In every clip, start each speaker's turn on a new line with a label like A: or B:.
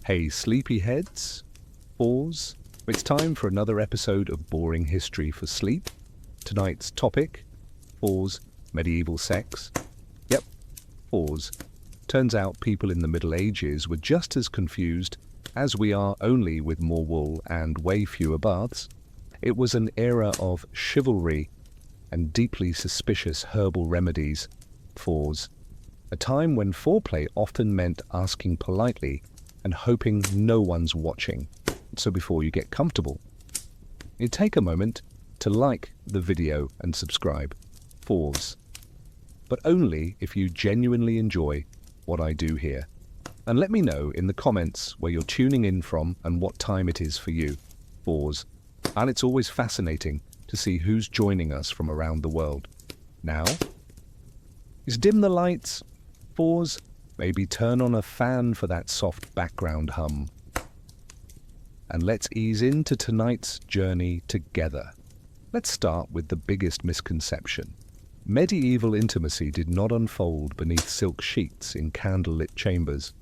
A: Hey sleepyheads, pause. It's time for another episode of Boring History for Sleep. Tonight's topic, pause, medieval sex. Yep, pause. Turns out people in the Middle Ages were just as confused as we are, only with more wool and way fewer baths. It was an era of chivalry and deeply suspicious herbal remedies. Pause. A time when foreplay often meant asking politely and hoping no one's watching. So before you get comfortable, you take a moment to like the video and subscribe. Pause. But only if you genuinely enjoy what I do here. And let me know in the comments where you're tuning in from and what time it is for you. Pause. And it's always fascinating to see who's joining us from around the world. Now, is dim the lights. Pause. Maybe turn on a fan for that soft background hum. And let's ease into tonight's journey together. Let's start with the biggest misconception. Medieval intimacy did not unfold beneath silk sheets in candlelit chambers,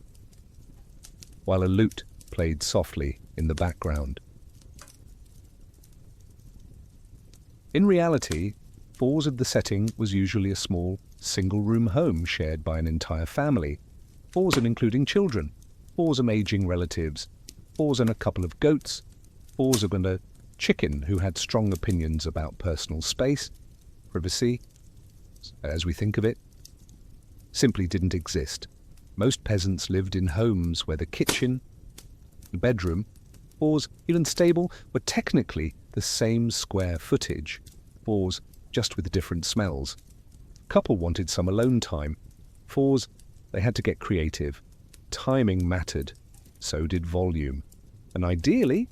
A: while a lute played softly in the background. In reality, pause of the setting was usually a small, single-room home shared by an entire family, pause and including children, pause and aging relatives, pause and a couple of goats, pause and a chicken who had strong opinions about personal space, privacy, as we think of it, simply didn't exist. Most peasants lived in homes where the kitchen, the bedroom, pause, even stable, were technically the same square footage, pause, just with different smells. Couple wanted some alone time. Pause, they had to get creative. Timing mattered. So did volume. And ideally,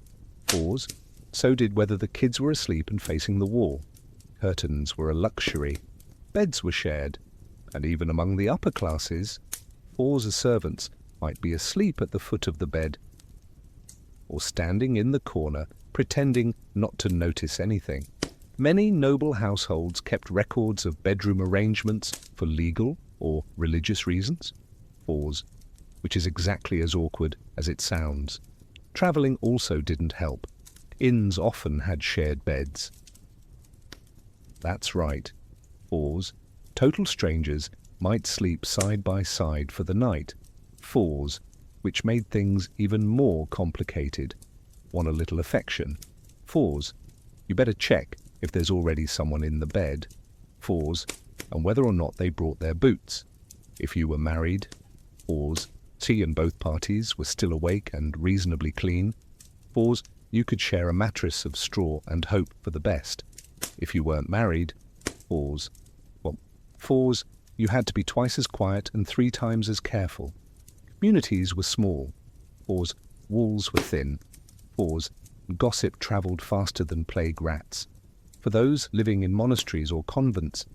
A: pause, so did whether the kids were asleep and facing the wall. Curtains were a luxury. Beds were shared. And even among the upper classes, pause as servants might be asleep at the foot of the bed or standing in the corner, pretending not to notice anything. Many noble households kept records of bedroom arrangements for legal or religious reasons. Pause, which is exactly as awkward as it sounds. Travelling also didn't help. Inns often had shared beds. That's right. Pause. Total strangers might sleep side by side for the night. Pause, which made things even more complicated. Want a little affection? Pause. You better check if there's already someone in the bed. Pause. And whether or not they brought their boots. If you were married, pause. See, and both parties were still awake and reasonably clean. Pause. You could share a mattress of straw and hope for the best. If you weren't married, pause. Well, pause. You had to be twice as quiet and 3 times as careful. Communities were small. Pause. Walls were thin. Pause. Gossip travelled faster than plague rats. For those living in monasteries or convents.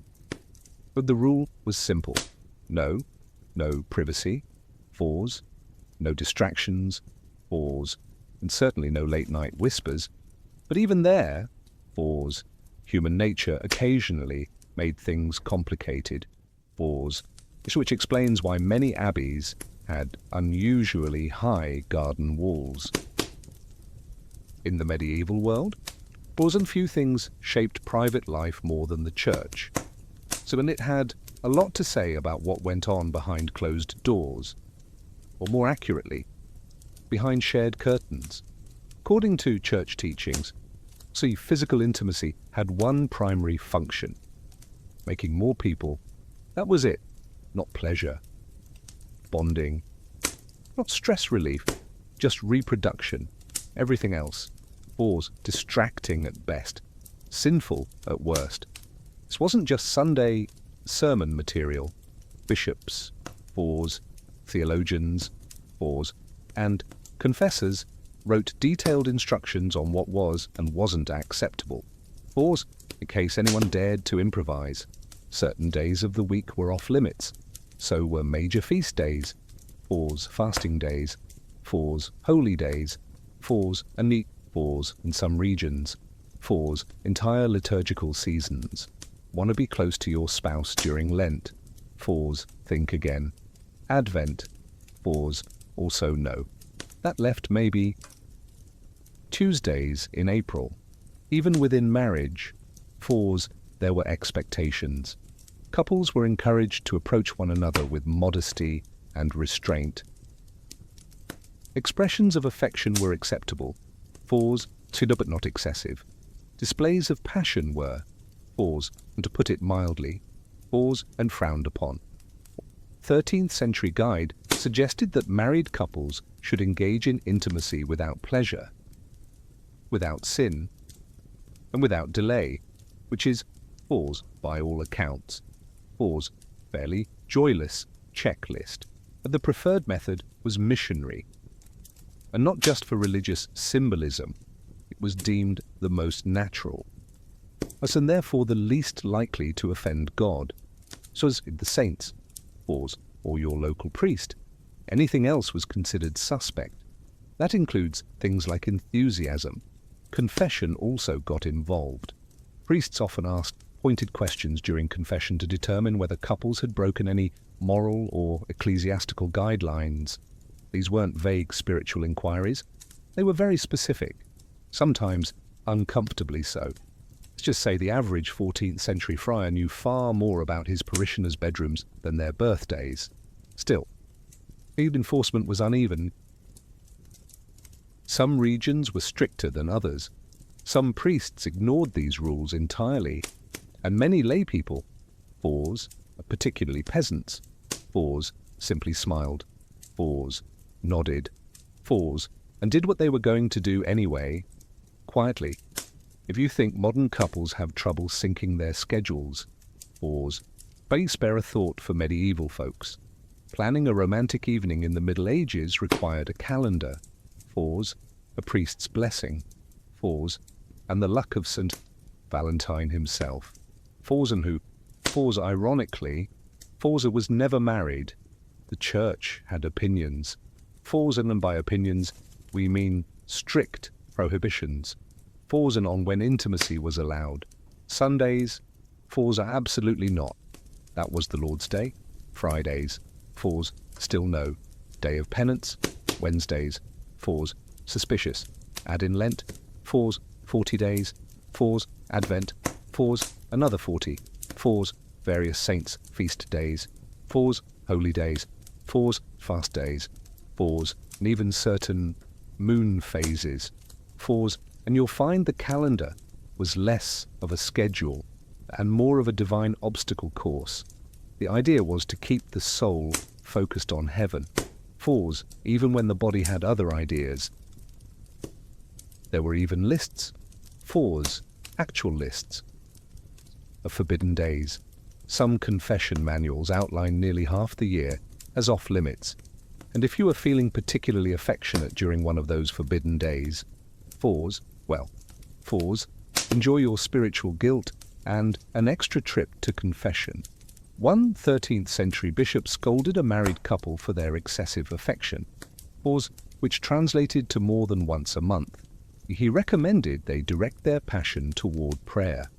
A: But the rule was simple. No privacy, pause, no distractions, pause, and certainly no late-night whispers. But even there, pause, human nature occasionally made things complicated, pause, which explains why many abbeys had unusually high garden walls. In the medieval world, pause and few things shaped private life more than the church. So when it had a lot to say about what went on behind closed doors, or more accurately, behind shared curtains. According to church teachings, see, physical intimacy had one primary function, making more people. That was it, not pleasure, bonding, not stress relief, just reproduction. Everything else, pause, distracting at best, sinful at worst. This wasn't just Sunday sermon material. Bishops, pause, theologians, pause, and confessors wrote detailed instructions on what was and wasn't acceptable. Pause, in case anyone dared to improvise. Certain days of the week were off limits. So were major feast days. Pause, fasting days. Pause, holy days. Pause, and neat pause in some regions. Pause, entire liturgical seasons. Want to be close to your spouse during Lent. Pause, think again. Advent. Pause, also no. That left maybe Tuesdays in April. Even within marriage, fours, there were expectations. Couples were encouraged to approach one another with modesty and restraint. Expressions of affection were acceptable. Fours, but not excessive. Displays of passion were fours, and to put it mildly, fours and frowned upon. 13th century guide suggested that married couples should engage in intimacy without pleasure, without sin, and without delay, which is fours by all accounts. Fours, fairly joyless checklist, and the preferred method was missionary. And not just for religious symbolism, it was deemed the most natural, and therefore the least likely to offend God. So as the saints, fours, or your local priest. Anything else was considered suspect. That includes things like enthusiasm. Confession also got involved. Priests often asked pointed questions during confession to determine whether couples had broken any moral or ecclesiastical guidelines. These weren't vague spiritual inquiries. They were very specific, sometimes uncomfortably so. Let's just say the average 14th century friar knew far more about his parishioners' bedrooms than their birthdays. Still, field enforcement was uneven. Some regions were stricter than others. Some priests ignored these rules entirely, and many lay people, fours, particularly peasants, fours, simply smiled, fours, nodded, fours, and did what they were going to do anyway, quietly. If you think modern couples have trouble syncing their schedules, fours, but spare a thought for medieval folks. Planning a romantic evening in the Middle Ages required a calendar, fours, a priest's blessing, fours, and the luck of St. Valentine himself. Fours and who? Fours, ironically, Forza was never married. The church had opinions. Fours, and by opinions, we mean strict prohibitions. Fours on when intimacy was allowed. Sundays, fours are absolutely not. That was the Lord's Day. Fridays, fours, still no. Day of Penance, Wednesdays, fours, suspicious. Add in Lent, fours, 40 days, fours, Advent, fours, another 40, fours, various saints' feast days, fours, holy days, fours, fast days, fours, and even certain moon phases, fours, and you'll find the calendar was less of a schedule and more of a divine obstacle course. The idea was to keep the soul focused on heaven. Fours, even when the body had other ideas. There were even lists. Fours, actual lists of forbidden days. Some confession manuals outline nearly half the year as off-limits, and if you were feeling particularly affectionate during one of those forbidden days, fours, enjoy your spiritual guilt and an extra trip to confession. One 13th century bishop scolded a married couple for their excessive affection, fours, which translated to more than once a month. He recommended they direct their passion toward prayer.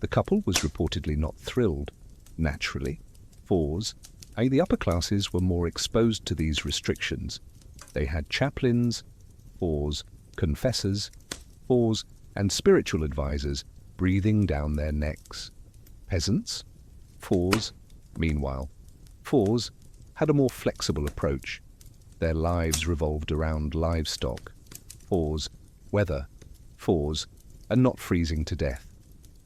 A: The couple was reportedly not thrilled. Naturally, fours, the upper classes were more exposed to these restrictions. They had chaplains, fours, confessors, fours, and spiritual advisors breathing down their necks. Peasants, fours, meanwhile, fours had a more flexible approach. Their lives revolved around livestock. Fours, weather, fours, and not freezing to death.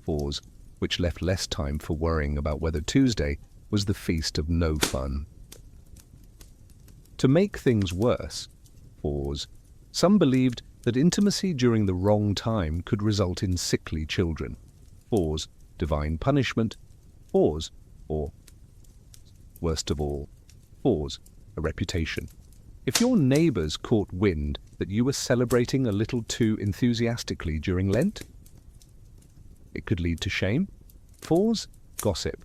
A: Fours, which left less time for worrying about whether Tuesday was the feast of no fun. To make things worse, fours, some believed that intimacy during the wrong time could result in sickly children. Fours, divine punishment. Fours, or, worst of all, fours, a reputation. If your neighbours caught wind that you were celebrating a little too enthusiastically during Lent, it could lead to shame. Fours, gossip.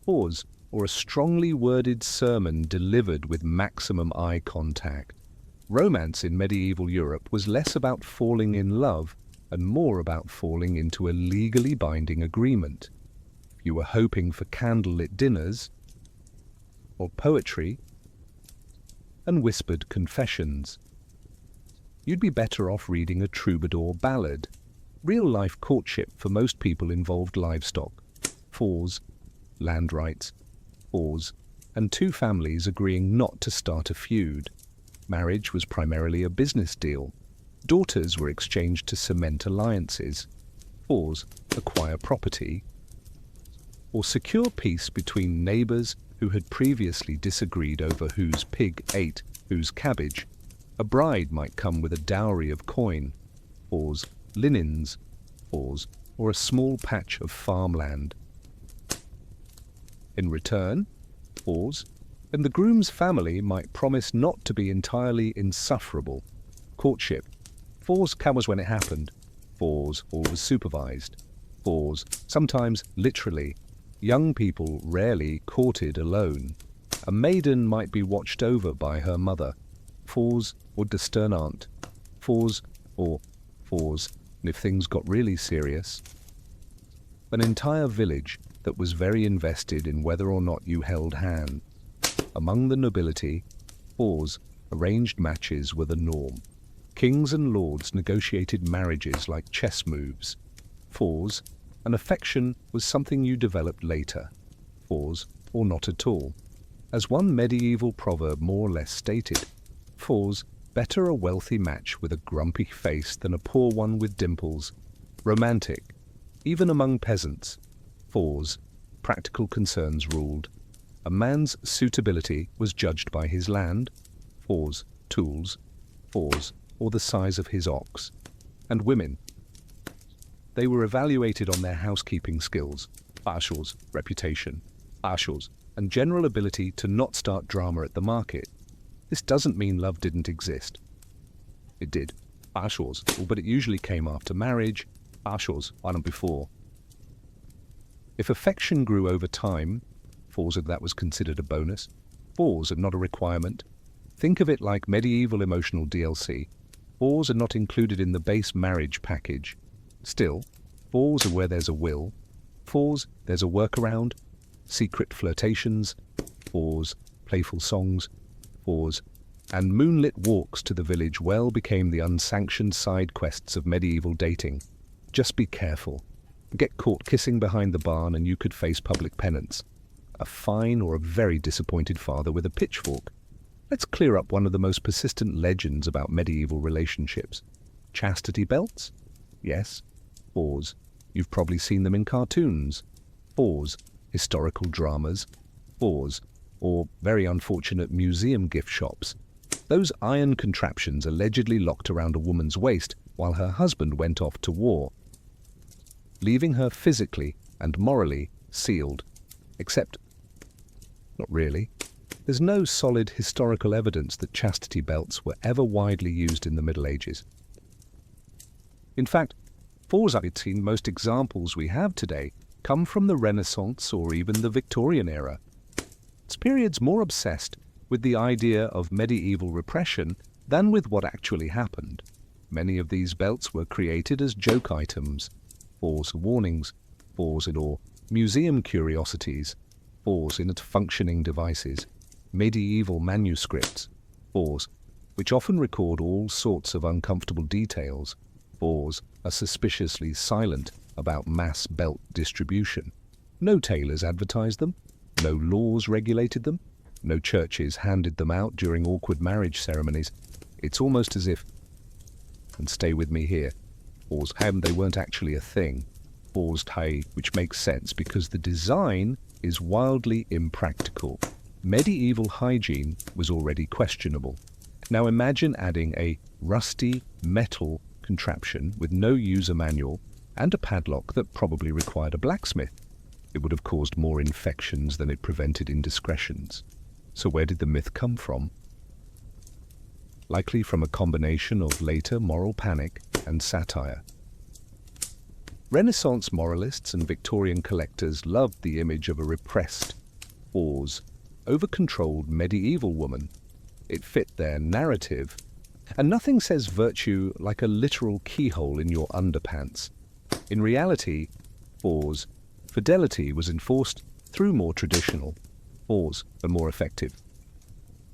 A: Fours, or a strongly worded sermon delivered with maximum eye contact. Romance in medieval Europe was less about falling in love and more about falling into a legally binding agreement. If you were hoping for candlelit dinners, or poetry, and whispered confessions. you'd be better off reading a troubadour ballad. Real-life courtship for most people involved livestock, fours, land rights, fours, and two families agreeing not to start a feud. Marriage was primarily a business deal. Daughters were exchanged to cement alliances. Fours, acquire property, or secure peace between neighbors who had previously disagreed over whose pig ate whose cabbage. A bride might come with a dowry of coin, fours, linens, fours, or a small patch of farmland. In return, fours, and the groom's family might promise not to be entirely insufferable. Courtship. Fours was when it happened. Fours, always supervised. Fours, sometimes literally. Young people rarely courted alone. A maiden might be watched over by her mother. Fours or discernant. Fours or fours, and if things got really serious. An entire village that was very invested in whether or not you held hands. Among the nobility, fours, arranged matches were the norm. Kings and lords negotiated marriages like chess moves. Fours, an affection was something you developed later. Fours, or not at all. As one medieval proverb more or less stated, fours, better a wealthy match with a grumpy face than a poor one with dimples. Romantic. Even among peasants, fours, practical concerns ruled. A man's suitability was judged by his land, fours, tools, fours, or the size of his ox. And women, they were evaluated on their housekeeping skills, arshals, reputation, arshals, and general ability to not start drama at the market. This doesn't mean love didn't exist. It did, arshals, but it usually came after marriage, arshals, and before. If affection grew over time, fours that was considered a bonus, fours are not a requirement. Think of it like medieval emotional DLC. Fours are not included in the base marriage package. Still, fours are where there's a will. Fours, there's a workaround. Secret flirtations. Fours, playful songs. Fours, and moonlit walks to the village well became the unsanctioned side quests of medieval dating. Just be careful. Get caught kissing behind the barn and you could face public penance. A fine or a very disappointed father with a pitchfork. Let's clear up one of the most persistent legends about medieval relationships. Chastity belts? Yes. Fours. You've probably seen them in cartoons. Fours. Historical dramas. Fours. Or, very unfortunate, museum gift shops. Those iron contraptions allegedly locked around a woman's waist while her husband went off to war, leaving her physically and morally sealed. Except, not really. There's no solid historical evidence that chastity belts were ever widely used in the Middle Ages. In fact, fours I've seen most examples we have today come from the Renaissance or even the Victorian era. It's periods more obsessed with the idea of medieval repression than with what actually happened. Many of these belts were created as joke items, fours warnings, fours in or museum curiosities, fours in functioning devices, medieval manuscripts, fours, which often record all sorts of uncomfortable details. Fours are suspiciously silent about mass belt distribution. No tailors advertised them, no laws regulated them, no churches handed them out during awkward marriage ceremonies. It's almost as if, and stay with me here, fours they weren't actually a thing. Fours which makes sense because the design is wildly impractical. Medieval hygiene was already questionable. Now imagine adding a rusty metal contraption with no user manual and a padlock that probably required a blacksmith. It would have caused more infections than it prevented indiscretions. So where did the myth come from? Likely from a combination of later moral panic and satire. Renaissance moralists and Victorian collectors loved the image of a repressed, fours, over-controlled medieval woman. It fit their narrative, and nothing says virtue like a literal keyhole in your underpants. In reality, fours, fidelity was enforced through more traditional, fours are more effective.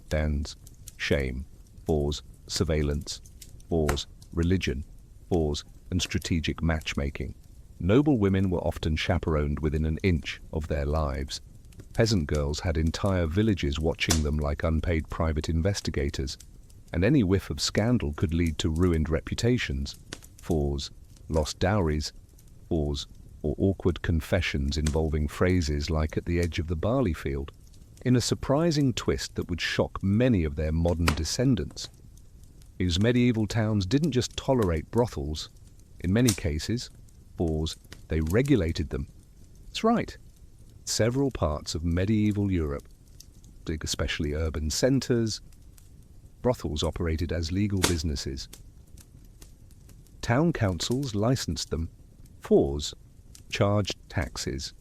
A: Dance, shame, fours, surveillance, Pause. Religion. Pause. And strategic matchmaking. Noble women were often chaperoned within an inch of their lives. Peasant girls had entire villages watching them like unpaid private investigators, and any whiff of scandal could lead to ruined reputations. Pause. Lost dowries. Pause. Or awkward confessions involving phrases like "at the edge of the barley field," in a surprising twist that would shock many of their modern descendants. These medieval towns didn't just tolerate brothels. In many cases, pause, they regulated them. That's right. Several parts of medieval Europe, especially urban centres, brothels operated as legal businesses. Town councils licensed them. Pause. Charged taxes.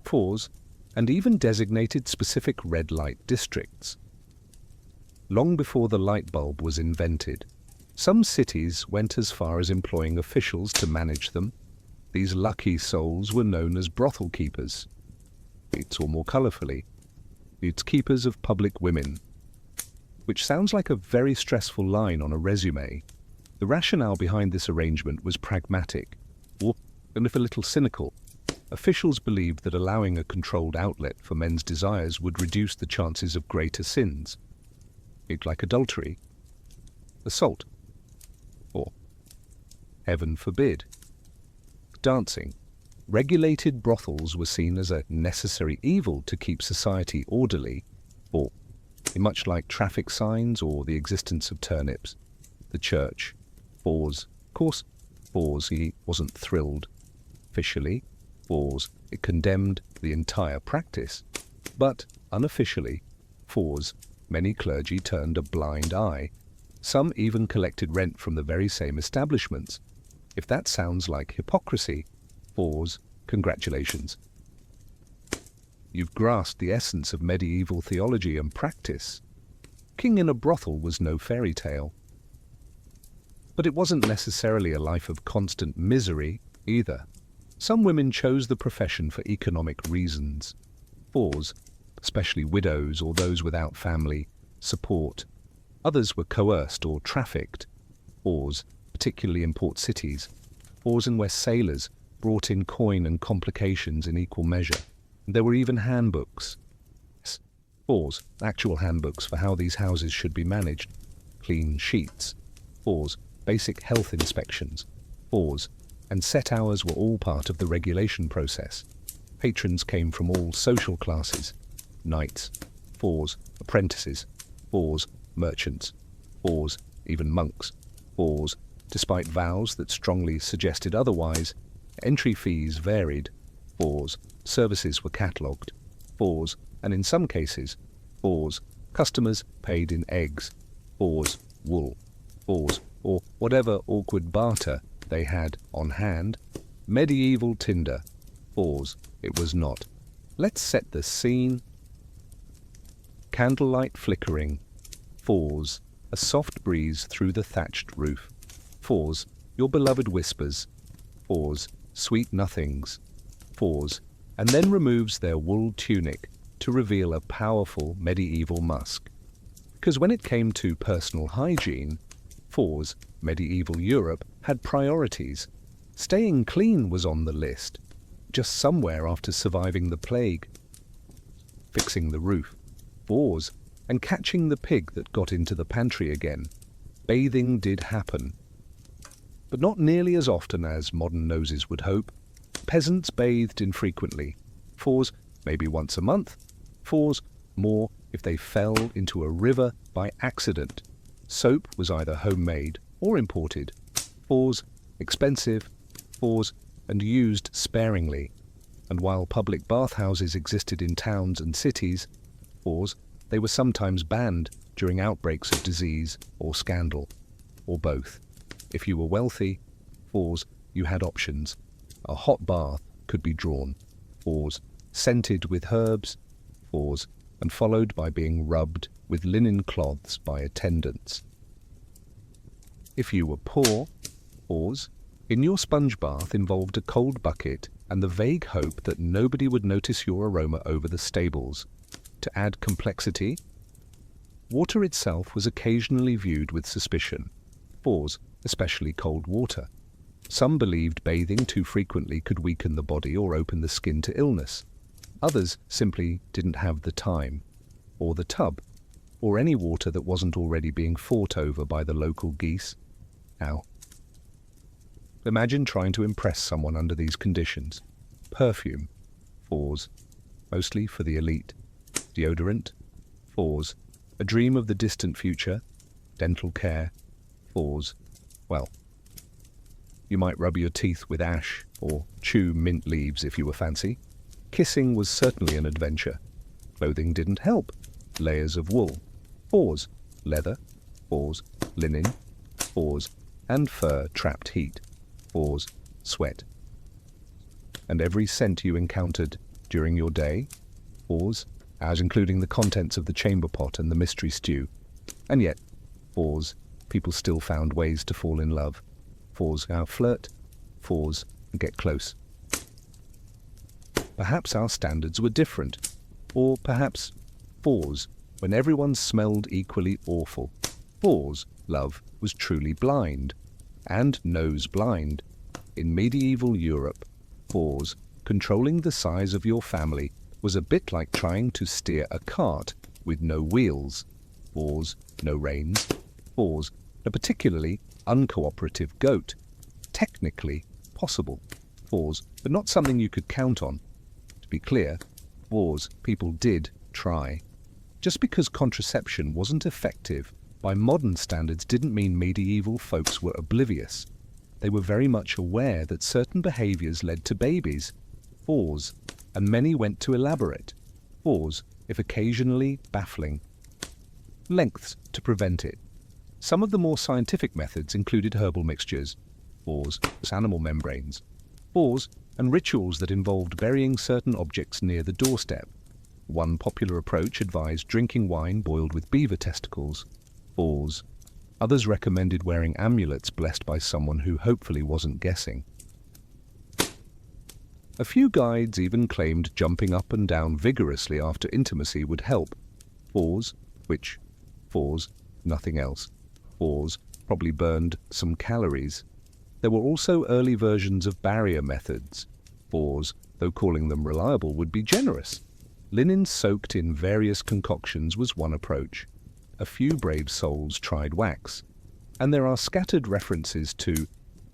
A: Pause. And even designated specific red light districts. Long before the light bulb was invented, some cities went as far as employing officials to manage them. These lucky souls were known as brothel keepers. Or more colourfully, it's keepers of public women, which sounds like a very stressful line on a resume. The rationale behind this arrangement was pragmatic, and if a little cynical. Officials believed that allowing a controlled outlet for men's desires would reduce the chances of greater sins, like adultery, assault, or, heaven forbid, dancing. Regulated brothels were seen as a necessary evil to keep society orderly, or, much like traffic signs or the existence of turnips. The church, pause, of course, pause, he wasn't thrilled. Officially, pause, it condemned the entire practice. But unofficially, pause, many clergy turned a blind eye. Some even collected rent from the very same establishments. If that sounds like hypocrisy, pause, congratulations. You've grasped the essence of medieval theology and practice. King in a brothel was no fairy tale. But it wasn't necessarily a life of constant misery either. Some women chose the profession for economic reasons. Pause, especially widows or those without family support. Others were coerced or trafficked. Pause, particularly in port cities. Pause, and where sailors brought in coin and complications in equal measure. There were even handbooks. Pause, actual handbooks for how these houses should be managed. Clean sheets. Pause, basic health inspections. Pause, and set hours were all part of the regulation process. Patrons came from all social classes. Knights. Pause, apprentices. Pause, merchants. Pause, even monks. Pause, despite vows that strongly suggested otherwise. Entry fees varied. Pause, services were catalogued. Pause, and in some cases, pause, customers paid in eggs. Pause, wool. Pause, or whatever awkward barter they had on hand. Medieval tinder. Pause, it was not. Let's set the scene. Candlelight flickering. Pause, a soft breeze through the thatched roof. Pause, your beloved whispers. Pause, sweet nothings. Pause, and then removes their wool tunic to reveal a powerful medieval musk. Because when it came to personal hygiene, pause, medieval Europe had priorities. Staying clean was on the list, just somewhere after surviving the plague. Fixing the roof, pause, and catching the pig that got into the pantry again. Bathing did happen, but not nearly as often as modern noses would hope. Peasants bathed infrequently. Pause, maybe once a month. Pause, more if they fell into a river by accident. Soap was either homemade or imported. Pause, expensive. Pause, and used sparingly. And while public bathhouses existed in towns and cities, pause, they were sometimes banned during outbreaks of disease or scandal, or both. If you were wealthy, pause, you had options. A hot bath could be drawn, pause, scented with herbs, pause, and followed by being rubbed with linen cloths by attendants. If you were poor, pause, in your sponge bath involved a cold bucket and the vague hope that nobody would notice your aroma over the stables. To add complexity, water itself was occasionally viewed with suspicion. Pause, especially cold water. Some believed bathing too frequently could weaken the body or open the skin to illness. Others simply didn't have the time, or the tub, or any water that wasn't already being fought over by the local geese. Ow. Imagine trying to impress someone under these conditions. Perfume, fours, mostly for the elite. Deodorant, fours. A dream of the distant future. Dental care, fours. Well, you might rub your teeth with ash or chew mint leaves if you were fancy. Kissing was certainly an adventure. Clothing didn't help. Layers of wool, fours. Leather, fours. Linen, fours. And fur trapped heat, fours. Sweat. And every scent you encountered during your day, fours. As including the contents of the chamber pot and the mystery stew. And yet, fours. People still found ways to fall in love. Fours, our flirt. Fours, and get close. Perhaps our standards were different. Or perhaps fours, when everyone smelled equally awful. Fours, love, was truly blind. And nose blind. In medieval Europe, fours, controlling the size of your family, was a bit like trying to steer a cart with no wheels. Fours, no reins. Fours, a particularly uncooperative goat. Technically possible. Fours, but not something you could count on. To be clear, fours, people did try. Just because contraception wasn't effective by modern standards didn't mean medieval folks were oblivious. They were very much aware that certain behaviors led to babies. Fours, and many went to elaborate. Fours, if occasionally baffling, lengths to prevent it. Some of the more scientific methods included herbal mixtures, fours, animal membranes, fours, and rituals that involved burying certain objects near the doorstep. One popular approach advised drinking wine boiled with beaver testicles, fours. Others recommended wearing amulets blessed by someone who hopefully wasn't guessing. A few guides even claimed jumping up and down vigorously after intimacy would help. Fours, which, fours, nothing else. Fours probably burned some calories. There were also early versions of barrier methods. Fours, though calling them reliable, would be generous. Linen soaked in various concoctions was one approach. A few brave souls tried wax. And there are scattered references to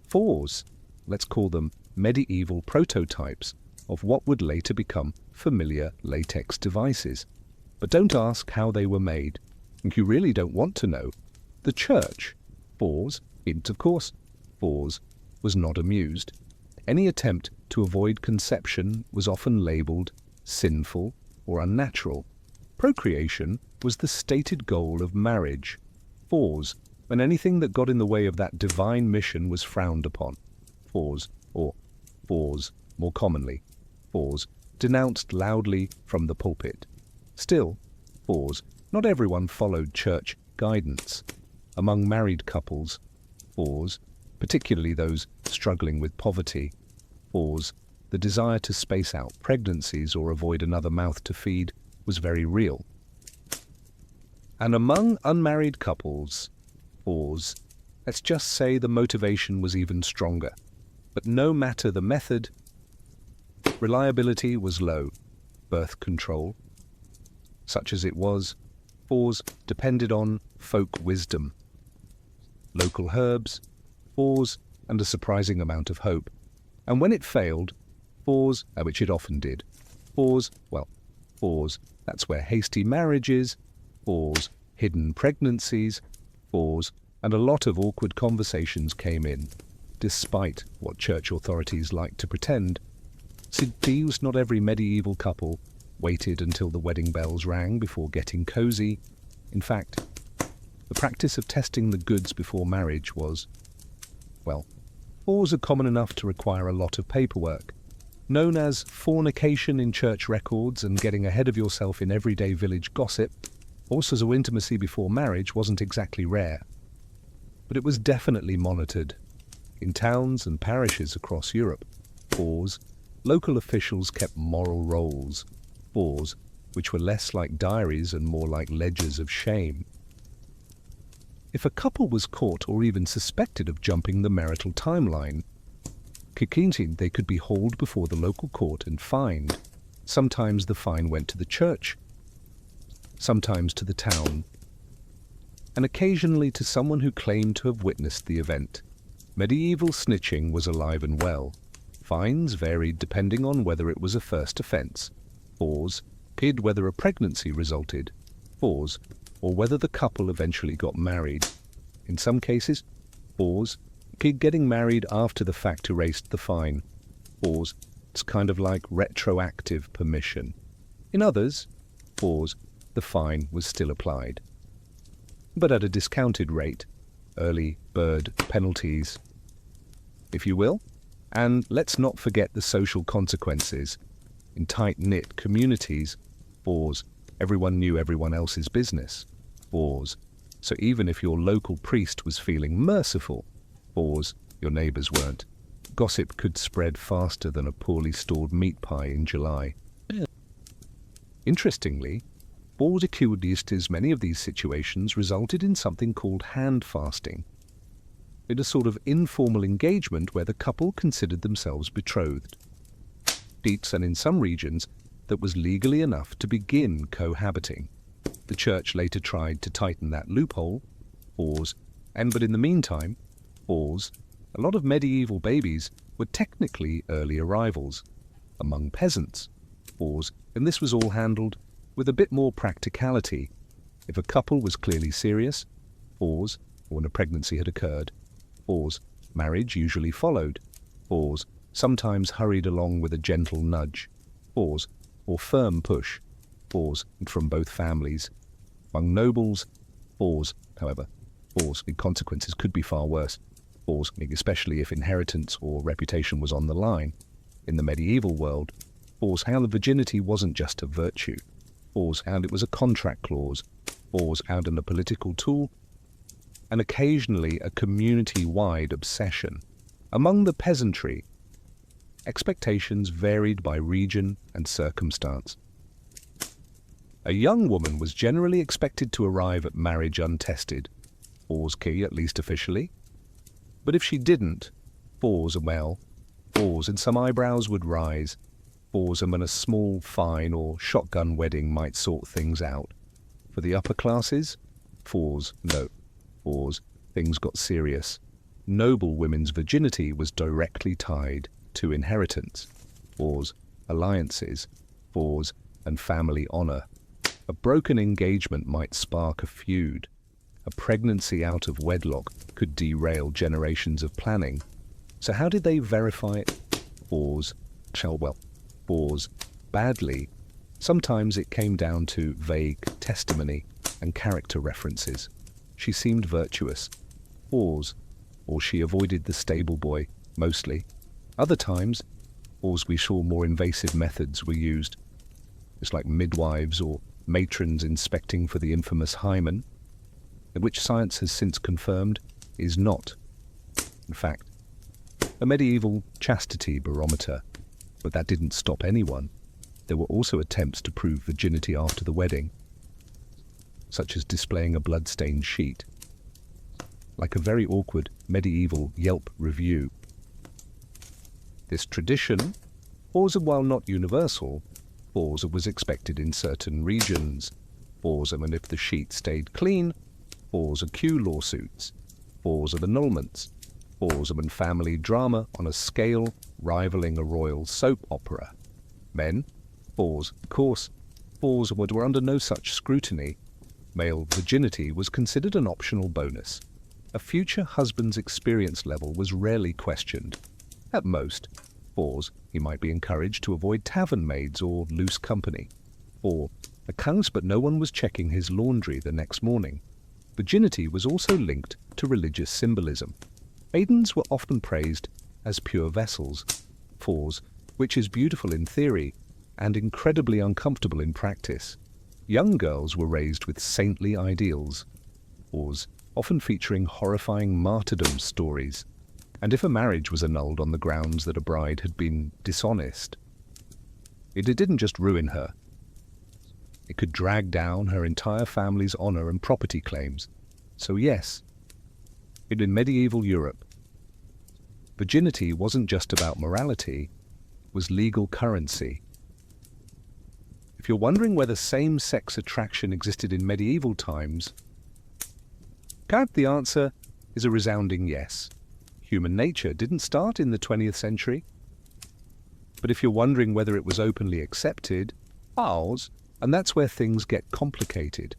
A: fours, let's call them medieval prototypes of what would later become familiar latex devices. But don't ask how they were made. You really don't want to know. The church, fours, hint of course, fours, was not amused. Any attempt to avoid conception was often labelled sinful or unnatural. Procreation was the stated goal of marriage. Fours, when anything that got in the way of that divine mission was frowned upon. Fours, or fours, more commonly, fours, denounced loudly from the pulpit. Still, fours, not everyone followed church guidance. Among married couples, fours, particularly those struggling with poverty, fours, the desire to space out pregnancies or avoid another mouth to feed was very real. And among unmarried couples, fours, let's just say the motivation was even stronger. But no matter the method, reliability was low. Birth control, such as it was, fours depended on folk wisdom. Local herbs, fours, and a surprising amount of hope. And when it failed, fours, which it often did, fours, well, fours, that's where hasty marriages, fours, hidden pregnancies, fours, and a lot of awkward conversations came in, despite what church authorities liked to pretend. Seduced not every medieval couple waited until the wedding bells rang before getting cozy. In fact, the practice of testing the goods before marriage was, well, fours are common enough to require a lot of paperwork. Known as fornication in church records and getting ahead of yourself in everyday village gossip, forces of intimacy before marriage wasn't exactly rare. But it was definitely monitored. In towns and parishes across Europe, fours, local officials kept moral rolls, fours, which were less like diaries and more like ledgers of shame. If a couple was caught or even suspected of jumping the marital timeline, they could be hauled before the local court and fined. Sometimes the fine went to the church, sometimes to the town, and occasionally to someone who claimed to have witnessed the event. Medieval snitching was alive and well. Fines varied depending on whether it was a first offence, pid whether a pregnancy resulted, or whether the couple eventually got married. In some cases, pid getting married after the fact erased the fine. It's kind of like retroactive permission. In others, the fine was still applied, but at a discounted rate, early bird penalties, if you will. And let's not forget the social consequences. In tight-knit communities, everyone knew everyone else's business. So even if your local priest was feeling merciful, your neighbours weren't. Gossip could spread faster than a poorly stored meat pie in July. Interestingly, many of these situations resulted in something called hand fasting. In a sort of informal engagement where the couple considered themselves betrothed. And in some regions, that was legally enough to begin cohabiting. The church later tried to tighten that loophole, but in the meantime, a lot of medieval babies were technically early arrivals among peasants, and this was all handled with a bit more practicality. If a couple was clearly serious, or when a pregnancy had occurred, marriage usually followed, sometimes hurried along with a gentle nudge, or firm push, from both families. Among nobles, however, the consequences could be far worse, especially if inheritance or reputation was on the line. In the medieval world, how the virginity wasn't just a virtue, and it was a contract clause, and a political tool, and occasionally a community-wide obsession. Among the peasantry, expectations varied by region and circumstance. A young woman was generally expected to arrive at marriage untested, at least officially. But if she didn't, and some eyebrows would rise, and a small fine or shotgun wedding might sort things out. For the upper classes, things got serious. Noble women's virginity was directly tied to inheritance, alliances, and family honor. A broken engagement might spark a feud. A pregnancy out of wedlock could derail generations of planning. So how did they verify it? Badly. Sometimes it came down to vague testimony and character references. She seemed virtuous, or she avoided the stable boy, mostly. Other times, we saw more invasive methods were used. It's like midwives or matrons inspecting for the infamous hymen, which science has since confirmed is not, in fact, a medieval chastity barometer. But that didn't stop anyone. There were also attempts to prove virginity after the wedding, such as displaying a blood-stained sheet, like a very awkward medieval Yelp review. This tradition, while not universal, was expected in certain regions, and if the sheet stayed clean, queue lawsuits, of annulments, and family drama on a scale rivaling a royal soap opera. Men, of course, were under no such scrutiny. Male virginity was considered an optional bonus. A future husband's experience level was rarely questioned. At most, he might be encouraged to avoid tavern maids or loose company, or accounts, but no one was checking his laundry the next morning. Virginity was also linked to religious symbolism. Maidens were often praised as pure vessels, which is beautiful in theory and incredibly uncomfortable in practice. Young girls were raised with saintly ideals, often featuring horrifying martyrdom stories. And if a marriage was annulled on the grounds that a bride had been dishonest, it didn't just ruin her. It could drag down her entire family's honor and property claims. So yes, in medieval Europe, virginity wasn't just about morality, it was legal currency. If you're wondering whether same-sex attraction existed in medieval times, the answer is a resounding yes. Human nature didn't start in the 20th century. But if you're wondering whether it was openly accepted, pause, and that's where things get complicated.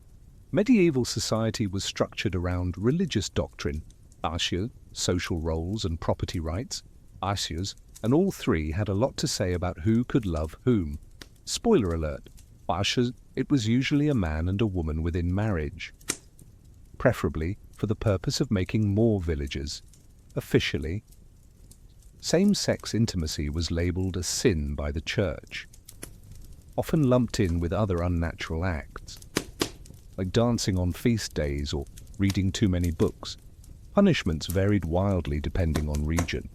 A: Medieval society was structured around religious doctrine, hierarchies, social roles and property rights, hierarchies, and all three had a lot to say about who could love whom. Spoiler alert, hierarchies, it was usually a man and a woman within marriage, preferably for the purpose of making more villages. Officially, same-sex intimacy was labelled a sin by the church, often lumped in with other unnatural acts, like dancing on feast days or reading too many books. Punishments varied wildly depending on region,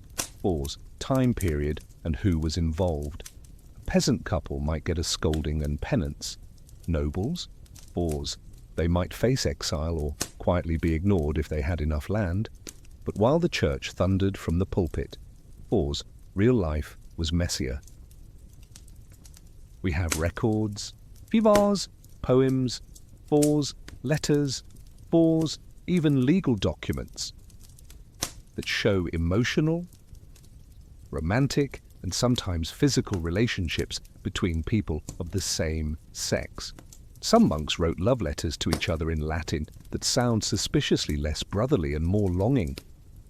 A: time period, and who was involved. A peasant couple might get a scolding and penance. Nobles, they might face exile or quietly be ignored if they had enough land. But while the church thundered from the pulpit, real life was messier. We have records, vivas, poems, letters, even legal documents that show emotional, romantic, and sometimes physical relationships between people of the same sex. Some monks wrote love letters to each other in Latin that sound suspiciously less brotherly and more longing.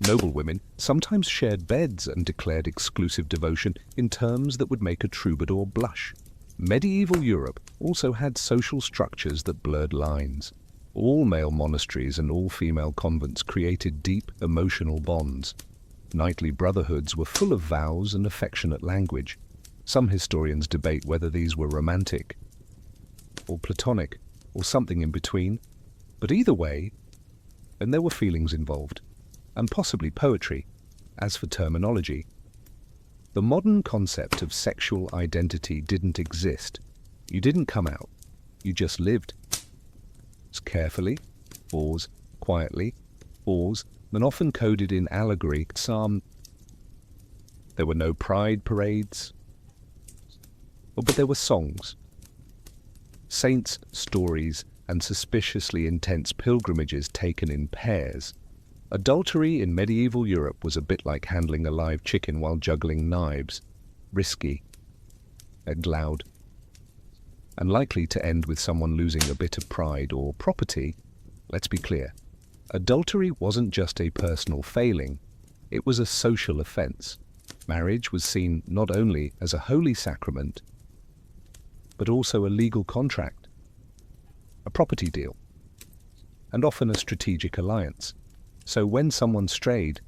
A: Noblewomen sometimes shared beds and declared exclusive devotion in terms that would make a troubadour blush. Medieval Europe also had social structures that blurred lines. All male monasteries and all female convents created deep emotional bonds. Knightly brotherhoods were full of vows and affectionate language. Some historians debate whether these were romantic or platonic or something in between, but either way, and there were feelings involved, and possibly poetry. As for terminology, the modern concept of sexual identity didn't exist. You didn't come out, you just lived. Carefully, quietly, and often coded in allegory. There were no pride parades, but there were songs, saints' stories, and suspiciously intense pilgrimages taken in pairs. Adultery in medieval Europe was a bit like handling a live chicken while juggling knives, risky and loud, and likely to end with someone losing a bit of pride or property. Let's be clear, adultery wasn't just a personal failing, it was a social offense. Marriage was seen not only as a holy sacrament, but also a legal contract, a property deal, and often a strategic alliance. So when someone strayed,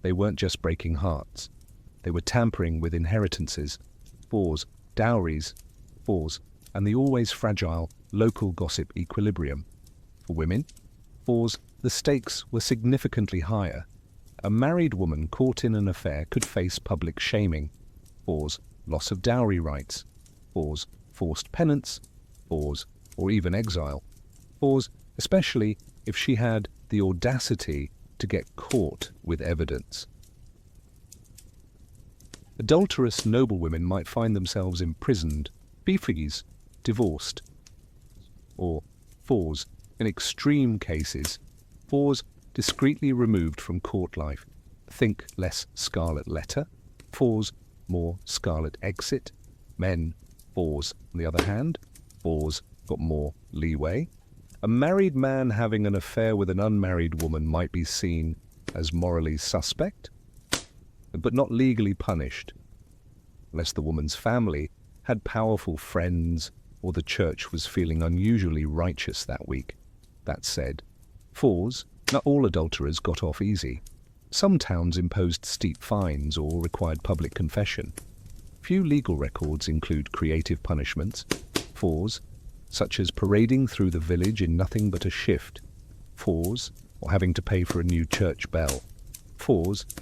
A: they weren't just breaking hearts, they were tampering with inheritances, dowries, and the always fragile local gossip equilibrium. For women, the stakes were significantly higher. A married woman caught in an affair could face public shaming, loss of dowry rights, forced penance, or even exile, especially if she had the audacity to get caught with evidence. Adulterous noblewomen might find themselves imprisoned, divorced, or in extreme cases, discreetly removed from court life. Think less scarlet letter, more scarlet exit. Men, on the other hand, got more leeway. A married man having an affair with an unmarried woman might be seen as morally suspect, but not legally punished, unless the woman's family had powerful friends or the church was feeling unusually righteous that week. That said, not all adulterers got off easy. Some towns imposed steep fines or required public confession. Few legal records include creative punishments, such as parading through the village in nothing but a shift, or having to pay for a new church bell,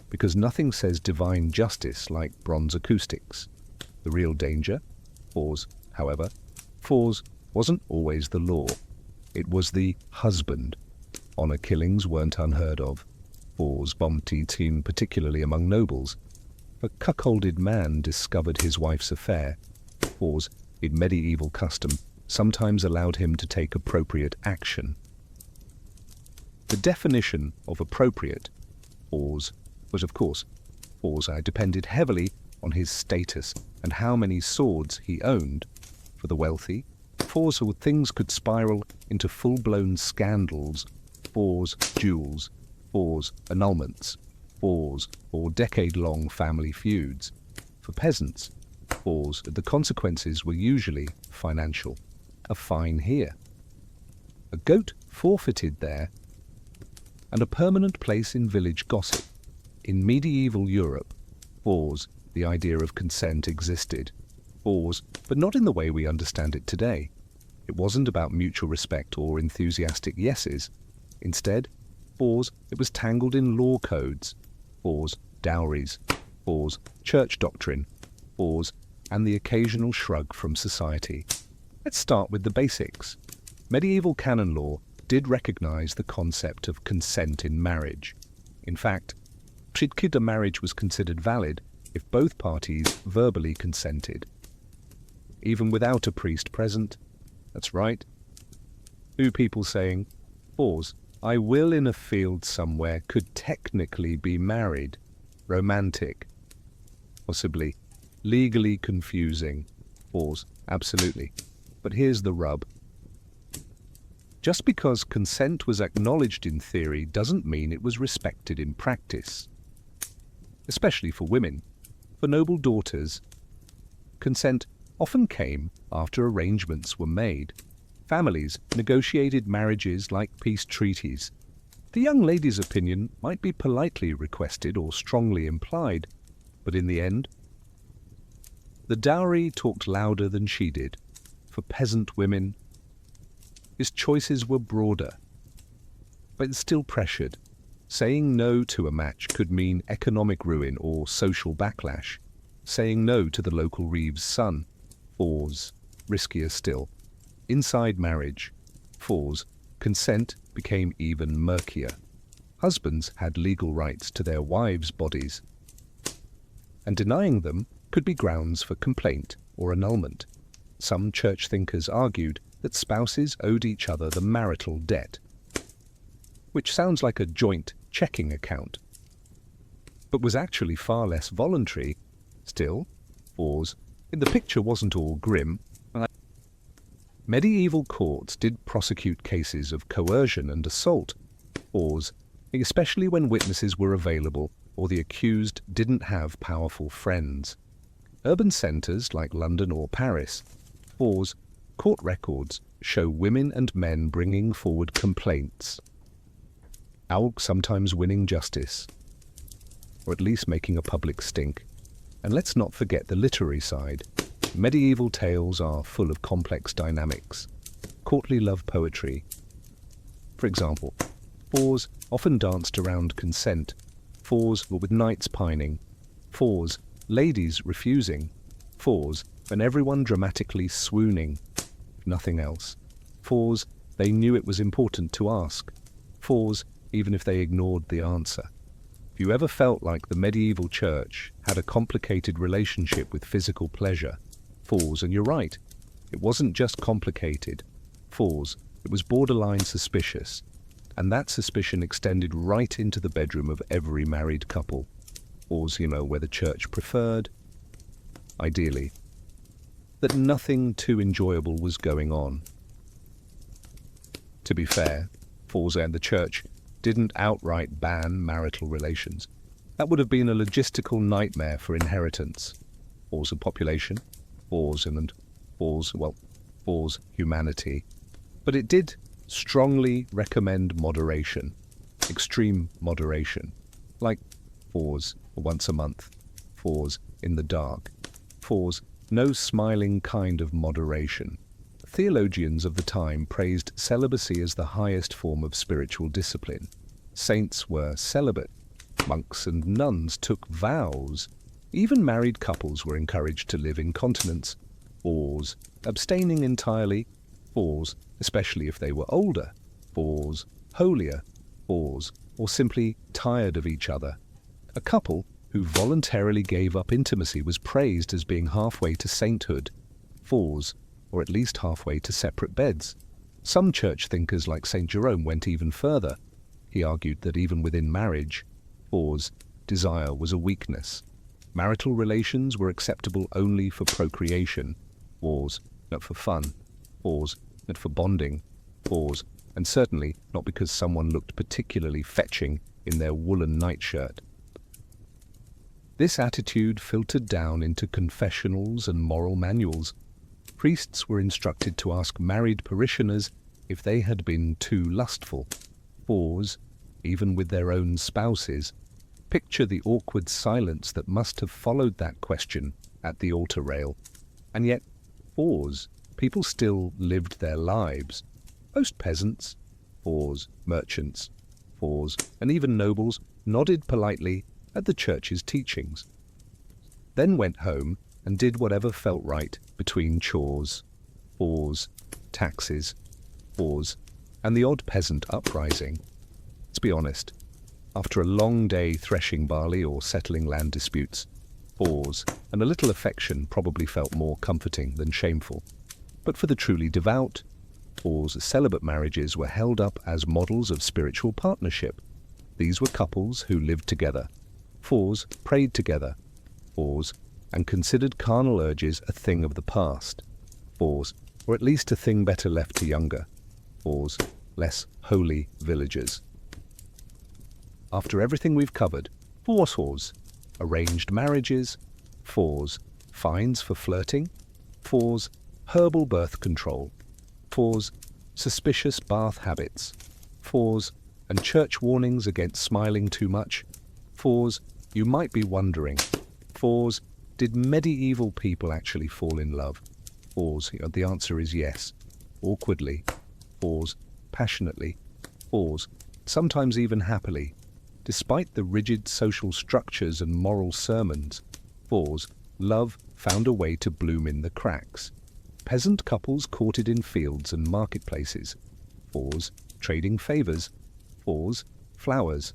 A: because nothing says divine justice like bronze acoustics. The real danger, however, wasn't always the law. It was the husband. Honour killings weren't unheard of. Fours bombed team particularly among nobles. A cuckolded man discovered his wife's affair. Fours, in medieval custom, sometimes allowed him to take appropriate action. The definition of appropriate, fours, was of course, fours depended heavily on his status and how many swords he owned. For the wealthy, fours or things could spiral into full-blown scandals, fours duels, fours annulments, fours or decade-long family feuds. For peasants, fours, the consequences were usually financial. A fine here, a goat forfeited there, and a permanent place in village gossip. In medieval Europe, fours, the idea of consent existed. Fours, but not in the way we understand it today. It wasn't about mutual respect or enthusiastic yeses. Instead, fours, it was tangled in law codes. Fours, dowries. Fours, church doctrine. Fours, and the occasional shrug from society. Let's start with the basics. Medieval canon law did recognize the concept of consent in marriage. In fact, a marriage was considered valid if both parties verbally consented. Even without a priest present, that's right. Two people saying, fours, I will in a field somewhere could technically be married. Romantic. Possibly. Legally confusing. Fours, absolutely. But here's the rub. Just because consent was acknowledged in theory doesn't mean it was respected in practice. Especially for women. For noble daughters, consent often came after arrangements were made. Families negotiated marriages like peace treaties. The young lady's opinion might be politely requested or strongly implied, but in the end, the dowry talked louder than she did. For peasant women, his choices were broader, but still pressured. Saying no to a match could mean economic ruin or social backlash. Saying no to the local Reeves' son, fours, riskier still. Inside marriage, fours, consent became even murkier. Husbands had legal rights to their wives' bodies, and denying them could be grounds for complaint or annulment. Some church thinkers argued that spouses owed each other the marital debt, which sounds like a joint checking account, but was actually far less voluntary. Still, fours, in the picture wasn't all grim. Medieval courts did prosecute cases of coercion and assault, fours, especially when witnesses were available or the accused didn't have powerful friends. Urban centres like London or Paris, fours, court records show women and men bringing forward complaints, sometimes winning justice, or at least making a public stink. And let's not forget the literary side. Medieval tales are full of complex dynamics. Courtly love poetry. For example, fours often danced around consent. Fours were with knights pining. Fours, ladies refusing. Fours, and everyone dramatically swooning. If nothing else. Fours, they knew it was important to ask. Fours, even if they ignored the answer. If you ever felt like the medieval church had a complicated relationship with physical pleasure, fours, and you're right, it wasn't just complicated. Fours, it was borderline suspicious, and that suspicion extended right into the bedroom of every married couple. Fours, where the church preferred, ideally, that nothing too enjoyable was going on. To be fair, fours and the church didn't outright ban marital relations. That would have been a logistical nightmare for inheritance. Fours of population, fours humanity. But it did strongly recommend moderation, extreme moderation, like fours once a month, fours in the dark, fours no smiling kind of moderation. Theologians of the time praised celibacy as the highest form of spiritual discipline. Saints were celibate. Monks and nuns took vows. Even married couples were encouraged to live in continence. Fours, abstaining entirely. Fours, especially if they were older. Fours, holier, pause, or simply tired of each other. A couple who voluntarily gave up intimacy was praised as being halfway to sainthood, pause, or at least halfway to separate beds. Some church thinkers like St. Jerome went even further. He argued that even within marriage, pause, desire was a weakness. Marital relations were acceptable only for procreation, pause, not for fun, pause, not for bonding, pause, and certainly not because someone looked particularly fetching in their woolen nightshirt. This attitude filtered down into confessionals and moral manuals. Priests were instructed to ask married parishioners if they had been too lustful, pause, even with their own spouses. Picture the awkward silence that must have followed that question at the altar rail. And yet, pause, people still lived their lives. Most peasants, pause, merchants, pause, and even nobles nodded politely at the church's teachings, then went home and did whatever felt right between chores, pause, taxes, pause, and the odd peasant uprising. Let's be honest, after a long day threshing barley or settling land disputes, pause, and a little affection probably felt more comforting than shameful. But for the truly devout, pause, celibate marriages were held up as models of spiritual partnership. These were couples who lived together, pause, prayed together, pause, and considered carnal urges a thing of the past, pause, or at least a thing better left to younger, pause, less holy villagers. After everything we've covered, pause, arranged marriages, pause, fines for flirting, pause, herbal birth control, pause, suspicious bath habits, pause, and church warnings against smiling too much, pause, you might be wondering, pause, did medieval people actually fall in love? Pause, the answer is yes. Awkwardly, pause, passionately, pause, sometimes even happily. Despite the rigid social structures and moral sermons, pause, love found a way to bloom in the cracks. Peasant couples courted in fields and marketplaces, pause, trading favors, pause, flowers,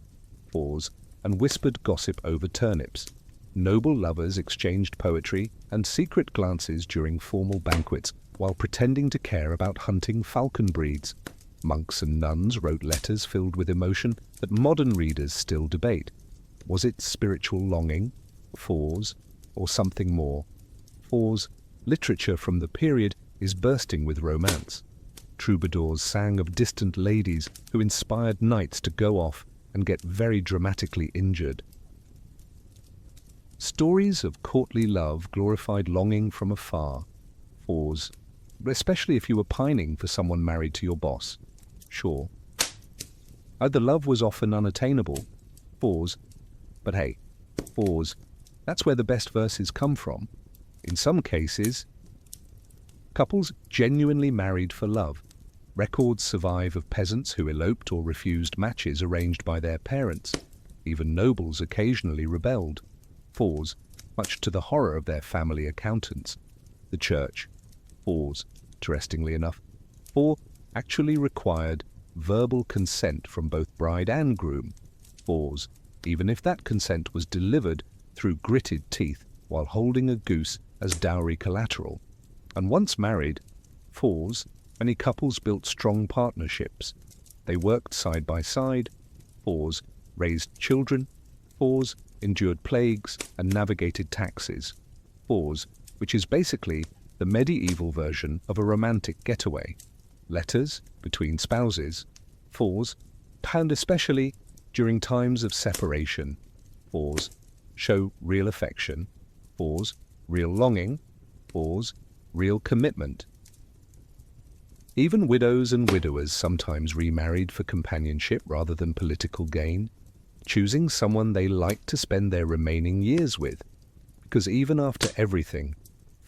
A: pause, and whispered gossip over turnips. Noble lovers exchanged poetry and secret glances during formal banquets while pretending to care about hunting falcon breeds. Monks and nuns wrote letters filled with emotion that modern readers still debate. Was it spiritual longing, pause, or something more? Pause, literature from the period is bursting with romance. Troubadours sang of distant ladies who inspired knights to go off and get very dramatically injured. Stories of courtly love glorified longing from afar, pause, especially if you were pining for someone married to your boss. Sure. Either love was often unattainable, pause, but hey, pause, that's where the best verses come from. In some cases, couples genuinely married for love. Records survive of peasants who eloped or refused matches arranged by their parents. Even nobles occasionally rebelled, pause, much to the horror of their family accountants. The church, pause, interestingly enough, actually required verbal consent from both bride and groom, pause, even if that consent was delivered through gritted teeth while holding a goose as dowry collateral. And once married, pause, many couples built strong partnerships. They worked side by side, pause, raised children, pause, endured plagues, and navigated taxes, pause, which is basically the medieval version of a romantic getaway. Letters between spouses, pause, and especially during times of separation, pause, show real affection, pause, real longing, pause, real commitment. Even widows and widowers sometimes remarried for companionship rather than political gain, choosing someone they liked to spend their remaining years with. Because even after everything,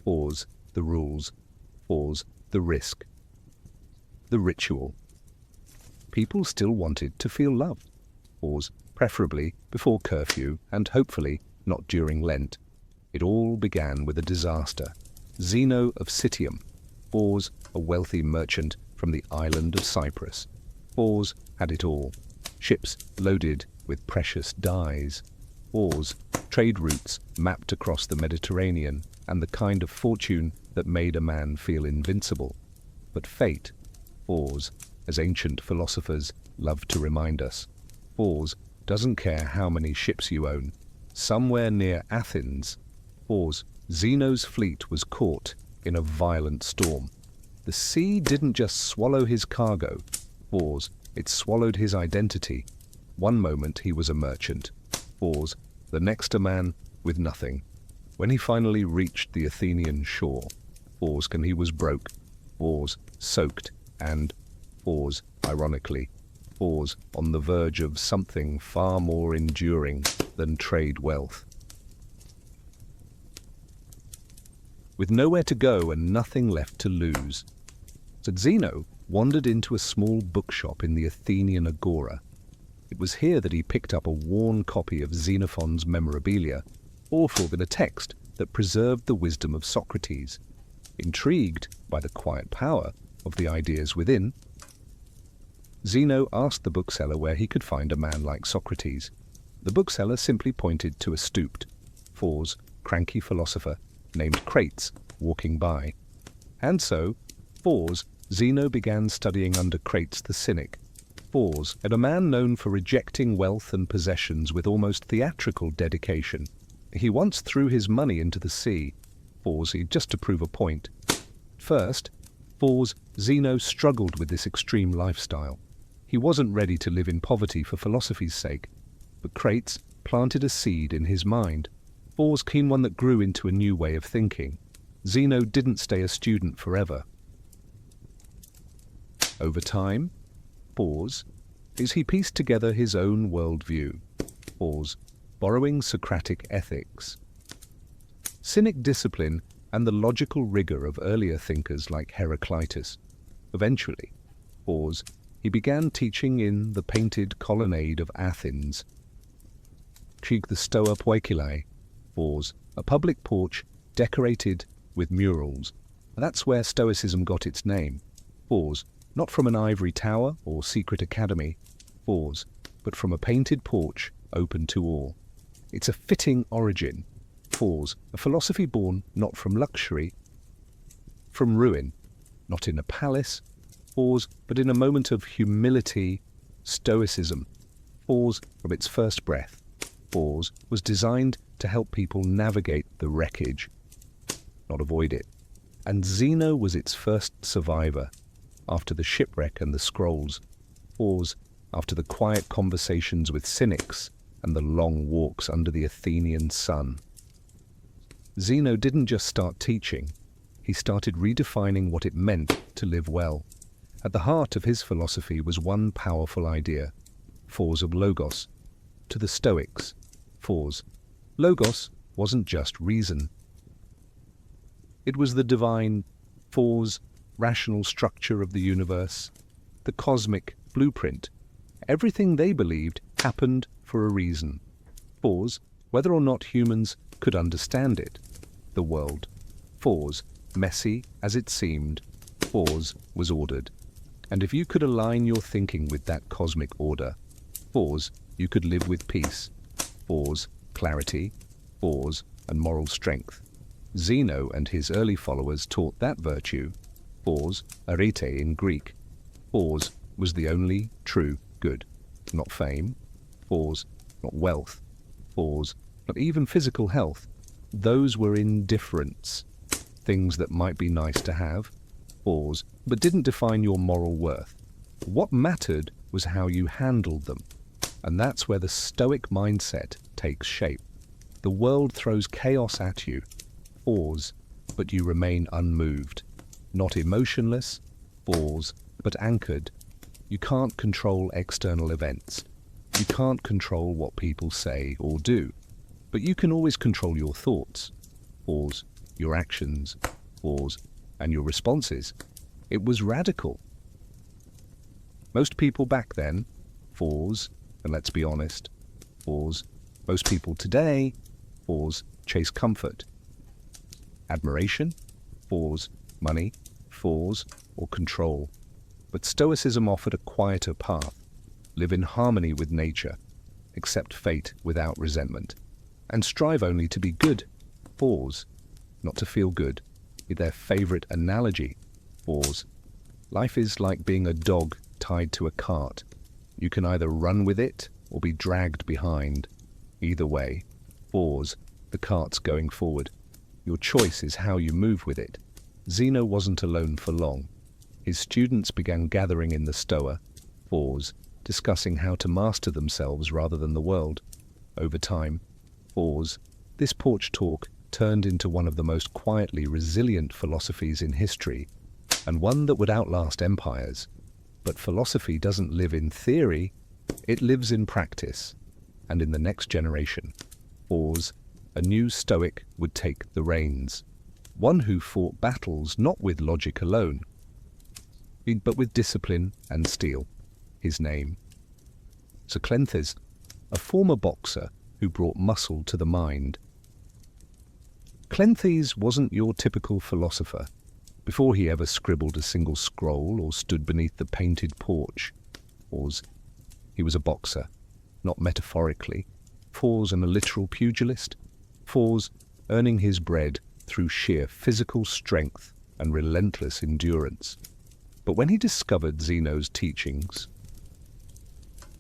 A: pause, the rules, pause, the risk, the ritual, people still wanted to feel loved, pause, preferably before curfew and hopefully not during Lent. It all began with a disaster. Zeno of Citium, pause, a wealthy merchant from the island of Cyprus, Fours had it all. Ships loaded with precious dyes. Fours, trade routes mapped across the Mediterranean, and the kind of fortune that made a man feel invincible. But fate, fours, as ancient philosophers love to remind us, fours doesn't care how many ships you own. Somewhere near Athens, fours, Zeno's fleet was caught in a violent storm. The sea didn't just swallow his cargo, fours, it swallowed his identity. One moment he was a merchant, fours, the next a man with nothing. When he finally reached the Athenian shore, fours, and he was broke, fours, soaked, and fours, ironically, fours, on the verge of something far more enduring than trade wealth. With nowhere to go and nothing left to lose, so Zeno wandered into a small bookshop in the Athenian agora. It was here that he picked up a worn copy of Xenophon's Memorabilia, awful in a text that preserved the wisdom of Socrates. Intrigued by the quiet power of the ideas within, Zeno asked the bookseller where he could find a man like Socrates. The bookseller simply pointed to a stooped, fours, cranky philosopher named Crates walking by. And so, fours, Zeno began studying under Crates the cynic. Fours, and a man known for rejecting wealth and possessions with almost theatrical dedication. He once threw his money into the sea, fours, just to prove a point. First, fours, Zeno struggled with this extreme lifestyle. He wasn't ready to live in poverty for philosophy's sake, but Crates planted a seed in his mind. Fours, keen one that grew into a new way of thinking. Zeno didn't stay a student forever. Over time, fours, as he pieced together his own worldview, fours, borrowing Socratic ethics, cynic discipline, and the logical rigor of earlier thinkers like Heraclitus. Eventually, fours, he began teaching in the painted colonnade of Athens, the Stoa Poikile, fours, a public porch decorated with murals. That's where Stoicism got its name. Fours, not from an ivory tower or secret academy, fours, but from a painted porch open to all. It's a fitting origin. Fours, a philosophy born not from luxury, from ruin, not in a palace, fours, but in a moment of humility, Stoicism. Fours, from its first breath, fours, was designed to help people navigate the wreckage, not avoid it. And Zeno was its first survivor. After the shipwreck and the scrolls, fours, after the quiet conversations with cynics and the long walks under the Athenian sun. Zeno didn't just start teaching, he started redefining what it meant to live well. At the heart of his philosophy was one powerful idea, fours of logos. To the Stoics, fours, logos wasn't just reason. It was the divine, fours, rational structure of the universe, the cosmic blueprint. Everything they believed happened for a reason. Fours, whether or not humans could understand it. The world, fours, messy as it seemed, fours, was ordered. And if you could align your thinking with that cosmic order, fours, you could live with peace. Fours, clarity, fours, and moral strength. Zeno and his early followers taught that virtue. Fours, arete in Greek. Fours was the only true good. Not fame. Fours, not wealth. Fours, not even physical health. Those were indifferents. Things that might be nice to have. Fours, but didn't define your moral worth. What mattered was how you handled them. And that's where the Stoic mindset takes shape. The world throws chaos at you. Fours, but you remain unmoved. Not emotionless, fours, but anchored. You can't control external events. You can't control what people say or do. But you can always control your thoughts, fours, your actions, fours, and your responses. It was radical. Most people back then, fours, and let's be honest, fours, most people today, fours, chase comfort. Admiration, fours, money, fours, or control. But Stoicism offered a quieter path. Live in harmony with nature, accept fate without resentment, and strive only to be good. Pause. Not to feel good. Their favorite analogy. Pause. Life is like being a dog tied to a cart. You can either run with it or be dragged behind. Either way, pause, the cart's going forward. Your choice is how you move with it. Zeno wasn't alone for long. His students began gathering in the Stoa, pause, discussing how to master themselves rather than the world. Over time, pause, this porch talk turned into one of the most quietly resilient philosophies in history, and one that would outlast empires. But philosophy doesn't live in theory, it lives in practice. And in the next generation, pause, a new Stoic would take the reins. One who fought battles not with logic alone, but with discipline and steel. His name, Cleanthes, a former boxer who brought muscle to the mind. Cleanthes wasn't your typical philosopher. Before he ever scribbled a single scroll or stood beneath the painted porch, he was a boxer, not metaphorically, and a literal pugilist, earning his bread through sheer physical strength and relentless endurance. But when he discovered Zeno's teachings,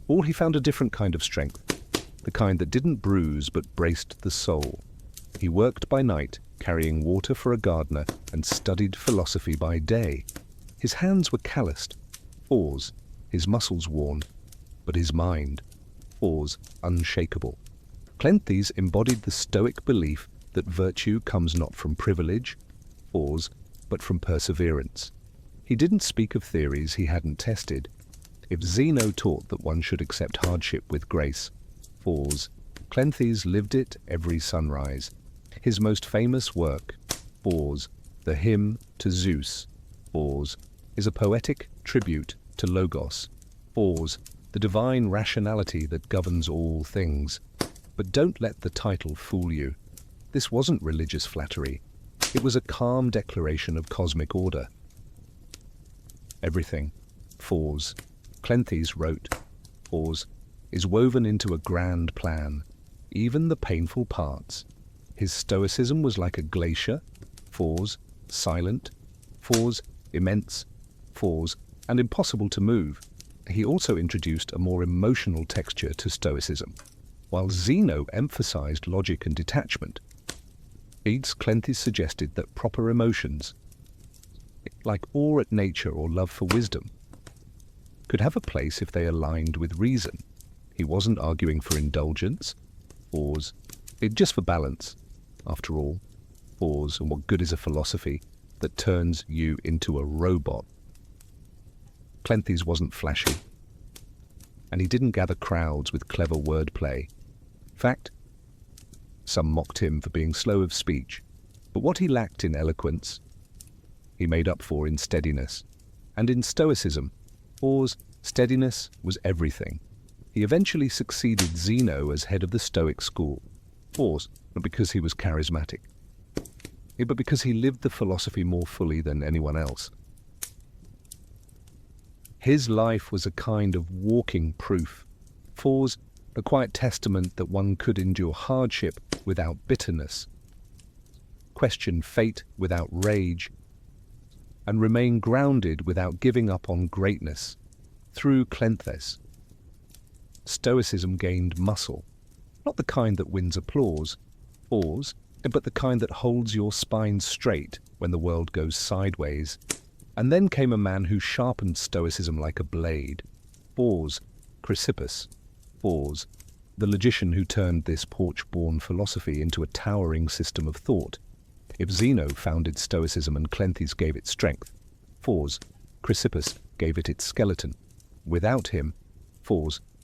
A: he found a different kind of strength, the kind that didn't bruise but braced the soul. He worked by night, carrying water for a gardener, and studied philosophy by day. His hands were calloused, his muscles worn, but his mind, unshakable. Cleanthes embodied the Stoic belief that virtue comes not from privilege, but from perseverance. He didn't speak of theories he hadn't tested. If Zeno taught that one should accept hardship with grace, Cleanthes lived it every sunrise. His most famous work, the Hymn to Zeus, is a poetic tribute to Logos, the divine rationality that governs all things. But don't let the title fool you. This wasn't religious flattery. It was a calm declaration of cosmic order. Everything, Cleanthes wrote, is woven into a grand plan, even the painful parts. His Stoicism was like a glacier, silent, immense, and impossible to move. He also introduced a more emotional texture to Stoicism. While Zeno emphasized logic and detachment, Cleanthes suggested that proper emotions, like awe at nature or love for wisdom, could have a place if they aligned with reason. He wasn't arguing for indulgence, just for balance. After all, and what good is a philosophy that turns you into a robot? Cleanthes wasn't flashy, and he didn't gather crowds with clever wordplay. In fact, some mocked him for being slow of speech, but what he lacked in eloquence, he made up for in steadiness. And in Stoicism, steadiness was everything. He eventually succeeded Zeno as head of the Stoic school, not because he was charismatic, but because he lived the philosophy more fully than anyone else. His life was a kind of walking proof, a quiet testament that one could endure hardship without bitterness, question fate without rage, and remain grounded without giving up on greatness. Through Cleanthes, Stoicism gained muscle, not the kind that wins applause, but the kind that holds your spine straight when the world goes sideways. And then came a man who sharpened Stoicism like a blade, Chrysippus, the logician who turned this porch-born philosophy into a towering system of thought. If Zeno founded Stoicism and Cleanthes gave it strength, Chrysippus gave it its skeleton. Without him,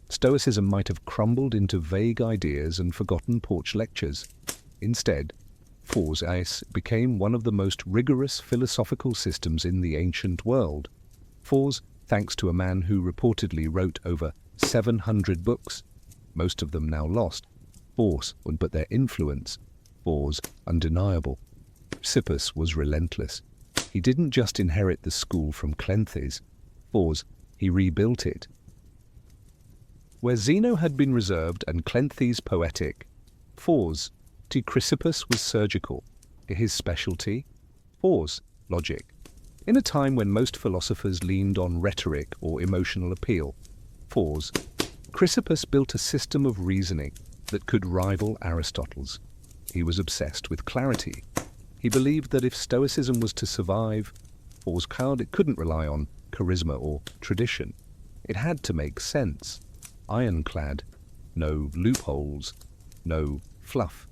A: Stoicism might have crumbled into vague ideas and forgotten porch lectures. Instead, it became one of the most rigorous philosophical systems in the ancient world. Thanks to a man who reportedly wrote over 700 books, most of them now lost, but their influence, undeniable. Chrysippus was relentless. He didn't just inherit the school from Cleanthes, Pause. He rebuilt it. Where Zeno had been reserved and Cleanthes poetic, pause. To Chrysippus was surgical. His specialty, pause, logic. In a time when most philosophers leaned on rhetoric or emotional appeal, pause, Chrysippus built a system of reasoning that could rival Aristotle's. He was obsessed with clarity. He believed that if Stoicism was to survive, pause, it couldn't rely on charisma or tradition. It had to make sense. Ironclad, no loopholes, no fluff.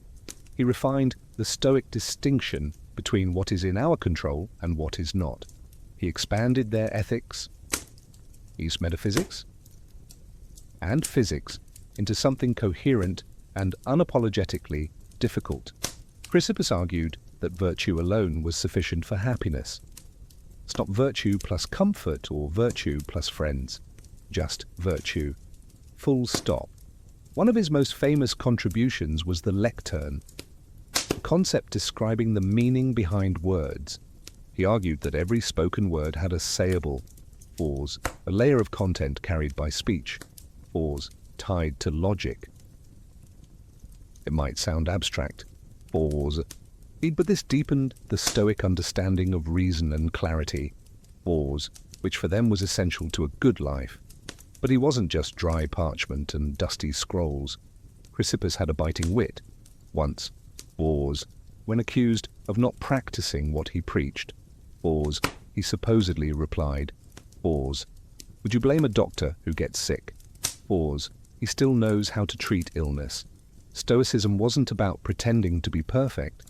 A: He refined the Stoic distinction between what is in our control and what is not. He expanded their ethics, East metaphysics, and physics into something coherent and unapologetically difficult. Chrysippus argued that virtue alone was sufficient for happiness. It's not virtue plus comfort or virtue plus friends, just virtue. Full stop. One of his most famous contributions was the lectern, a concept describing the meaning behind words. He argued that every spoken word had a sayable, pause, a layer of content carried by speech, pause, tied to logic. It might sound abstract, pause, but this deepened the Stoic understanding of reason and clarity, pause, which for them was essential to a good life. But he wasn't just dry parchment and dusty scrolls. Chrysippus had a biting wit. Once, pause, when accused of not practicing what he preached, pause, he supposedly replied, pause, would you blame a doctor who gets sick? Pause, he still knows how to treat illness. Stoicism wasn't about pretending to be perfect.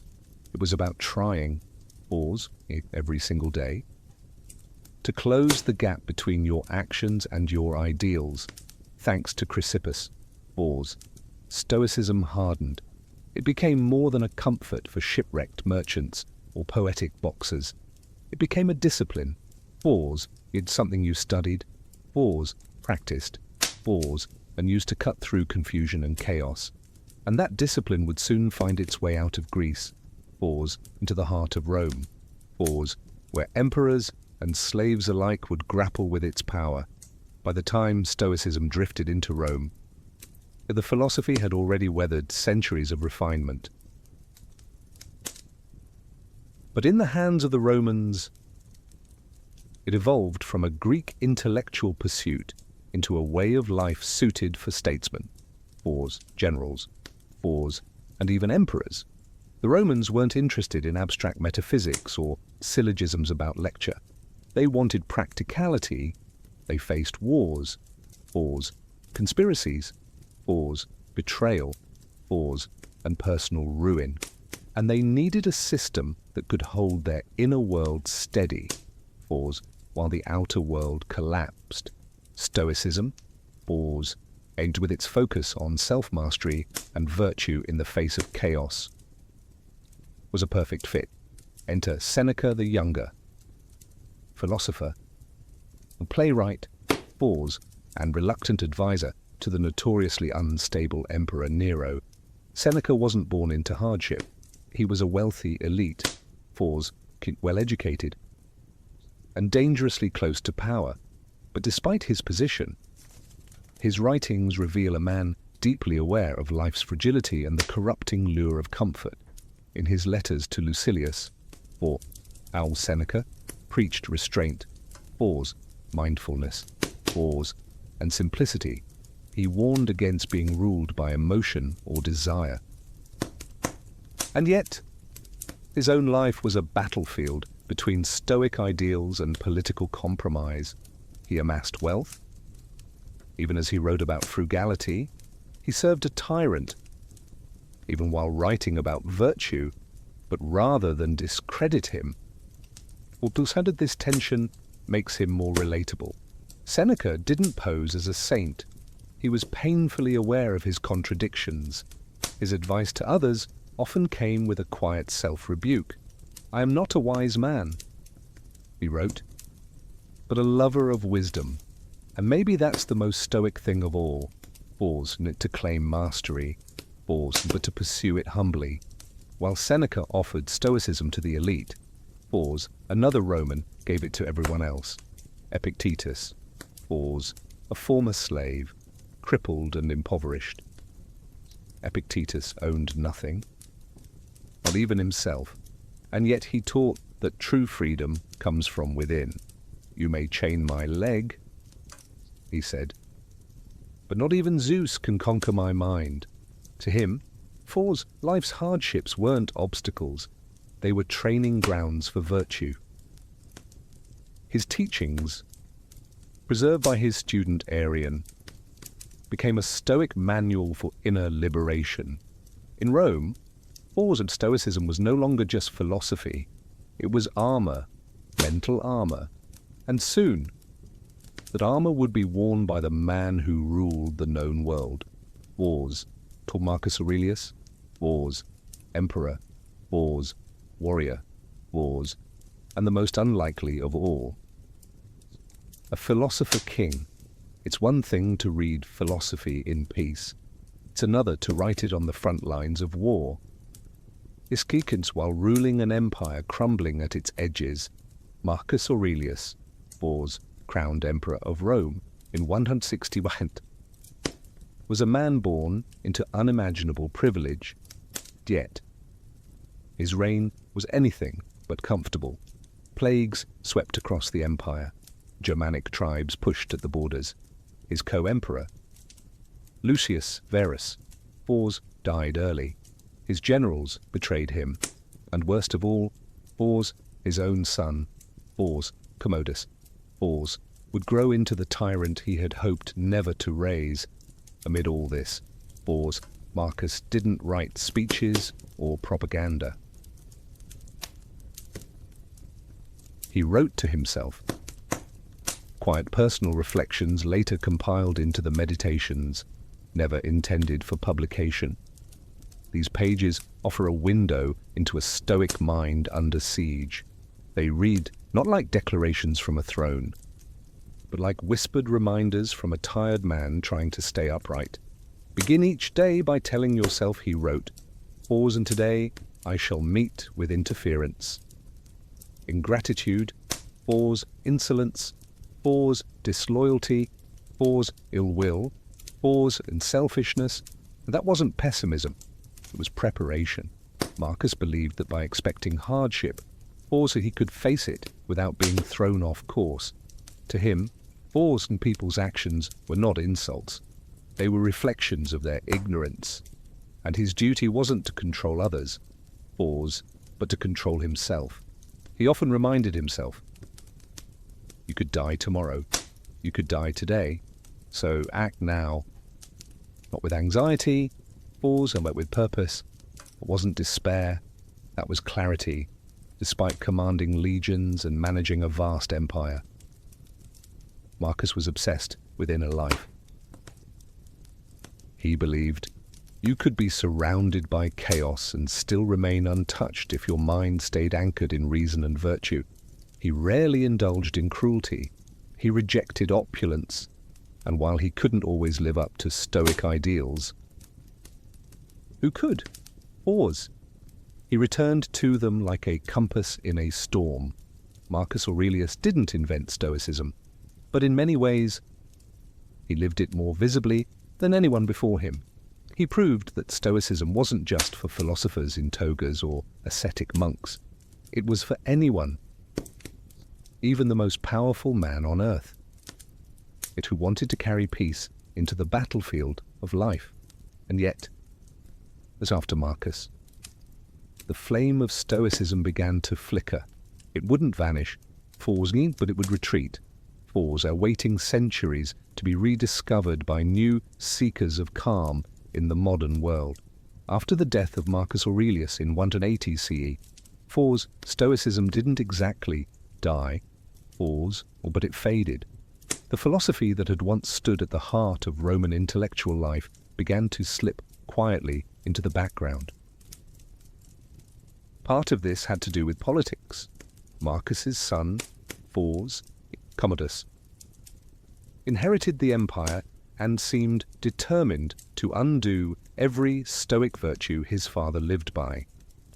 A: It was about trying, pause, every single day, to close the gap between your actions and your ideals. Thanks to Chrysippus, pause, Stoicism hardened. It became more than a comfort for shipwrecked merchants or poetic boxers. It became a discipline. Pause, it's something you studied. Pause, practiced. Pause, and used to cut through confusion and chaos. And that discipline would soon find its way out of Greece. Pause, into the heart of Rome. Pause, where emperors and slaves alike would grapple with its power. By the time Stoicism drifted into Rome, the philosophy had already weathered centuries of refinement. But in the hands of the Romans, it evolved from a Greek intellectual pursuit into a way of life suited for statesmen, pause, generals, pause, and even emperors. The Romans weren't interested in abstract metaphysics or syllogisms about lecture. They wanted practicality. They faced wars, pause, conspiracies, pause, betrayal, pause, and personal ruin. And they needed a system that could hold their inner world steady, pause, while the outer world collapsed. Stoicism, pause, aimed with its focus on self-mastery and virtue in the face of chaos, was a perfect fit. Enter Seneca the Younger, philosopher, a playwright, pause, and reluctant advisor to the notoriously unstable Emperor Nero. Seneca wasn't born into hardship. He was a wealthy elite, pause, well-educated, and dangerously close to power. But despite his position, his writings reveal a man deeply aware of life's fragility and the corrupting lure of comfort. In his letters to Lucilius, or Owl Seneca, preached restraint, pause, mindfulness, pause, and simplicity. He warned against being ruled by emotion or desire. And yet, his own life was a battlefield between Stoic ideals and political compromise. He amassed wealth. Even as he wrote about frugality, he served a tyrant, even while writing about virtue. But rather than discredit him, how did this tension makes him more relatable? Seneca didn't pose as a saint. He was painfully aware of his contradictions. His advice to others often came with a quiet self-rebuke. I am not a wise man, he wrote, but a lover of wisdom. And maybe that's the most Stoic thing of all. Pause, not to claim mastery, pause, but to pursue it humbly. While Seneca offered Stoicism to the elite, pause, another Roman gave it to everyone else. Epictetus, Fours, a former slave, crippled and impoverished. Epictetus owned nothing, not even himself, and yet he taught that true freedom comes from within. "You may chain my leg," he said, "but not even Zeus can conquer my mind." To him, Fours, life's hardships weren't obstacles, they were training grounds for virtue. His teachings, preserved by his student Arrian, became a Stoic manual for inner liberation. In Rome, Fours and Stoicism was no longer just philosophy, it was armor, mental armor, and soon that armor would be worn by the man who ruled the known world. Fours taught Marcus Aurelius, Fours emperor, Fours warrior, Fours, and the most unlikely of all, a philosopher king. It's one thing to read philosophy in peace. It's another to write it on the front lines of war. Ischykins, while ruling an empire crumbling at its edges, Marcus Aurelius, Fours, crowned emperor of Rome in 161, was a man born into unimaginable privilege, yet his reign was anything but comfortable. Plagues swept across the empire. Germanic tribes pushed at the borders. His co-emperor, Lucius Verus, Fours, died early. His generals betrayed him, and worst of all, Fours, his own son, Fours, Commodus, Fours, would grow into the tyrant he had hoped never to raise. Amid all this, Fours, Marcus didn't write speeches or propaganda. He wrote to himself. Quiet personal reflections later compiled into the Meditations, never intended for publication. These pages offer a window into a Stoic mind under siege. They read not like declarations from a throne, but like whispered reminders from a tired man trying to stay upright. "Begin each day by telling yourself," he wrote, "Fours, and today I shall meet with interference. Ingratitude, Fours, insolence, Fours, disloyalty, Fours, ill will, Fours, and selfishness." And that wasn't pessimism, it was preparation. Marcus believed that by expecting hardship, Fours, he could face it without being thrown off course. To him, Fours and people's actions were not insults. They were reflections of their ignorance, and his duty wasn't to control others, Fours, but to control himself. He often reminded himself, "You could die tomorrow, you could die today, so act now." Not with anxiety, Fours, but with purpose. It wasn't despair, that was clarity, despite commanding legions and managing a vast empire. Marcus was obsessed with inner life. He believed you could be surrounded by chaos and still remain untouched if your mind stayed anchored in reason and virtue. He rarely indulged in cruelty. He rejected opulence, and while he couldn't always live up to Stoic ideals, who could? Fours. He returned to them like a compass in a storm. Marcus Aurelius didn't invent Stoicism, but in many ways he lived it more visibly than anyone before him. He proved that Stoicism wasn't just for philosophers in togas or ascetic monks. It was for anyone, even the most powerful man on earth, yet who wanted to carry peace into the battlefield of life. And yet, as after Marcus, the flame of Stoicism began to flicker. It wouldn't vanish, Fours, but it would retreat. Fours, awaiting centuries to be rediscovered by new seekers of calm in the modern world. After the death of Marcus Aurelius in 180 CE, Fours, Stoicism didn't exactly die, Fours, but it faded. The philosophy that had once stood at the heart of Roman intellectual life began to slip quietly into the background. Part of this had to do with politics. Marcus's son, Fours, Commodus, inherited the empire and seemed determined to undo every Stoic virtue his father lived by.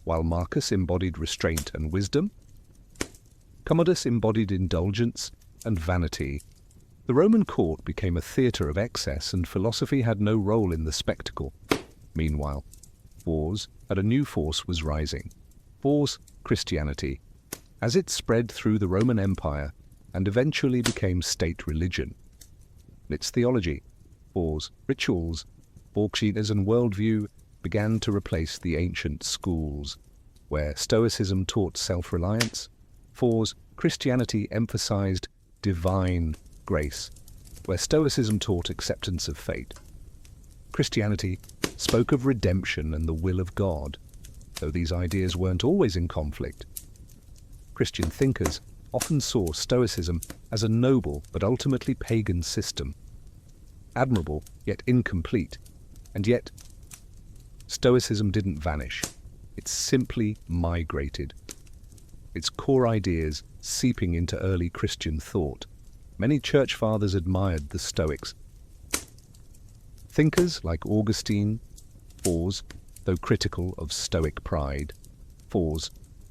A: While Marcus embodied restraint and wisdom, Commodus embodied indulgence and vanity. The Roman court became a theatre of excess, and philosophy had no role in the spectacle. Meanwhile, a new force was rising. Christianity. As it spread through the Roman Empire and eventually became state religion. Its theology, rituals, Vorksheeters and worldview began to replace the ancient schools, where Stoicism taught self-reliance. Christianity emphasized divine grace, where Stoicism taught acceptance of fate. Christianity spoke of redemption and the will of God, though these ideas weren't always in conflict. Christian thinkers often saw Stoicism as a noble but ultimately pagan system, admirable yet incomplete, and yet Stoicism didn't vanish. It simply migrated. Its core ideas seeping into early Christian thought. Many church fathers admired the Stoics. Thinkers like Augustine, though critical of Stoic pride,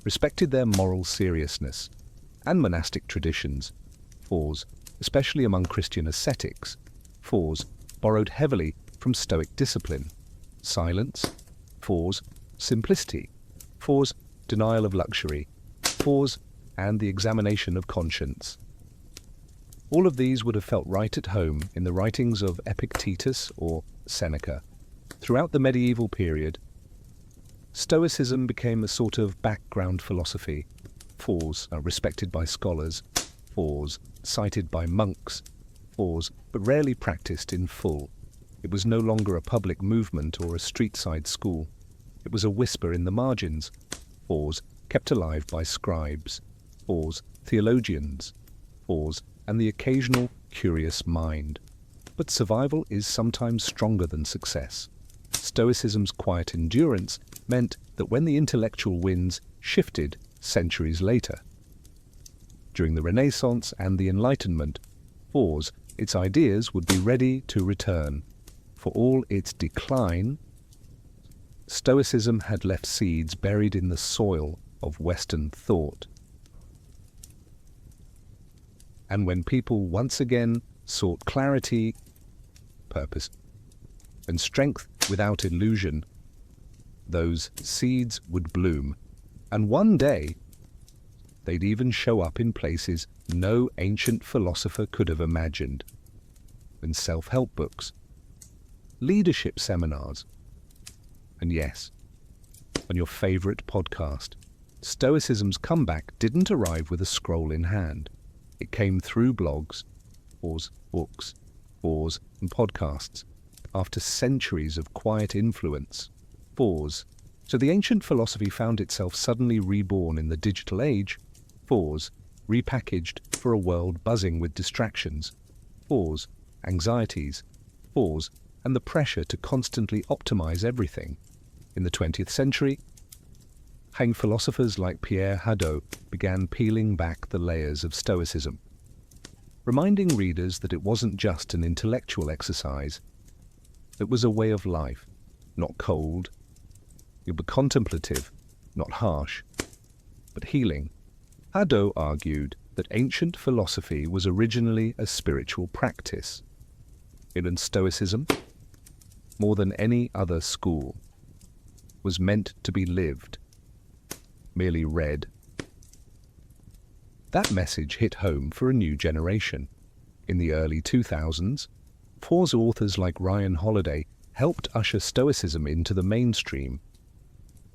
A: respected their moral seriousness and monastic traditions. Especially among Christian ascetics, borrowed heavily from Stoic discipline. Silence, simplicity, denial of luxury, and the examination of conscience. All of these would have felt right at home in the writings of Epictetus or Seneca. Throughout the medieval period, Stoicism became a sort of background philosophy. Respected by scholars, cited by monks, but rarely practiced in full. It was no longer a public movement or a street-side school. It was a whisper in the margins, kept alive by scribes, theologians, and the occasional curious mind. But survival is sometimes stronger than success. Stoicism's quiet endurance meant that when the intellectual winds shifted centuries later, during the Renaissance and the Enlightenment, its ideas would be ready to return. For all its decline, Stoicism had left seeds buried in the soil of Western thought. And when people once again sought clarity, purpose, and strength without illusion, those seeds would bloom, and one day they'd even show up in places no ancient philosopher could have imagined. In self-help books, leadership seminars, and yes, on your favorite podcast. Stoicism's comeback didn't arrive with a scroll in hand. It came through blogs, books, and podcasts, after centuries of quiet influence. So the ancient philosophy found itself suddenly reborn in the digital age, repackaged for a world buzzing with distractions, anxieties, and the pressure to constantly optimize everything. In the 20th century, philosophers like Pierre Hadot began peeling back the layers of Stoicism, reminding readers that it wasn't just an intellectual exercise. It was a way of life, not cold. It was contemplative, not harsh, but healing. Hadot argued that ancient philosophy was originally a spiritual practice. In Stoicism, more than any other school, was meant to be lived, merely read. That message hit home for a new generation. In the early 2000s, authors like Ryan Holiday helped usher Stoicism into the mainstream.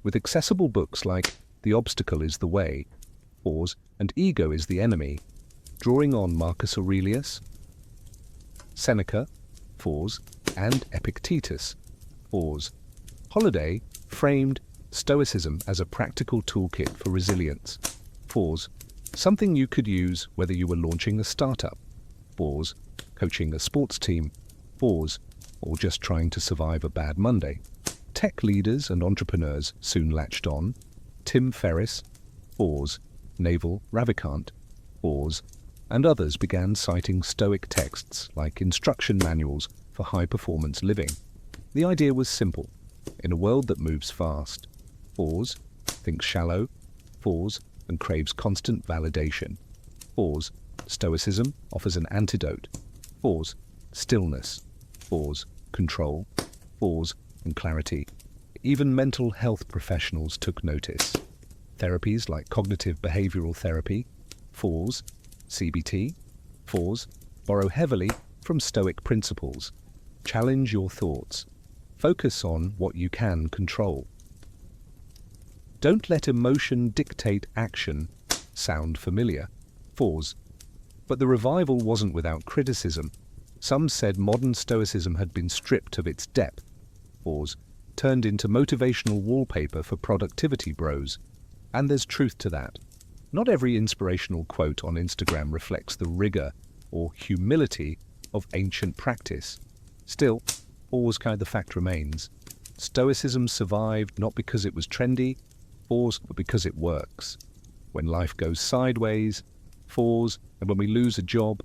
A: With accessible books like The Obstacle is the Way, and Ego is the Enemy, drawing on Marcus Aurelius, Seneca, and Epictetus, Holiday framed Stoicism as a practical toolkit for resilience, something you could use whether you were launching a startup, coaching a sports team, or just trying to survive a bad Monday. Tech leaders and entrepreneurs soon latched on. Tim Ferriss, Naval Ravikant, and others began citing Stoic texts like instruction manuals for high-performance living. The idea was simple. In a world that moves fast, thinks shallow, and craves constant validation, Stoicism offers an antidote. Pause, stillness. Pause, control. Pause, and clarity. Even mental health professionals took notice. Therapies like cognitive behavioral therapy, FORS, CBT, FORS, borrow heavily from Stoic principles. Challenge your thoughts. Focus on what you can control. Don't let emotion dictate action. Sound familiar? FORS. But the revival wasn't without criticism. Some said modern Stoicism had been stripped of its depth. FORS. Turned into motivational wallpaper for productivity bros. And there's truth to that. Not every inspirational quote on Instagram reflects the rigor or humility of ancient practice. Still, the fact remains. Stoicism survived not because it was trendy, but because it works. When life goes sideways, and when we lose a job,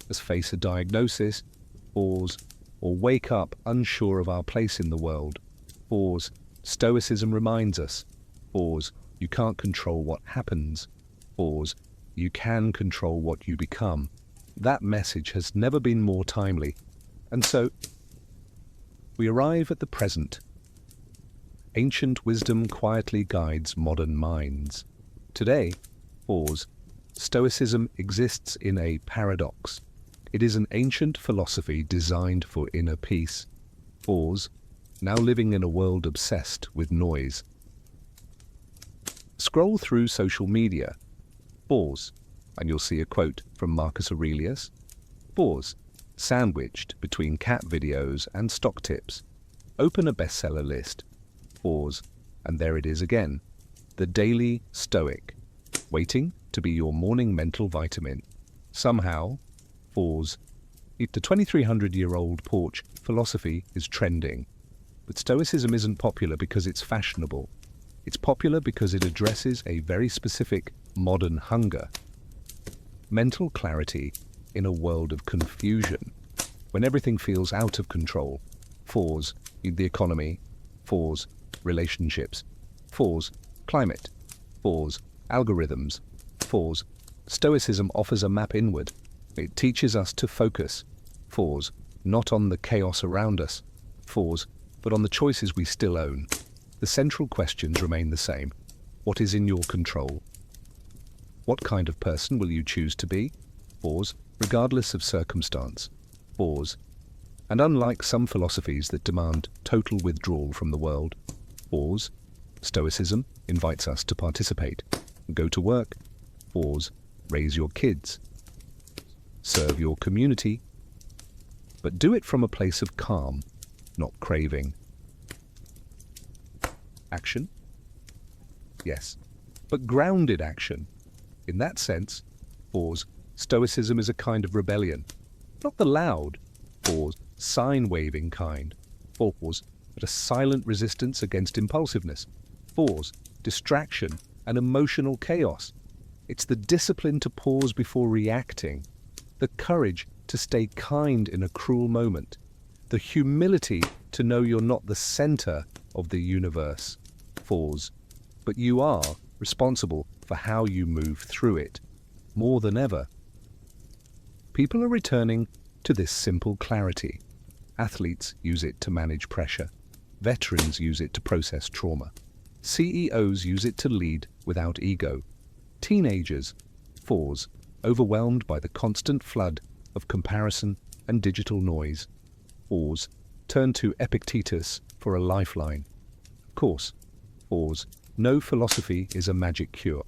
A: as face a diagnosis, or wake up unsure of our place in the world, Stoicism reminds us, you can't control what happens, you can control what you become. That message has never been more timely. And so, we arrive at the present. Ancient wisdom quietly guides modern minds. Today, Stoicism exists in a paradox. It is an ancient philosophy designed for inner peace. Now living in a world obsessed with noise. Scroll through social media. And you'll see a quote from Marcus Aurelius. Sandwiched between cat videos and stock tips. Open a bestseller list. And there it is again. The Daily Stoic. Waiting to be your morning mental vitamin. Somehow, the 2,300-year-old porch philosophy is trending. But Stoicism isn't popular because it's fashionable. It's popular because it addresses a very specific modern hunger. Mental clarity in a world of confusion. When everything feels out of control. The economy. Relationships. Climate. Algorithms. Stoicism offers a map inward. It teaches us to focus. Not on the chaos around us. But on the choices we still own. The central questions remain the same. What is in your control? What kind of person will you choose to be? Regardless of circumstance. And unlike some philosophies that demand total withdrawal from the world, Stoicism invites us to participate. Go to work. Raise your kids. Serve your community. But do it from a place of calm, not craving. Action? Yes, but grounded action. In that sense, Stoicism is a kind of rebellion. Not the loud, sign-waving kind. But a silent resistance against impulsiveness. Distraction and emotional chaos. It's the discipline to pause before reacting. The courage to stay kind in a cruel moment. The humility to know you're not the center of the universe. But you are responsible for how you move through it. More than ever. People are returning to this simple clarity. Athletes use it to manage pressure. Veterans use it to process trauma. CEOs use it to lead without ego. Teenagers, overwhelmed by the constant flood of comparison and digital noise. Turn to Epictetus for a lifeline. Of course, no philosophy is a magic cure.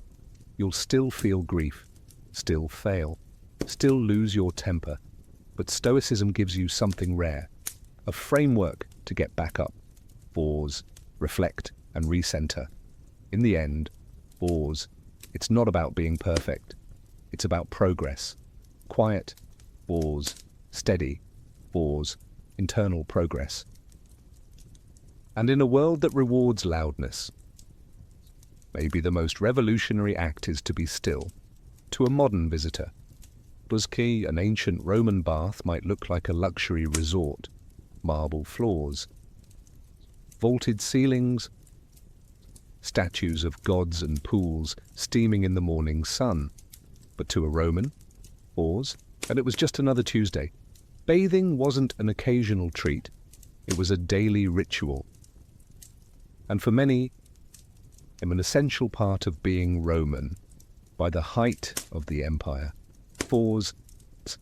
A: You'll still feel grief, still fail, still lose your temper. But Stoicism gives you something rare, a framework to get back up. Reflect, and recenter. In the end, it's not about being perfect. It's about progress. Quiet, steady, internal progress. And in a world that rewards loudness, maybe the most revolutionary act is to be still. To a modern visitor, an ancient Roman bath might look like a luxury resort. Marble floors, vaulted ceilings, statues of gods and pools steaming in the morning sun. But to a Roman, pause, and it was just another Tuesday. Bathing wasn't an occasional treat, it was a daily ritual. And for many, an essential part of being Roman. By the height of the empire, pause,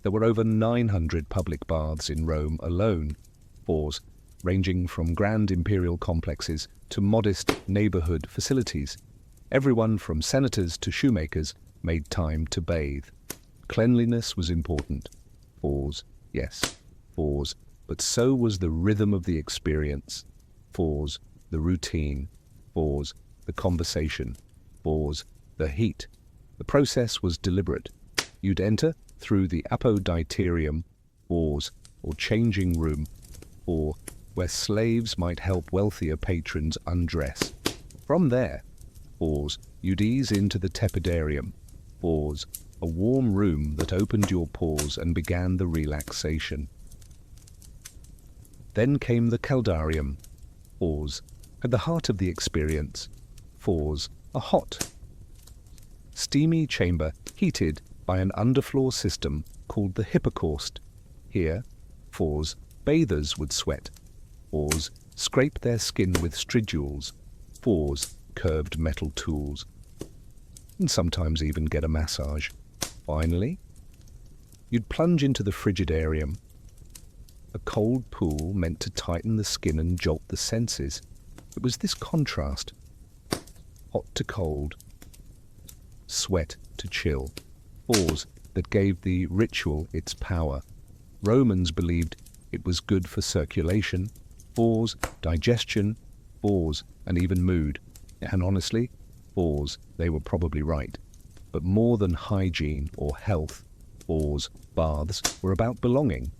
A: there were over 900 public baths in Rome alone, pause, ranging from grand imperial complexes to modest neighborhood facilities. Everyone from senators to shoemakers made time to bathe. Cleanliness was important. Pause, yes, pause, but so was the rhythm of the experience. Pause, the routine. Pause, the conversation. Pause, the heat. The process was deliberate. You'd enter through the apoditerium, pause, or changing room, or where slaves might help wealthier patrons undress. From there, pause, you'd ease into the tepidarium, pause, a warm room that opened your pores and began the relaxation. Then came the caldarium, pause, at the heart of the experience, pause, a hot, steamy chamber heated by an underfloor system called the hypocaust. Here, pause, bathers would sweat, pause, scrape their skin with stridules, pause, curved metal tools, and sometimes even get a massage. Finally, you'd plunge into the frigidarium, a cold pool meant to tighten the skin and jolt the senses. It was this contrast, hot to cold, sweat to chill, pause, that gave the ritual its power. Romans believed it was good for circulation, pause, digestion, pause, and even mood. And honestly, pause, they were probably right. But more than hygiene or health, pause, baths were about belonging.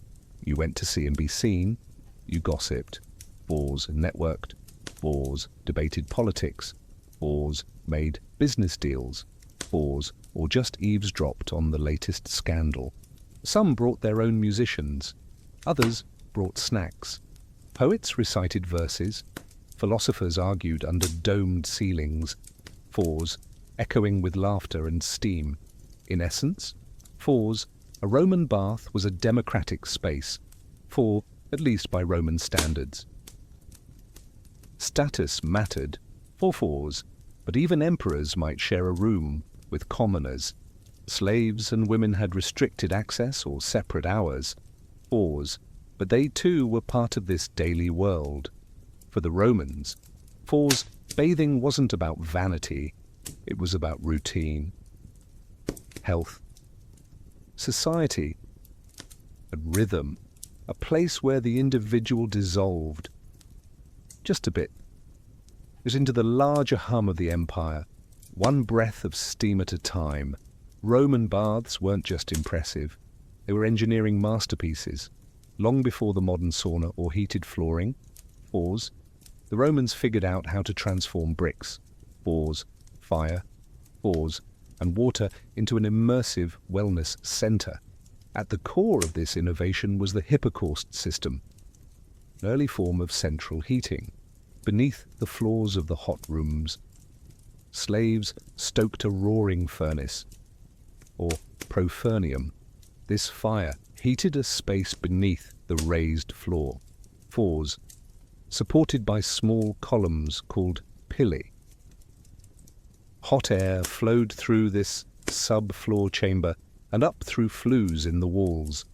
A: You went to see and be seen, you gossiped, pause, networked, pause, debated politics, pause, made business deals, pause, or just eavesdropped on the latest scandal. Some brought their own musicians, others brought snacks. Poets recited verses, philosophers argued under domed ceilings, pause, echoing with laughter and steam. In essence, pause, a Roman bath was a democratic space, for, at least by Roman standards. Status mattered, for pause, but even emperors might share a room with commoners. Slaves and women had restricted access or separate hours, pause, but they too were part of this daily world. For the Romans, pause, bathing wasn't about vanity, it was about routine, health, society, and rhythm, a place where the individual dissolved just a bit. It was into the larger hum of the empire, one breath of steam at a time. Roman baths weren't just impressive, they were engineering masterpieces. Long before the modern sauna or heated flooring, pause, the Romans figured out how to transform bricks, pause, fire, pause, and water into an immersive wellness center. At the core of this innovation was the hypocaust system, an early form of central heating. Beneath the floors of the hot rooms, slaves stoked a roaring furnace, or profernium. This fire heated a space beneath the raised floor, pause, supported by small columns called pili. Hot air flowed through this sub-floor chamber and up through flues in the walls,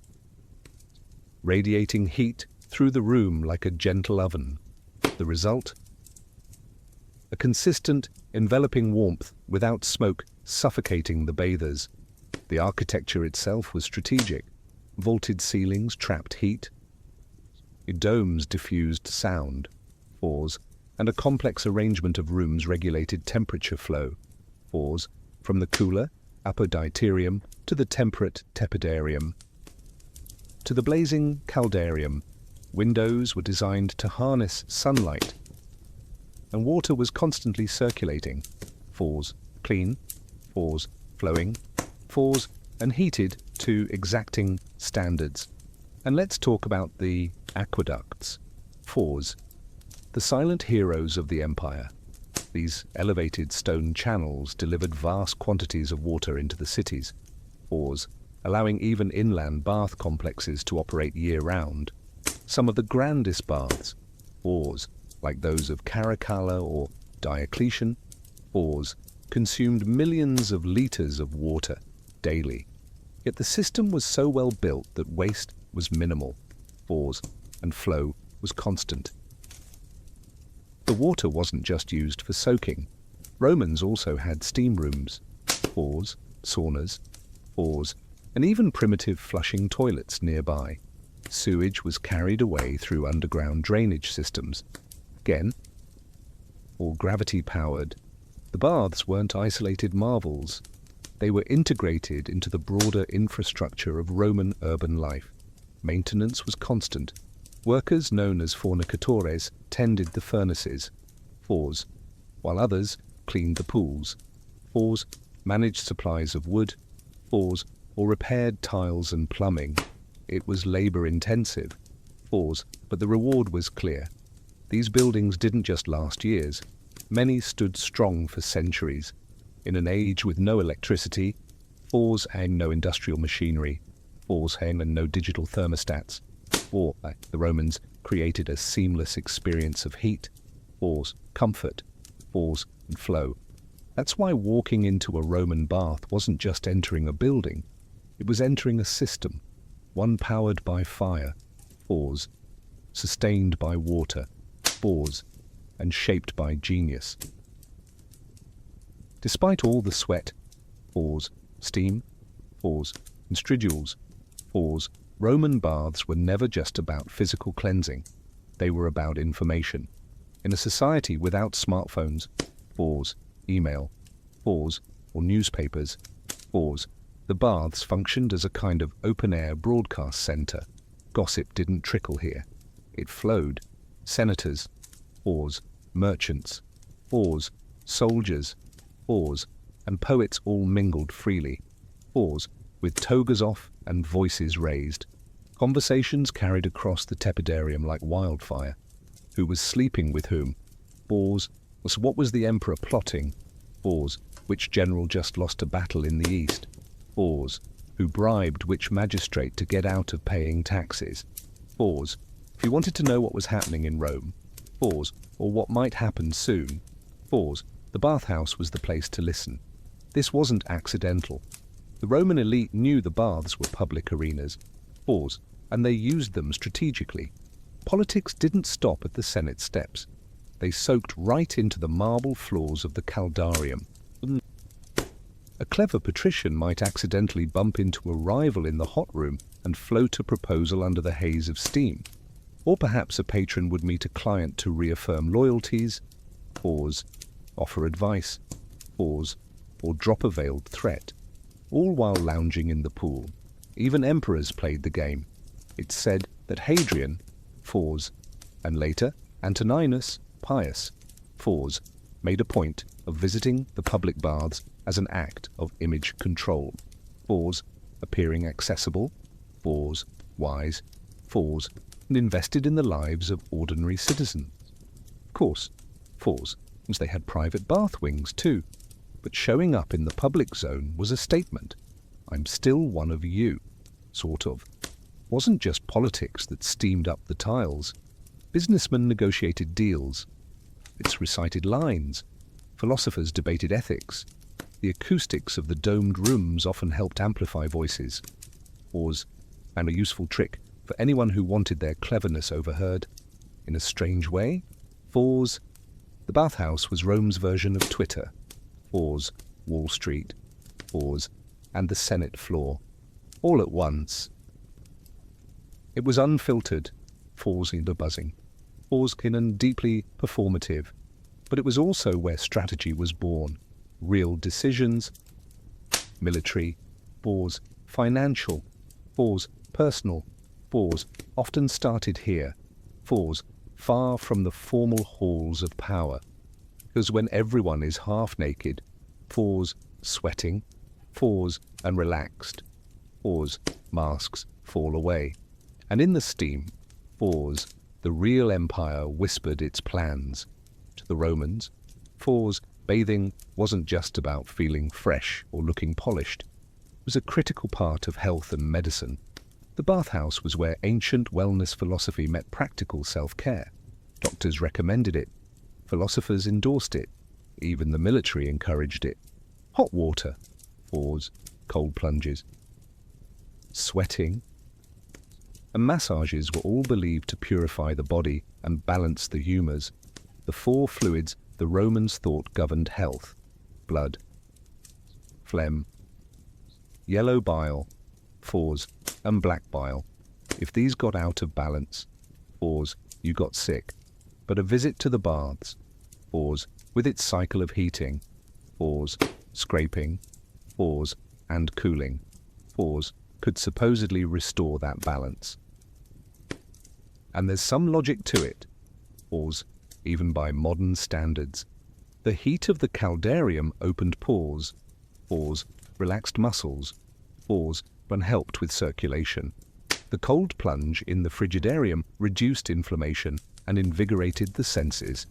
A: radiating heat through the room like a gentle oven. The result? A consistent, enveloping warmth without smoke suffocating the bathers. The architecture itself was strategic. Vaulted ceilings trapped heat, domes diffused sound, pause, and a complex arrangement of rooms regulated temperature flow, pause, from the cooler, apoditerium, to the temperate tepidarium, to the blazing caldarium. Windows were designed to harness sunlight, and water was constantly circulating, pause, clean, pause, flowing, pause, and heated to exacting standards. And let's talk about the aqueducts, pause, the silent heroes of the empire. These elevated stone channels delivered vast quantities of water into the cities. Pause. Allowing even inland bath complexes to operate year-round. Some of the grandest baths, pause, like those of Caracalla or Diocletian, pause, consumed millions of litres of water daily. Yet the system was so well built that waste was minimal, pause, and flow was constant. The water wasn't just used for soaking. Romans also had steam rooms, pause, saunas, pause, and even primitive flushing toilets nearby. Sewage was carried away through underground drainage systems. Again, all gravity-powered. The baths weren't isolated marvels. They were integrated into the broader infrastructure of Roman urban life. Maintenance was constant. Workers known as fornicatores tended the furnaces, pause, while others cleaned the pools, pause, managed supplies of wood, pause, or repaired tiles and plumbing. It was labor-intensive, pause, but the reward was clear. These buildings didn't just last years. Many stood strong for centuries. In an age with no electricity, pause, and no industrial machinery, pause, and no digital thermostats, or the Romans created a seamless experience of heat, pause, comfort, pause, and flow. That's why walking into a Roman bath wasn't just entering a building. It was entering a system, one powered by fire, pause, sustained by water, pause, and shaped by genius. Despite all the sweat, pause, steam, pause, and stridules, pause, Roman baths were never just about physical cleansing. They were about information. In a society without smartphones, pause, email, pause, or newspapers, pause, the baths functioned as a kind of open-air broadcast center. Gossip didn't trickle here. It flowed. Senators, pause, merchants, pause, soldiers, pause, and poets all mingled freely, pause, with togas off and voices raised. Conversations carried across the tepidarium like wildfire. Who was sleeping with whom? Pause. What was the emperor plotting? Pause. Which general just lost a battle in the east? Pause. Who bribed which magistrate to get out of paying taxes? Pause. If you wanted to know what was happening in Rome, pause, or what might happen soon, pause, the bathhouse was the place to listen. This wasn't accidental. The Roman elite knew the baths were public arenas, pause, and they used them strategically. Politics didn't stop at the Senate steps. They soaked right into the marble floors of the caldarium. A clever patrician might accidentally bump into a rival in the hot room and float a proposal under the haze of steam. Or perhaps a patron would meet a client to reaffirm loyalties, pause, offer advice, pause, or drop a veiled threat, all while lounging in the pool. Even emperors played the game. It's said that Hadrian, pause, and later Antoninus Pius, pause, made a point of visiting the public baths as an act of image control, pause, appearing accessible, pause, wise, pause, and invested in the lives of ordinary citizens. Of course, pause, since they had private bath wings too, but showing up in the public zone was a statement. I'm still one of you, sort of. It wasn't just politics that steamed up the tiles. Businessmen negotiated deals. It's recited lines. Philosophers debated ethics. The acoustics of the domed rooms often helped amplify voices. Pause, and a useful trick for anyone who wanted their cleverness overheard. In a strange way, pause. The bathhouse was Rome's version of Twitter. Pause, Wall Street, pause, and the Senate floor, all at once. It was unfiltered, pause and buzzing, pause and deeply performative, but it was also where strategy was born. Real decisions, military, pause, financial, pause, personal, pause, often started here, pause, far from the formal halls of power. Because when everyone is half naked, pause, sweating, pause, and relaxed, pause, masks fall away. And in the steam, pause, the real empire whispered its plans. To the Romans, pause, bathing wasn't just about feeling fresh or looking polished. It was a critical part of health and medicine. The bathhouse was where ancient wellness philosophy met practical self-care. Doctors recommended it. Philosophers endorsed it. Even the military encouraged it. Hot water, pause, cold plunges, sweating, and massages were all believed to purify the body and balance the humours. The four fluids the Romans thought governed health: blood, phlegm, yellow bile, pause, and black bile. If these got out of balance, pause, you got sick. But a visit to the baths, pause, with its cycle of heating, pause, scraping, pause, and cooling, pause, could supposedly restore that balance. And there's some logic to it, pause, even by modern standards. The heat of the caldarium opened pores, pause, relaxed muscles, pause, and helped with circulation. The cold plunge in the frigidarium reduced inflammation and invigorated the senses.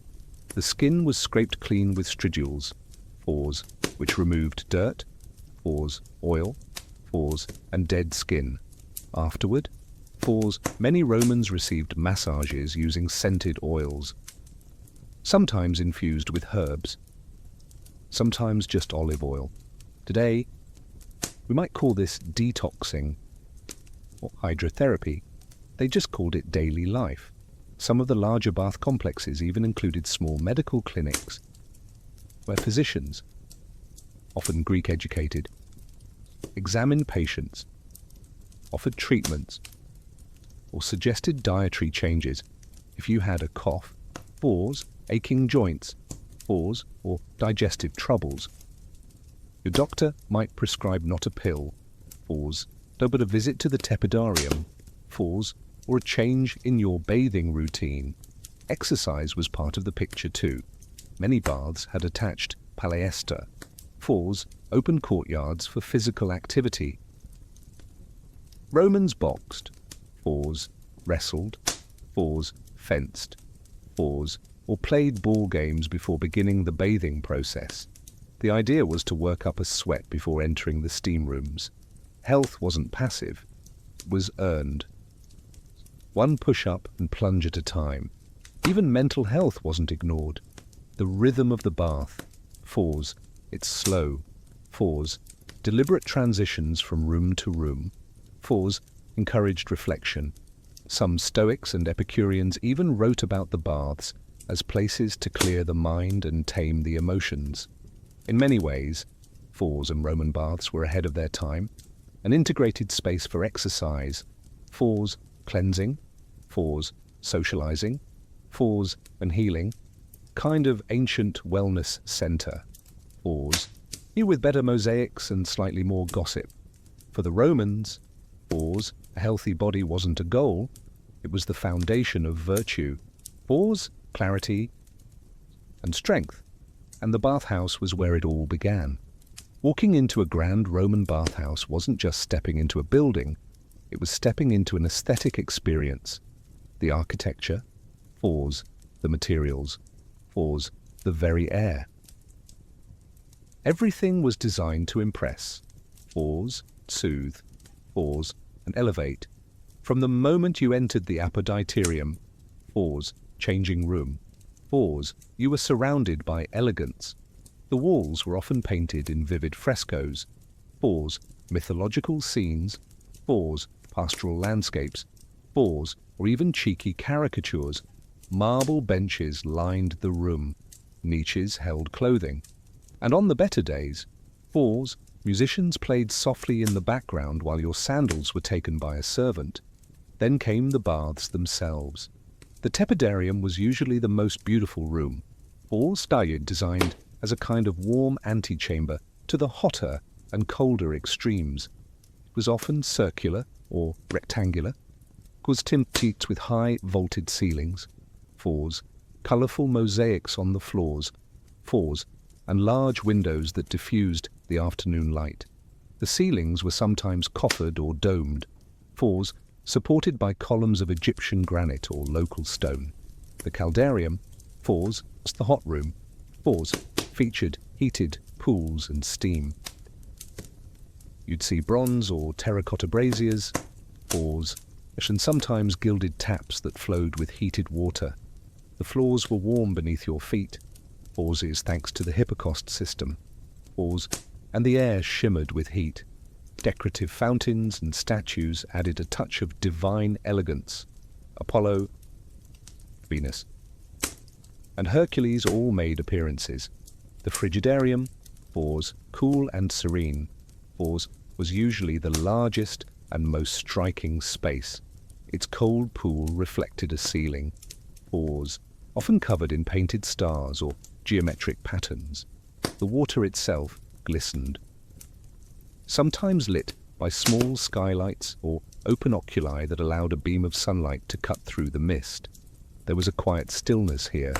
A: The skin was scraped clean with stridules, pause, which removed dirt, pause, oil, pause, and dead skin. Afterward, pause, many Romans received massages using scented oils, sometimes infused with herbs, sometimes just olive oil. Today, we might call this detoxing or hydrotherapy. They just called it daily life. Some of the larger bath complexes even included small medical clinics where physicians, often Greek-educated, examined patients, offered treatments, or suggested dietary changes if you had a cough, pause, aching joints, pause, or digestive troubles. Your doctor might prescribe not a pill, pause, but a visit to the tepidarium, pause, or a change in your bathing routine. Exercise was part of the picture too. Many baths had attached palestra, pause, open courtyards for physical activity. Romans boxed, pause, wrestled, pause, fenced, pause, or played ball games before beginning the bathing process. The idea was to work up a sweat before entering the steam rooms. Health wasn't passive, it was earned. One push-up and plunge at a time. Even mental health wasn't ignored. The rhythm of the bath, pause, it's slow, pause, deliberate transitions from room to room, pause, encouraged reflection. Some Stoics and Epicureans even wrote about the baths as places to clear the mind and tame the emotions. In many ways, pause and Roman baths were ahead of their time. An integrated space for exercise, pause, cleansing, pause, socializing, pause, and healing, kind of ancient wellness center, pause, here with better mosaics and slightly more gossip. For the Romans, pause, a healthy body wasn't a goal, it was the foundation of virtue. Pause, clarity, and strength. And the bathhouse was where it all began. Walking into a grand Roman bathhouse wasn't just stepping into a building, it was stepping into an aesthetic experience. The architecture, pause, the materials, pause, the very air. Everything was designed to impress, pause, soothe, pause, and elevate. From the moment you entered the apoditerium, pause, changing room, pause, you were surrounded by elegance. The walls were often painted in vivid frescoes, pause, mythological scenes, pause, pastoral landscapes, pause, or even cheeky caricatures. Marble benches lined the room, niches held clothing. And on the better days, pause, musicians played softly in the background while your sandals were taken by a servant. Then came the baths themselves. The tepidarium was usually the most beautiful room, pause, designed as a kind of warm antechamber to the hotter and colder extremes. It was often circular or rectangular, was timped with high vaulted ceilings, pause, colourful mosaics on the floors, pause, and large windows that diffused the afternoon light. The ceilings were sometimes coffered or domed, pause, supported by columns of Egyptian granite or local stone. The caldarium, pause, was the hot room, pause, featured heated pools and steam. You'd see bronze or terracotta braziers, fours, and sometimes gilded taps that flowed with heated water. The floors were warm beneath your feet, fours thanks to the Hippocaust system, fours, and the air shimmered with heat. Decorative fountains and statues added a touch of divine elegance. Apollo, Venus, and Hercules all made appearances. The frigidarium, fours, cool and serene, fours, was usually the largest and most striking space. Its cold pool reflected a ceiling, fours, often covered in painted stars or geometric patterns. The water itself glistened, sometimes lit by small skylights or open oculi that allowed a beam of sunlight to cut through the mist. There was a quiet stillness here.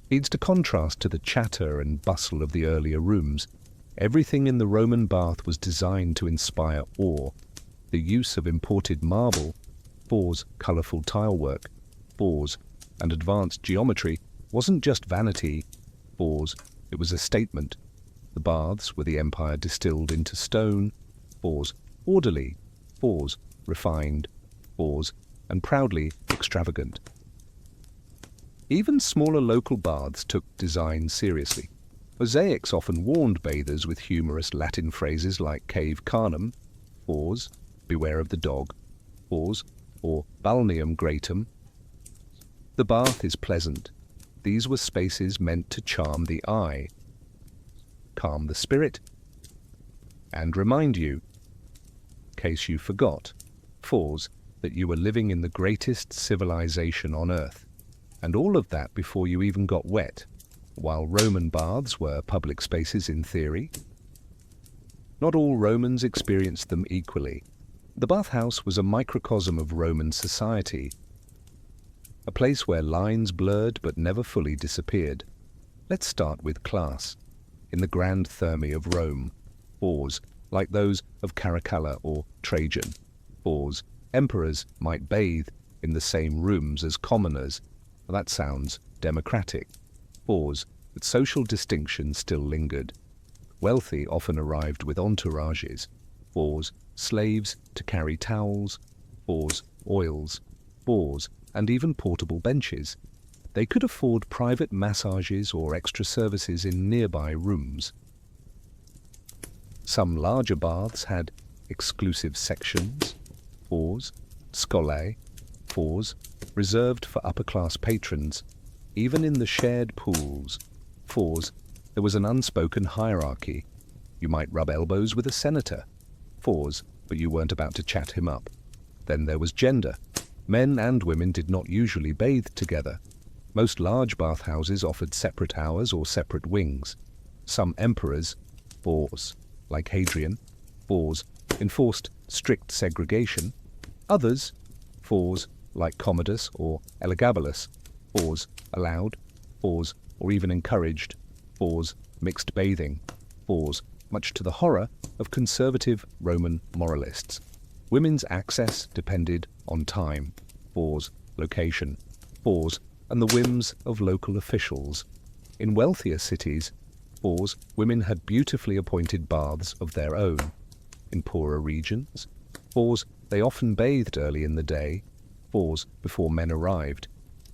A: Leads to contrast to the chatter and bustle of the earlier rooms. Everything in the Roman bath was designed to inspire awe. The use of imported marble, fours, colourful tilework, fours, and advanced geometry wasn't just vanity, fours, it was a statement. The baths were the empire distilled into stone, fours, orderly, fours, refined, fours, and proudly extravagant. Even smaller local baths took design seriously. Mosaics often warned bathers with humorous Latin phrases like cave carnum, fours, beware of the dog, fours, or balneum gratum. The bath is pleasant. These were spaces meant to charm the eye, calm the spirit, and remind you, in case you forgot, fours, that you were living in the greatest civilization on earth. And all of that before you even got wet. While Roman baths were public spaces in theory, not all Romans experienced them equally. The bathhouse was a microcosm of Roman society, a place where lines blurred but never fully disappeared. Let's start with class. In the grand thermae of Rome, fours, like those of Caracalla or Trajan, fours, emperors might bathe in the same rooms as commoners. That sounds democratic. Fours, but social distinction still lingered. Wealthy often arrived with entourages. Fours, slaves to carry towels. Fours, oils. Fours, and even portable benches. They could afford private massages or extra services in nearby rooms. Some larger baths had exclusive sections, fours, scholae, fours, reserved for upper-class patrons. Even in the shared pools, fours, there was an unspoken hierarchy. You might rub elbows with a senator, fours, but you weren't about to chat him up. Then there was gender. Men and women did not usually bathe together. Most large bathhouses offered separate hours or separate wings. Some emperors, fours, like Hadrian, fours, enforced strict segregation. Others, fours, like Commodus or Elagabalus, fours, allowed, fours, or even encouraged, fours, mixed bathing, fours, much to the horror of conservative Roman moralists. Women's access depended on time, fours, location, fours, and the whims of local officials. In wealthier cities, fours, women had beautifully appointed baths of their own. In poorer regions, fours, they often bathed early in the day, fours, before men arrived.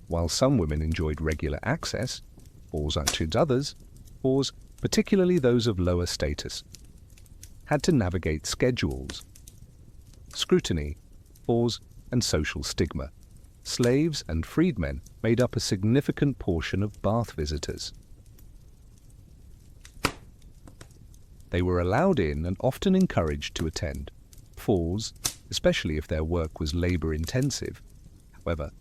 A: While some women enjoyed regular access, fours to others, fours, particularly those of lower status, had to navigate schedules, scrutiny, fours, and social stigma. Slaves and freedmen made up a significant portion of bath visitors. They were allowed in and often encouraged to attend. Fours, especially if their work was labor-intensive. However,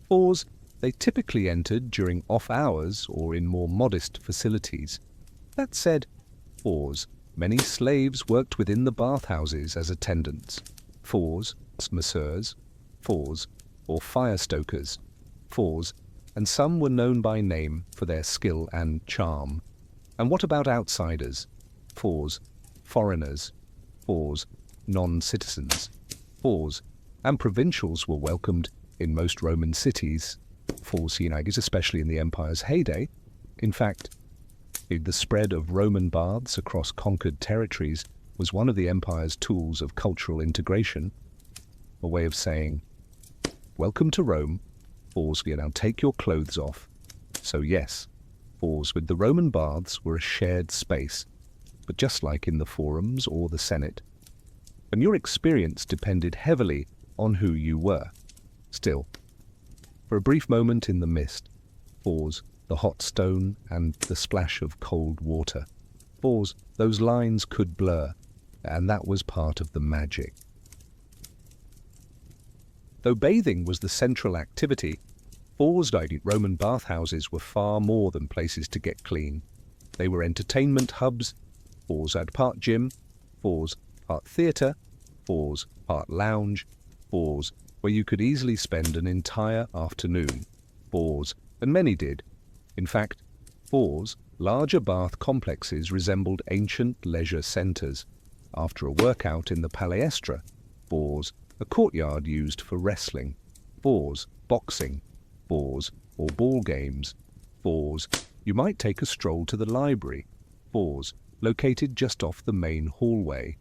A: fours, they typically entered during off hours or in more modest facilities. That said, fours, many slaves worked within the bathhouses as attendants. Fours, masseurs, fours, or fire stokers, fours, and some were known by name for their skill and charm. And what about outsiders? Fours, foreigners, fours, non-citizens, fours, and provincials were welcomed in most Roman cities. Fours, especially in the empire's heyday. In fact, the spread of Roman baths across conquered territories was one of the empire's tools of cultural integration, a way of saying, "Welcome to Rome, fours, now take your clothes off." So yes, fours with the Roman baths were a shared space, but just like in the forums or the Senate, and your experience depended heavily on who you were. Still, for a brief moment in the mist, fours, the hot stone and the splash of cold water, fours, those lines could blur, and that was part of the magic. Though bathing was the central activity, fours Roman bathhouses were far more than places to get clean. They were entertainment hubs. Fours had part gym, fours part theatre, fours part lounge, fours where you could easily spend an entire afternoon. Fours, and many did. In fact, fours, larger bath complexes resembled ancient leisure centres. After a workout in the palestra, fours, a courtyard used for wrestling, fours, boxing, fours, or ball games, fours, you might take a stroll to the library, fours, located just off the main hallway.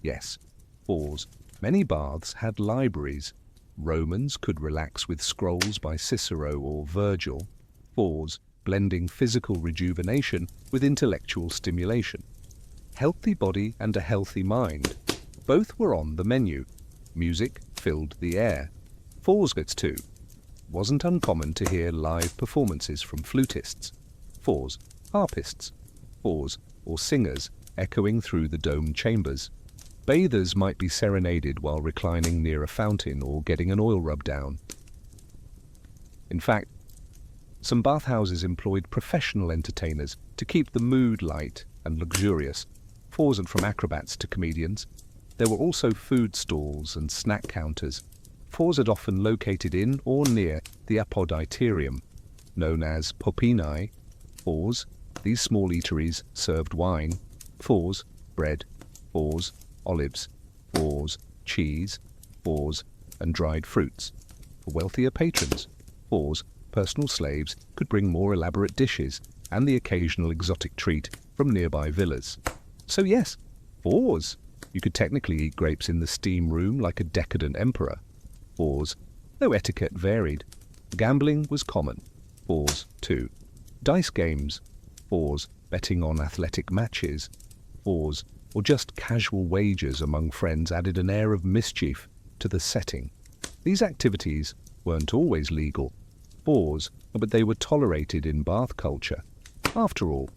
A: Yes, fours, many baths had libraries. Romans could relax with scrolls by Cicero or Virgil, fours, blending physical rejuvenation with intellectual stimulation. Healthy body and a healthy mind, both were on the menu. Music filled the air. Fours gets too. Wasn't uncommon to hear live performances from flutists, fours, harpists, fours, or singers echoing through the domed chambers. Bathers might be serenaded while reclining near a fountain or getting an oil rub down. In fact, some bathhouses employed professional entertainers to keep the mood light and luxurious, fours and from acrobats to comedians. There were also food stalls and snack counters. Fours had often located in or near the apoditerium, known as popinae. Fours, these small eateries served wine, fours, bread, fours, olives, fours, cheese, fours, and dried fruits. For wealthier patrons, fours, personal slaves, could bring more elaborate dishes and the occasional exotic treat from nearby villas. So yes, fours. You could technically eat grapes in the steam room like a decadent emperor. Fours, though etiquette varied. Gambling was common. Fours, too. Dice games. Fours, betting on athletic matches. Fours, or just casual wagers among friends added an air of mischief to the setting. These activities weren't always legal. Fours, but they were tolerated in bath culture. After all,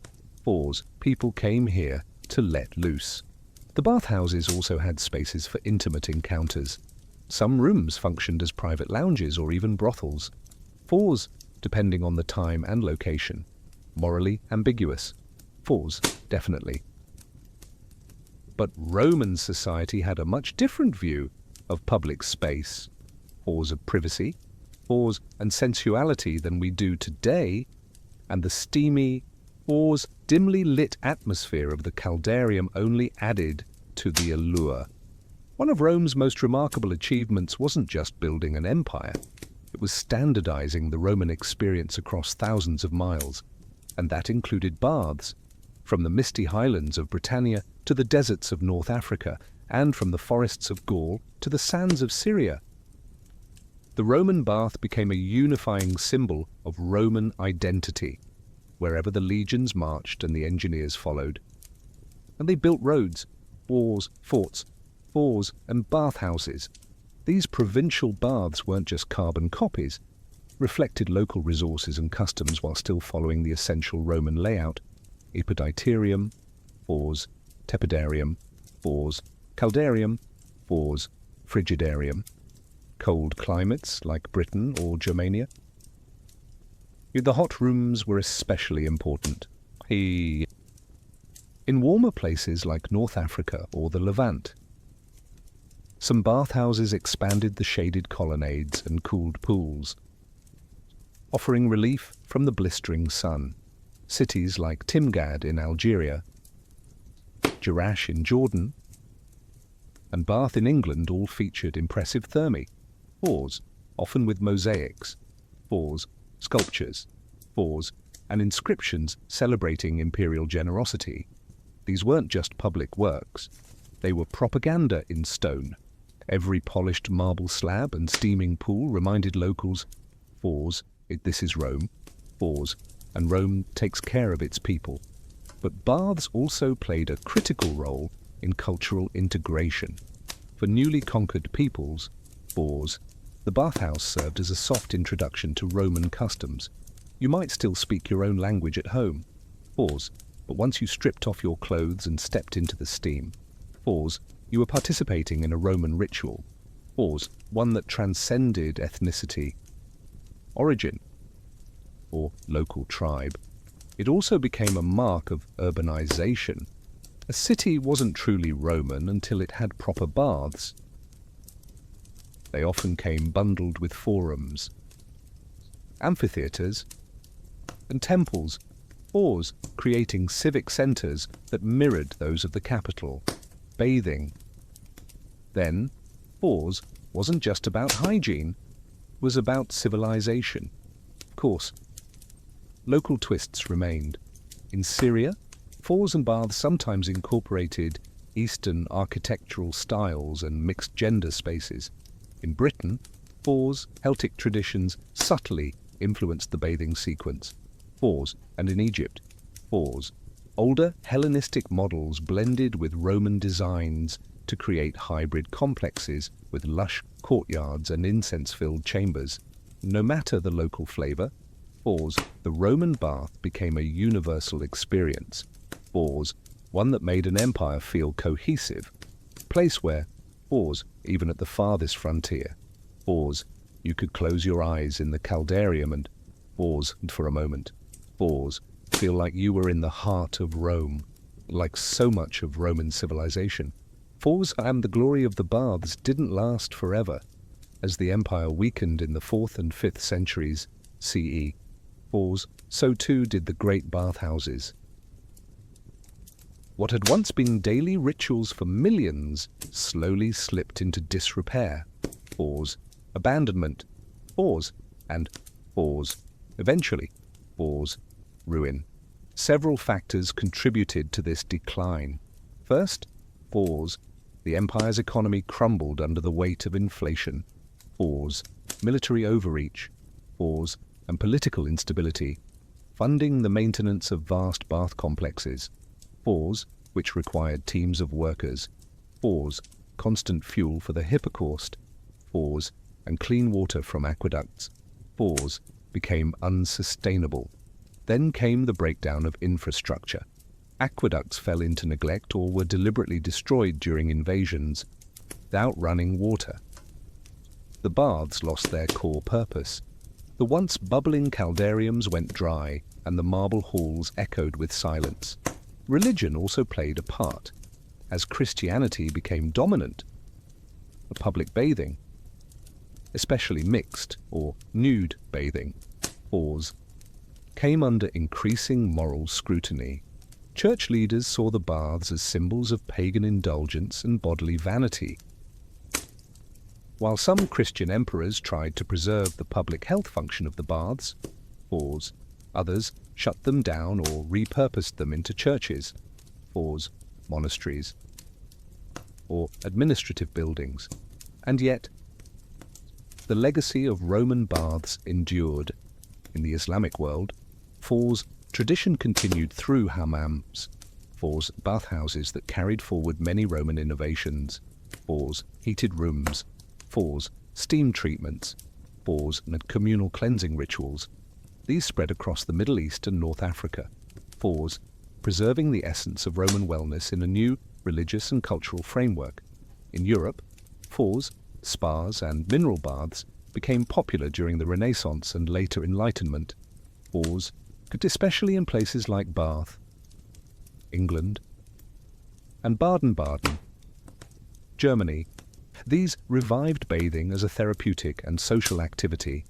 A: fours, people came here to let loose. The bathhouses also had spaces for intimate encounters. Some rooms functioned as private lounges or even brothels. Fours, depending on the time and location. Morally ambiguous. Fours, definitely. But Roman society had a much different view of public space. Fours of privacy, fours and sensuality than we do today, and the steamy, fours, dimly lit atmosphere of the caldarium only added to the allure. One of Rome's most remarkable achievements wasn't just building an empire. It was standardizing the Roman experience across thousands of miles, and that included baths, from the misty highlands of Britannia to the deserts of North Africa, and from the forests of Gaul to the sands of Syria. The Roman bath became a unifying symbol of Roman identity, wherever the legions marched and the engineers followed. And they built roads, walls, forts, fours, and bathhouses. These provincial baths weren't just carbon copies, reflected local resources and customs while still following the essential Roman layout: epoditerium, fours, tepidarium, fours, caldarium, fours, frigidarium. Cold climates like Britain or Germania. The hot rooms were especially important. In warmer places like North Africa or the Levant, some bathhouses expanded the shaded colonnades and cooled pools, offering relief from the blistering sun. Cities like Timgad in Algeria, Jerash in Jordan, and Bath in England all featured impressive thermae, fours, often with mosaics, fours, sculptures, fours, and inscriptions celebrating imperial generosity. These weren't just public works. They were propaganda in stone. Every polished marble slab and steaming pool reminded locals, this is Rome, and Rome takes care of its people. But baths also played a critical role in cultural integration. For newly conquered peoples, the bathhouse served as a soft introduction to Roman customs. You might still speak your own language at home, but once you stripped off your clothes and stepped into the steam, you were participating in a Roman ritual, one that transcended ethnicity, origin, or local tribe. It also became a mark of urbanization. A city wasn't truly Roman until it had proper baths. They often came bundled with forums, amphitheaters, and temples, creating civic centers that mirrored those of the capital. Bathing. Then, wasn't just about hygiene, it was about civilization. Of course, local twists remained. In Syria, and baths sometimes incorporated Eastern architectural styles and mixed gender spaces. In Britain, Celtic traditions subtly influenced the bathing sequence. And in Egypt, older Hellenistic models blended with Roman designs to create hybrid complexes with lush courtyards and incense-filled chambers. No matter the local flavor, the Roman bath became a universal experience. One that made an empire feel cohesive. Place where, even at the farthest frontier, you could close your eyes in the caldarium and for a moment, feel like you were in the heart of Rome, like so much of Roman civilization. And the glory of the baths didn't last forever. As the empire weakened in the 4th and 5th centuries CE, so too did the great bathhouses. What had once been daily rituals for millions slowly slipped into disrepair, abandonment, and eventually, ruin. Several factors contributed to this decline. First, the empire's economy crumbled under the weight of inflation. Military overreach, and political instability, funding the maintenance of vast bath complexes. Which required teams of workers. Constant fuel for the hypocaust. And clean water from aqueducts. Became unsustainable. Then came the breakdown of infrastructure. Aqueducts fell into neglect or were deliberately destroyed during invasions, without running water. The baths lost their core purpose. The once bubbling caldariums went dry, and the marble halls echoed with silence. Religion also played a part. As Christianity became dominant, the public bathing, especially mixed or nude bathing, came under increasing moral scrutiny. Church leaders saw the baths as symbols of pagan indulgence and bodily vanity. While some Christian emperors tried to preserve the public health function of the baths, others shut them down or repurposed them into churches, monasteries, or administrative buildings. And yet, the legacy of Roman baths endured. In the Islamic world, tradition continued through hammams, bathhouses that carried forward many Roman innovations, heated rooms, steam treatments, and communal cleansing rituals. These spread across the Middle East and North Africa, preserving the essence of Roman wellness in a new religious and cultural framework. In Europe, spas and mineral baths became popular during the Renaissance and later Enlightenment, especially in places like Bath, England, and Baden-Baden, Germany. These revived bathing as a therapeutic and social activity,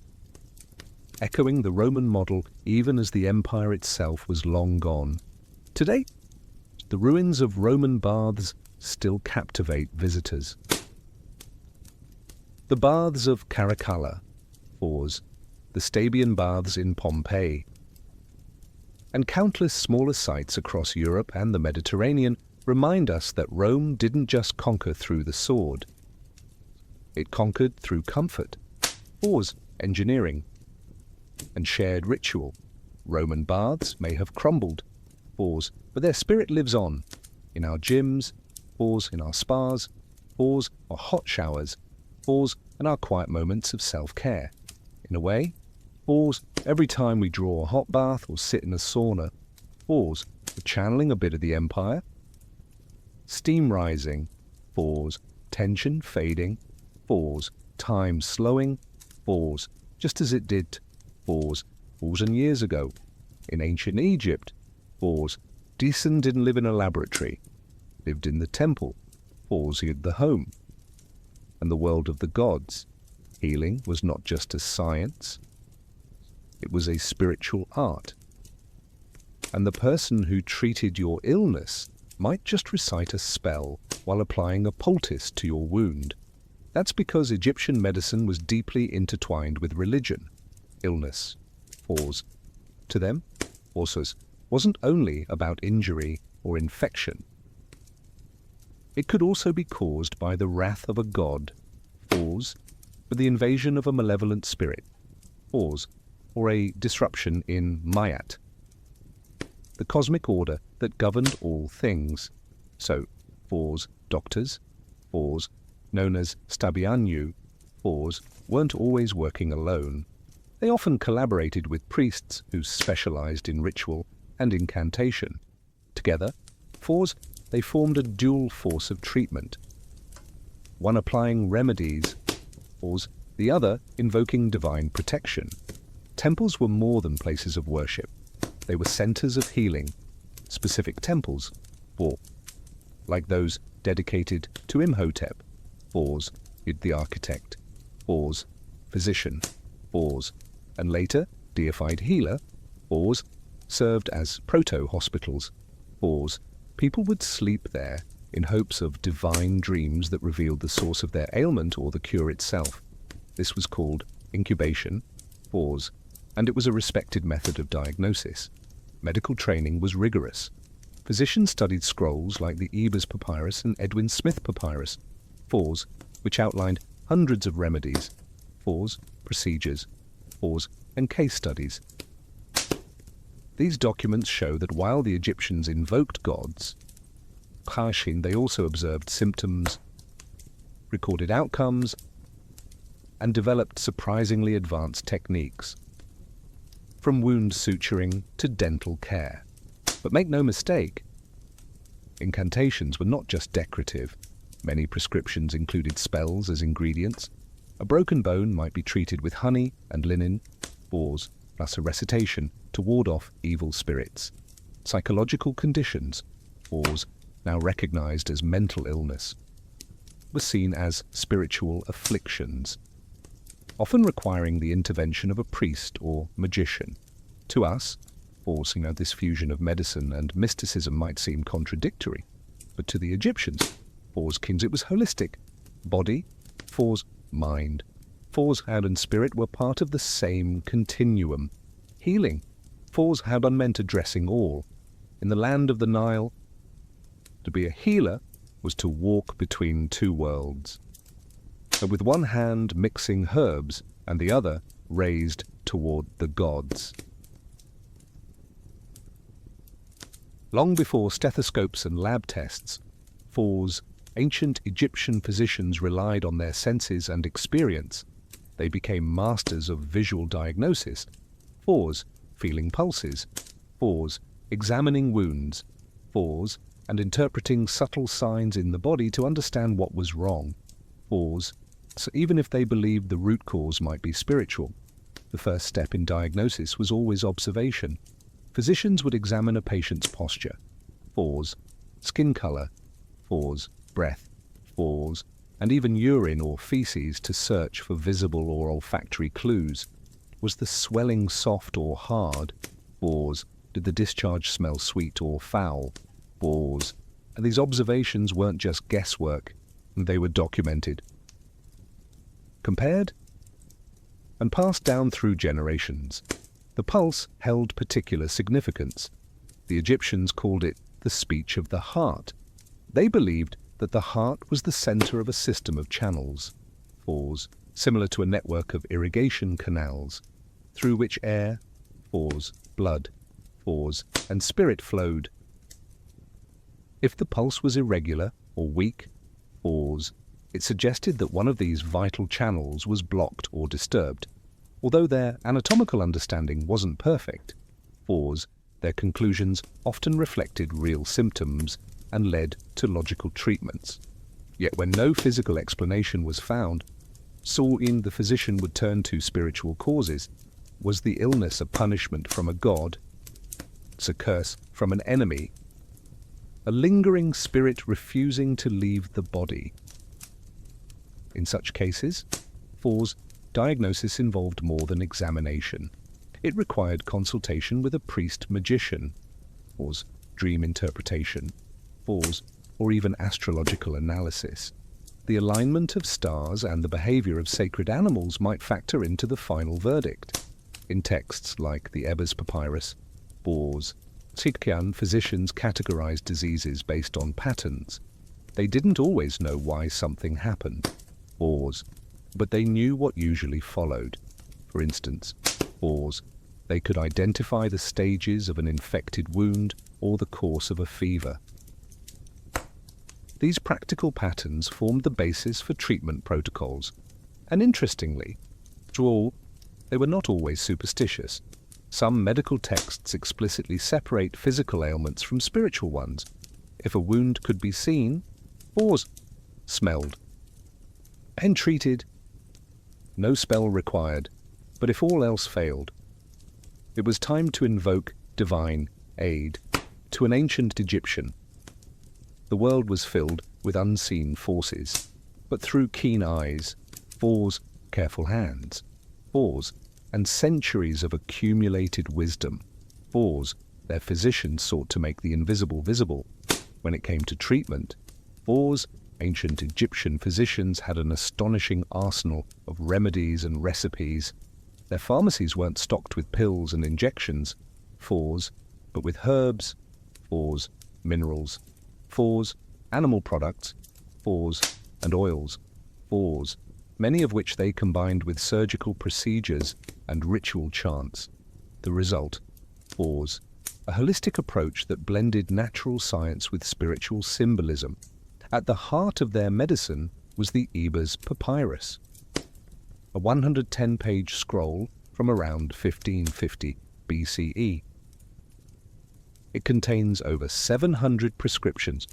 A: echoing the Roman model even as the empire itself was long gone. Today, the ruins of Roman baths still captivate visitors. The baths of Caracalla, the Stabian baths in Pompeii, and countless smaller sites across Europe and the Mediterranean remind us that Rome didn't just conquer through the sword. It conquered through comfort, engineering, and shared ritual. Roman baths may have crumbled, but their spirit lives on. In our gyms, in our spas, our hot showers, and our quiet moments of self-care. In a way, every time we draw a hot bath or sit in a sauna, we're channeling a bit of the empire. Steam rising, tension fading, time slowing, just as it did, and years ago. In ancient Egypt, Decent didn't live in a laboratory, lived in the temple, he had the home. And the world of the gods, healing was not just a science, it was a spiritual art. And the person who treated your illness might just recite a spell while applying a poultice to your wound. That's because Egyptian medicine was deeply intertwined with religion. Illness, to them, wasn't only about injury or infection. It could also be caused by the wrath of a god, or the invasion of a malevolent spirit, or a disruption in Mayat, the cosmic order that governed all things. So, doctors, known as stabianu, weren't always working alone. They often collaborated with priests who specialized in ritual and incantation. Together, they formed a dual force of treatment, one applying remedies, the other invoking divine protection. Temples were more than places of worship. They were centers of healing. Specific temples, like those dedicated to Imhotep, the architect, physician, and later deified healer, served as proto-hospitals, people would sleep there in hopes of divine dreams that revealed the source of their ailment or the cure itself. This was called incubation, and it was a respected method of diagnosis. Medical training was rigorous. Physicians studied scrolls like the Ebers Papyrus and Edwin Smith Papyrus, which outlined hundreds of remedies, procedures, and case studies. These documents show that while the Egyptians invoked gods, they also observed symptoms, recorded outcomes, and developed surprisingly advanced techniques, from wound suturing to dental care. But make no mistake, incantations were not just decorative. Many prescriptions included spells as ingredients. A broken bone might be treated with honey and linen, plus a recitation to ward off evil spirits. Psychological conditions, now recognized as mental illness, were seen as spiritual afflictions, often requiring the intervention of a priest or magician. To us, this fusion of medicine and mysticism might seem contradictory, but to the Egyptians, it was holistic. Body, mind, hand and spirit were part of the same continuum. Healing, had meant addressing all. In the land of the Nile, to be a healer was to walk between two worlds, but with one hand mixing herbs and the other raised toward the gods. Long before stethoscopes and lab tests, ancient Egyptian physicians relied on their senses and experience. They became masters of visual diagnosis, feeling pulses, examining wounds, and interpreting subtle signs in the body to understand what was wrong. So even if they believed the root cause might be spiritual, the first step in diagnosis was always observation. Physicians would examine a patient's posture, skin color, breath, and even urine or feces to search for visible or olfactory clues. Was the swelling soft or hard? Did the discharge smell sweet or foul? And these observations weren't just guesswork, they were documented, compared, and passed down through generations. The pulse held particular significance. The Egyptians called it the speech of the heart, They believed that the heart was the center of a system of channels, fours, similar to a network of irrigation canals, through which air, fours, blood, fours, and spirit flowed. If the pulse was irregular or weak, fours, it suggested that one of these vital channels was blocked or disturbed. Although their anatomical understanding wasn't perfect, fours, their conclusions often reflected real symptoms and led to logical treatments. Yet when no physical explanation was found, Saw-in, the physician, would turn to spiritual causes. Was the illness a punishment from a god? A curse from an enemy? A lingering spirit refusing to leave the body? In such cases, fours, diagnosis involved more than examination. It required consultation with a priest-magician, fours, dream interpretation, fours, or even astrological analysis. The alignment of stars and the behavior of sacred animals might factor into the final verdict. In texts like the Ebers Papyrus, Bors, Sikyan, physicians categorized diseases based on patterns. They didn't always know why something happened, Bors, but they knew what usually followed. For instance, Bors, they could identify the stages of an infected wound or the course of a fever. These practical patterns formed the basis for treatment protocols, and interestingly, through all, they were not always superstitious. Some medical texts explicitly separate physical ailments from spiritual ones. If a wound could be seen, or smelled, and treated, no spell required, but if all else failed, it was time to invoke divine aid. To an ancient Egyptian, the world was filled with unseen forces, but through keen eyes, fours, careful hands, fours, and centuries of accumulated wisdom, fours, their physicians sought to make the invisible visible. When it came to treatment, fours, ancient Egyptian physicians had an astonishing arsenal of remedies and recipes. Their pharmacies weren't stocked with pills and injections, fours, but with herbs, fours, minerals, fours, animal products, fours, and oils, fours, many of which they combined with surgical procedures and ritual chants. The result, fours, a holistic approach that blended natural science with spiritual symbolism. At the heart of their medicine was the Ebers Papyrus, a 110-page scroll from around 1550 BCE. It contains over 700 prescriptions,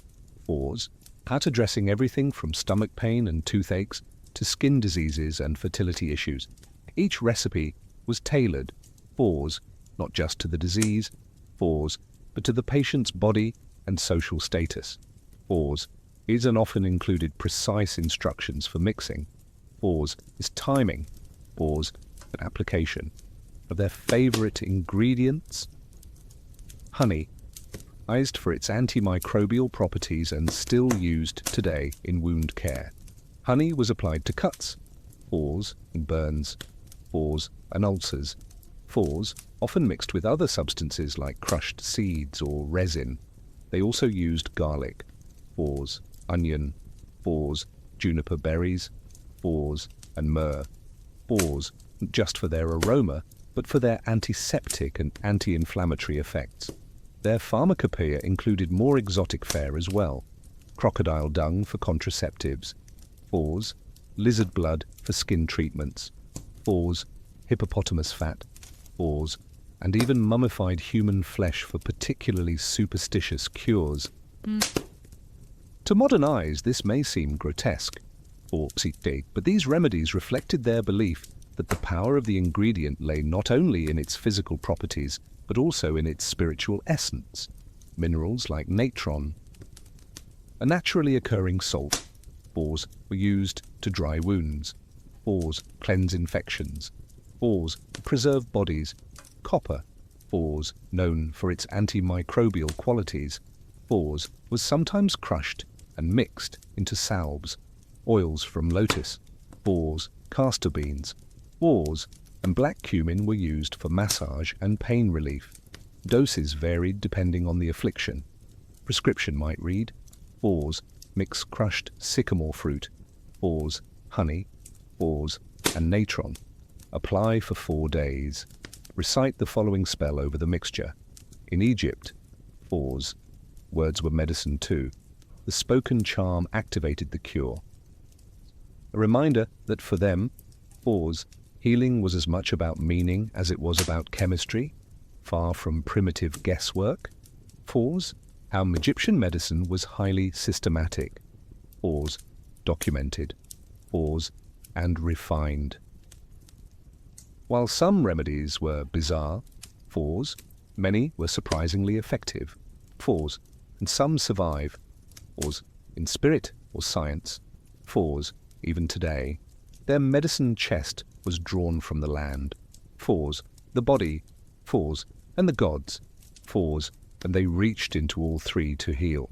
A: fours, at addressing everything from stomach pain and toothaches to skin diseases and fertility issues. Each recipe was tailored, fours, not just to the disease, fours, but to the patient's body and social status. Fours is and often included precise instructions for mixing. Fours is timing, fours, and application of their favorite ingredients. Honey, prized for its antimicrobial properties and still used today in wound care. Honey was applied to cuts, fours, and burns, fours, and ulcers. Fours, often mixed with other substances like crushed seeds or resin. They also used garlic, fours, onion, fours, juniper berries, fours, and myrrh. Fours, not just for their aroma, but for their antiseptic and anti-inflammatory effects. Their pharmacopoeia included more exotic fare as well: crocodile dung for contraceptives, fours, lizard blood for skin treatments, fours, hippopotamus fat, fours, and even mummified human flesh for particularly superstitious cures. To modern eyes, this may seem grotesque, but these remedies reflected their belief that the power of the ingredient lay not only in its physical properties, but also in its spiritual essence. Minerals like natron, a naturally occurring salt, fours, were used to dry wounds, fours, cleanse infections, fours, preserve bodies, copper, fours, known for its antimicrobial qualities, fours, was sometimes crushed and mixed into salves, oils from lotus, fours, castor beans, fours, and black cumin were used for massage and pain relief. Doses varied depending on the affliction. Prescription might read: Fours, mix crushed sycamore fruit. Fours, honey. Fours, and natron. Apply for 4 days. Recite the following spell over the mixture. In Egypt, fours, words were medicine too. The spoken charm activated the cure. A reminder that for them, fours, healing was as much about meaning as it was about chemistry, far from primitive guesswork. Fours, how Egyptian medicine was highly systematic. Fours, documented. Fours, and refined. While some remedies were bizarre, fours, many were surprisingly effective. Fours, and some survive. Fours, in spirit or science. Fours, even today. Their medicine chest was drawn from the land. Fours, the body. Fours, and the gods. Fours, and they reached into all three to heal.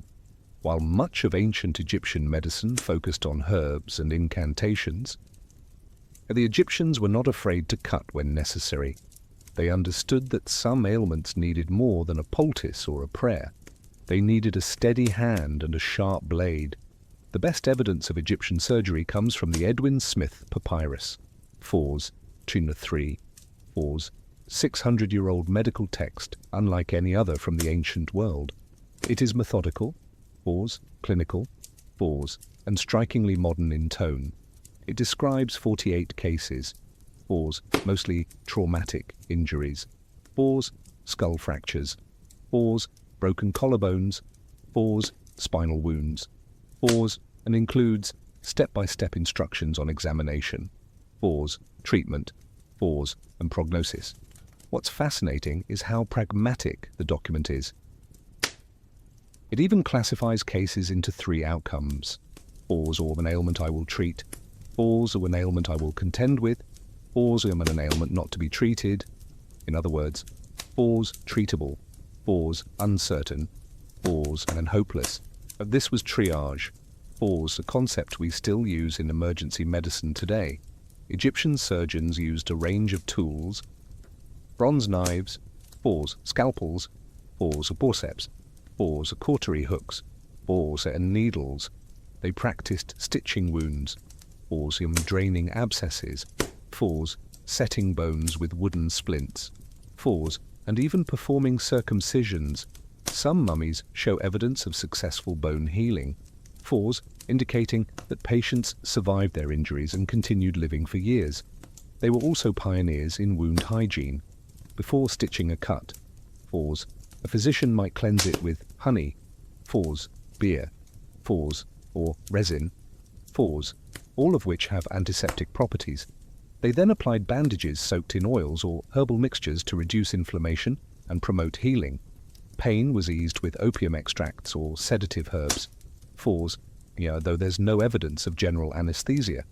A: While much of ancient Egyptian medicine focused on herbs and incantations, the Egyptians were not afraid to cut when necessary. They understood that some ailments needed more than a poultice or a prayer. They needed a steady hand and a sharp blade. The best evidence of Egyptian surgery comes from the Edwin Smith Papyrus. Fours, Tuna 3, Fours, 600-year-old medical text, unlike any other from the ancient world. It is methodical, fours, clinical, fours, and strikingly modern in tone. It describes 48 cases, fours, mostly traumatic injuries, fours, skull fractures, fours, broken collarbones, fours, spinal wounds, fours, and includes step-by-step instructions on examination, fours, treatment, fours, and prognosis. What's fascinating is how pragmatic the document is. It even classifies cases into 3 outcomes: fours or an ailment I will treat, fours or an ailment I will contend with, fours or an ailment not to be treated. In other words, fours treatable, fours uncertain, fours and hopeless. This was triage. Fours, a concept we still use in emergency medicine today. Egyptian surgeons used a range of tools: bronze knives, fours, scalpels, fours or forceps, fours or cautery hooks, fours and needles. They practiced stitching wounds, fours draining abscesses, fours setting bones with wooden splints, fours and even performing circumcisions. Some mummies show evidence of successful bone healing, fours indicating that patients survived their injuries and continued living for years. They were also pioneers in wound hygiene. Before stitching a cut, fours, a physician might cleanse it with honey, fours, beer, fours, or resin, fours, all of which have antiseptic properties. They then applied bandages soaked in oils or herbal mixtures to reduce inflammation and promote healing. Pain was eased with opium extracts or sedative herbs. Fours, though there's no evidence of general anesthesia.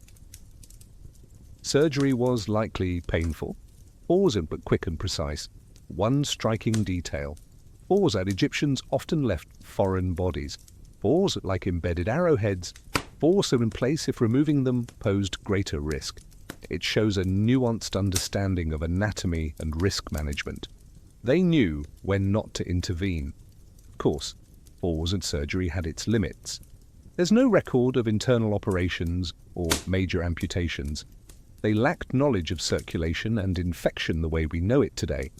A: Surgery was likely painful. Fours, but quick and precise. One striking detail: fours that Egyptians often left foreign bodies. Fours like embedded arrowheads. Fours are in place if removing them posed greater risk. It shows a nuanced understanding of anatomy and risk management. They knew when not to intervene. Of course, fours and surgery had its limits. There's no record of internal operations or major amputations. They lacked knowledge of circulation and infection the way we know it today.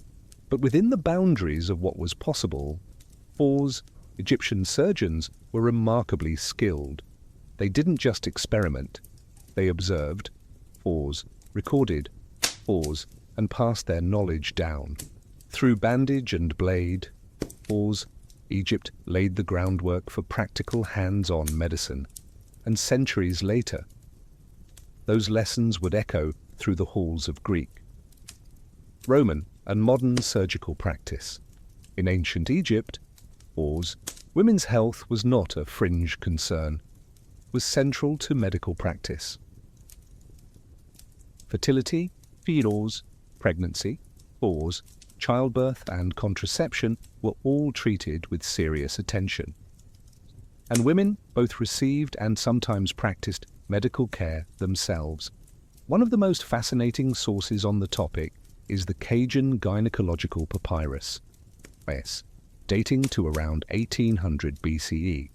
A: But within the boundaries of what was possible, fours, Egyptian surgeons were remarkably skilled. They didn't just experiment. They observed, fours, recorded, fours, and passed their knowledge down. Through bandage and blade, fours, Egypt laid the groundwork for practical hands-on medicine. And centuries later, those lessons would echo through the halls of Greek, Roman, and modern surgical practice. In ancient Egypt, fours, women's health was not a fringe concern, was central to medical practice. Fertility, fours, pregnancy, fours, childbirth and contraception were all treated with serious attention. And women both received and sometimes practiced medical care themselves. One of the most fascinating sources on the topic is the Cajun Gynecological Papyrus, dating to around 1800 BCE.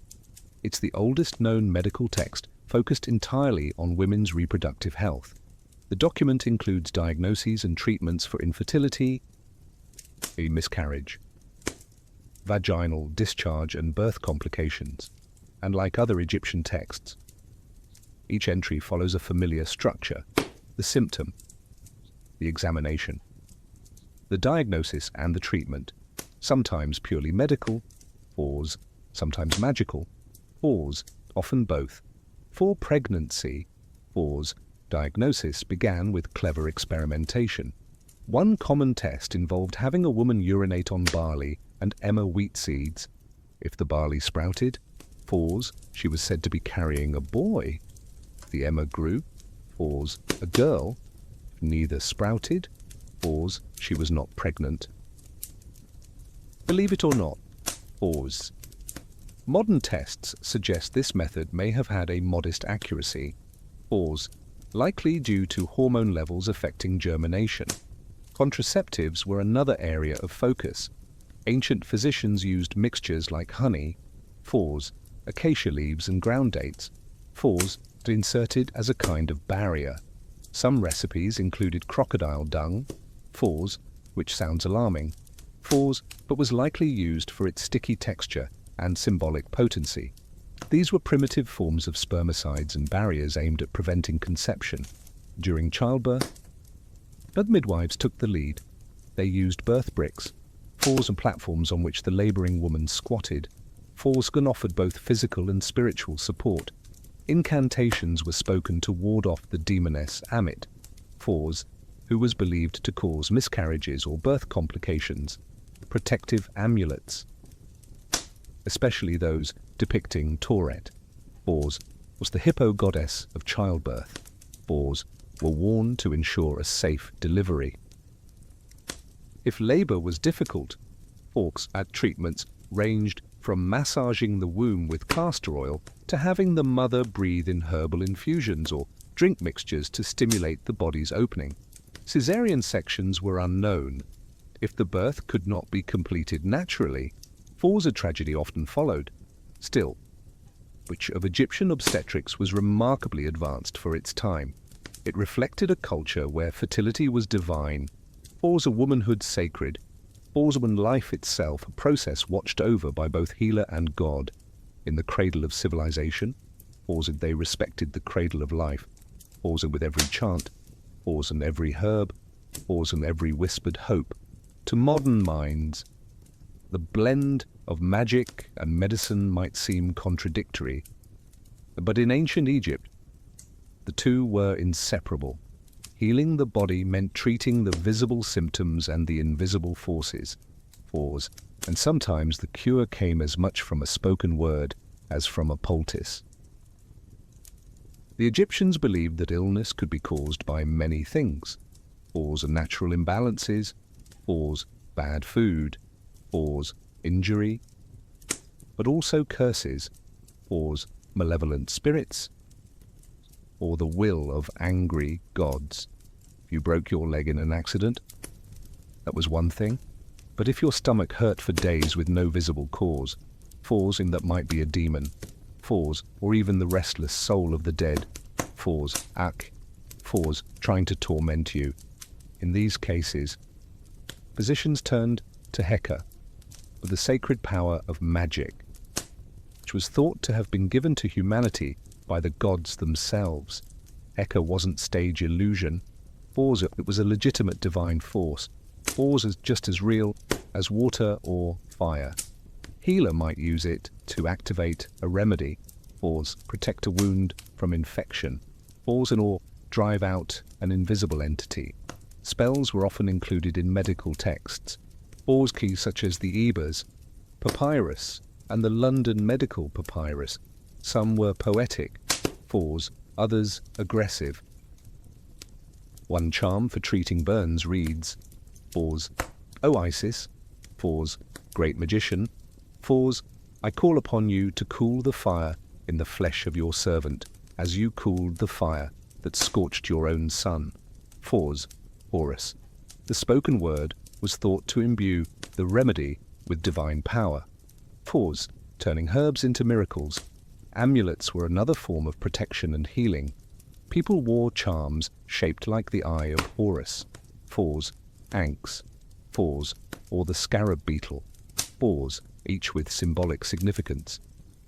A: It's the oldest known medical text focused entirely on women's reproductive health. The document includes diagnoses and treatments for infertility, a miscarriage, vaginal discharge and birth complications, and like other Egyptian texts, each entry follows a familiar structure: the symptom, the examination, the diagnosis and the treatment, sometimes purely medical, pause, sometimes magical, pause, often both. For pregnancy, pause, diagnosis began with clever experimentation. One common test involved having a woman urinate on barley and emmer wheat seeds. If the barley sprouted, pause, she was said to be carrying a boy. If the emmer grew, pause, a girl. If neither sprouted, pause, she was not pregnant. Believe it or not, pause. Modern tests suggest this method may have had a modest accuracy, pause, likely due to hormone levels affecting germination. Contraceptives were another area of focus. Ancient physicians used mixtures like honey, pause, acacia leaves and ground dates, pause, inserted as a kind of barrier. Some recipes included crocodile dung, pause, which sounds alarming, pause, but was likely used for its sticky texture and symbolic potency. These were primitive forms of spermicides and barriers aimed at preventing conception during childbirth. But midwives took the lead. They used birth bricks, floors and platforms on which the labouring woman squatted. Floors offered both physical and spiritual support. Incantations were spoken to ward off the demoness Amit, Fors, who was believed to cause miscarriages or birth complications. Protective amulets, especially those depicting Tauret. Fors was the hippo goddess of childbirth. Fors were worn to ensure a safe delivery. If labour was difficult, forks at treatments ranged from massaging the womb with castor oil to having the mother breathe in herbal infusions or drink mixtures to stimulate the body's opening. Caesarean sections were unknown. If the birth could not be completed naturally, a tragedy often followed. Still, which of Egyptian obstetrics was remarkably advanced for its time. It reflected a culture where fertility was divine, a womanhood sacred, when life itself a process watched over by both healer and God. In the cradle of civilization, they respected the cradle of life, with every chant, and every herb, and every whispered hope. To modern minds, the blend of magic and medicine might seem contradictory, but in ancient Egypt, the two were inseparable. Healing the body meant treating the visible symptoms and the invisible forces, and sometimes the cure came as much from a spoken word as from a poultice. The Egyptians believed that illness could be caused by many things: natural imbalances, bad food, injury, but also curses, malevolent spirits, or the will of angry gods. If you broke your leg in an accident, that was one thing. But if your stomach hurt for days with no visible cause, in that might be a demon, or even the restless soul of the dead, trying to torment you. In these cases, physicians turned to Heka, with the sacred power of magic, which was thought to have been given to humanity by the gods themselves. Heka wasn't stage illusion. It was a legitimate divine force. Is just as real as water or fire. Healer might use it to activate a remedy, protect a wound from infection, or drive out an invisible entity. Spells were often included in medical texts. Keys such as the Ebers Papyrus and the London Medical Papyrus. Some were poetic, others aggressive. One charm for treating burns reads, O Isis, great magician, I call upon you to cool the fire in the flesh of your servant, as you cooled the fire that scorched your own son. Horus. The spoken word was thought to imbue the remedy with divine power. Turning herbs into miracles. Amulets were another form of protection and healing. People wore charms shaped like the eye of Horus, Phors, Ankhs, Phors, or the scarab beetle, Phors, each with symbolic significance.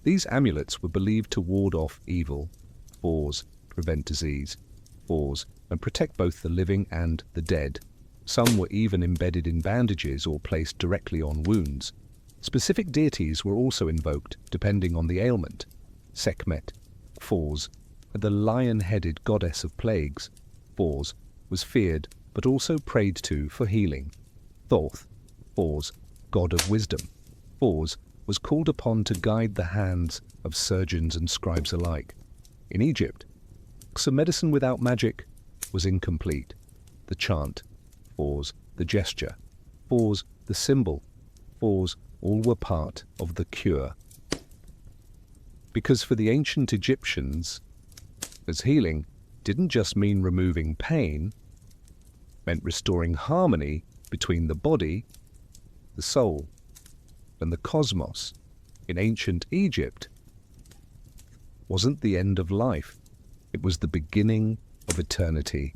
A: These amulets were believed to ward off evil, Phors, prevent disease, Phors, and protect both the living and the dead. Some were even embedded in bandages or placed directly on wounds. Specific deities were also invoked, depending on the ailment. Sekhmet, Phors, the lion-headed goddess of plagues, Phors, was feared but also prayed to for healing. Thoth, Phors, god of wisdom, Phors, was called upon to guide the hands of surgeons and scribes alike. In Egypt, some medicine without magic was incomplete. The chant, Phors, the gesture, Phors, the symbol, Phors, all were part of the cure. Because for the ancient Egyptians, as healing didn't just mean removing pain, meant restoring harmony between the body, the soul, and the cosmos. In ancient Egypt, wasn't the end of life. It was the beginning of eternity.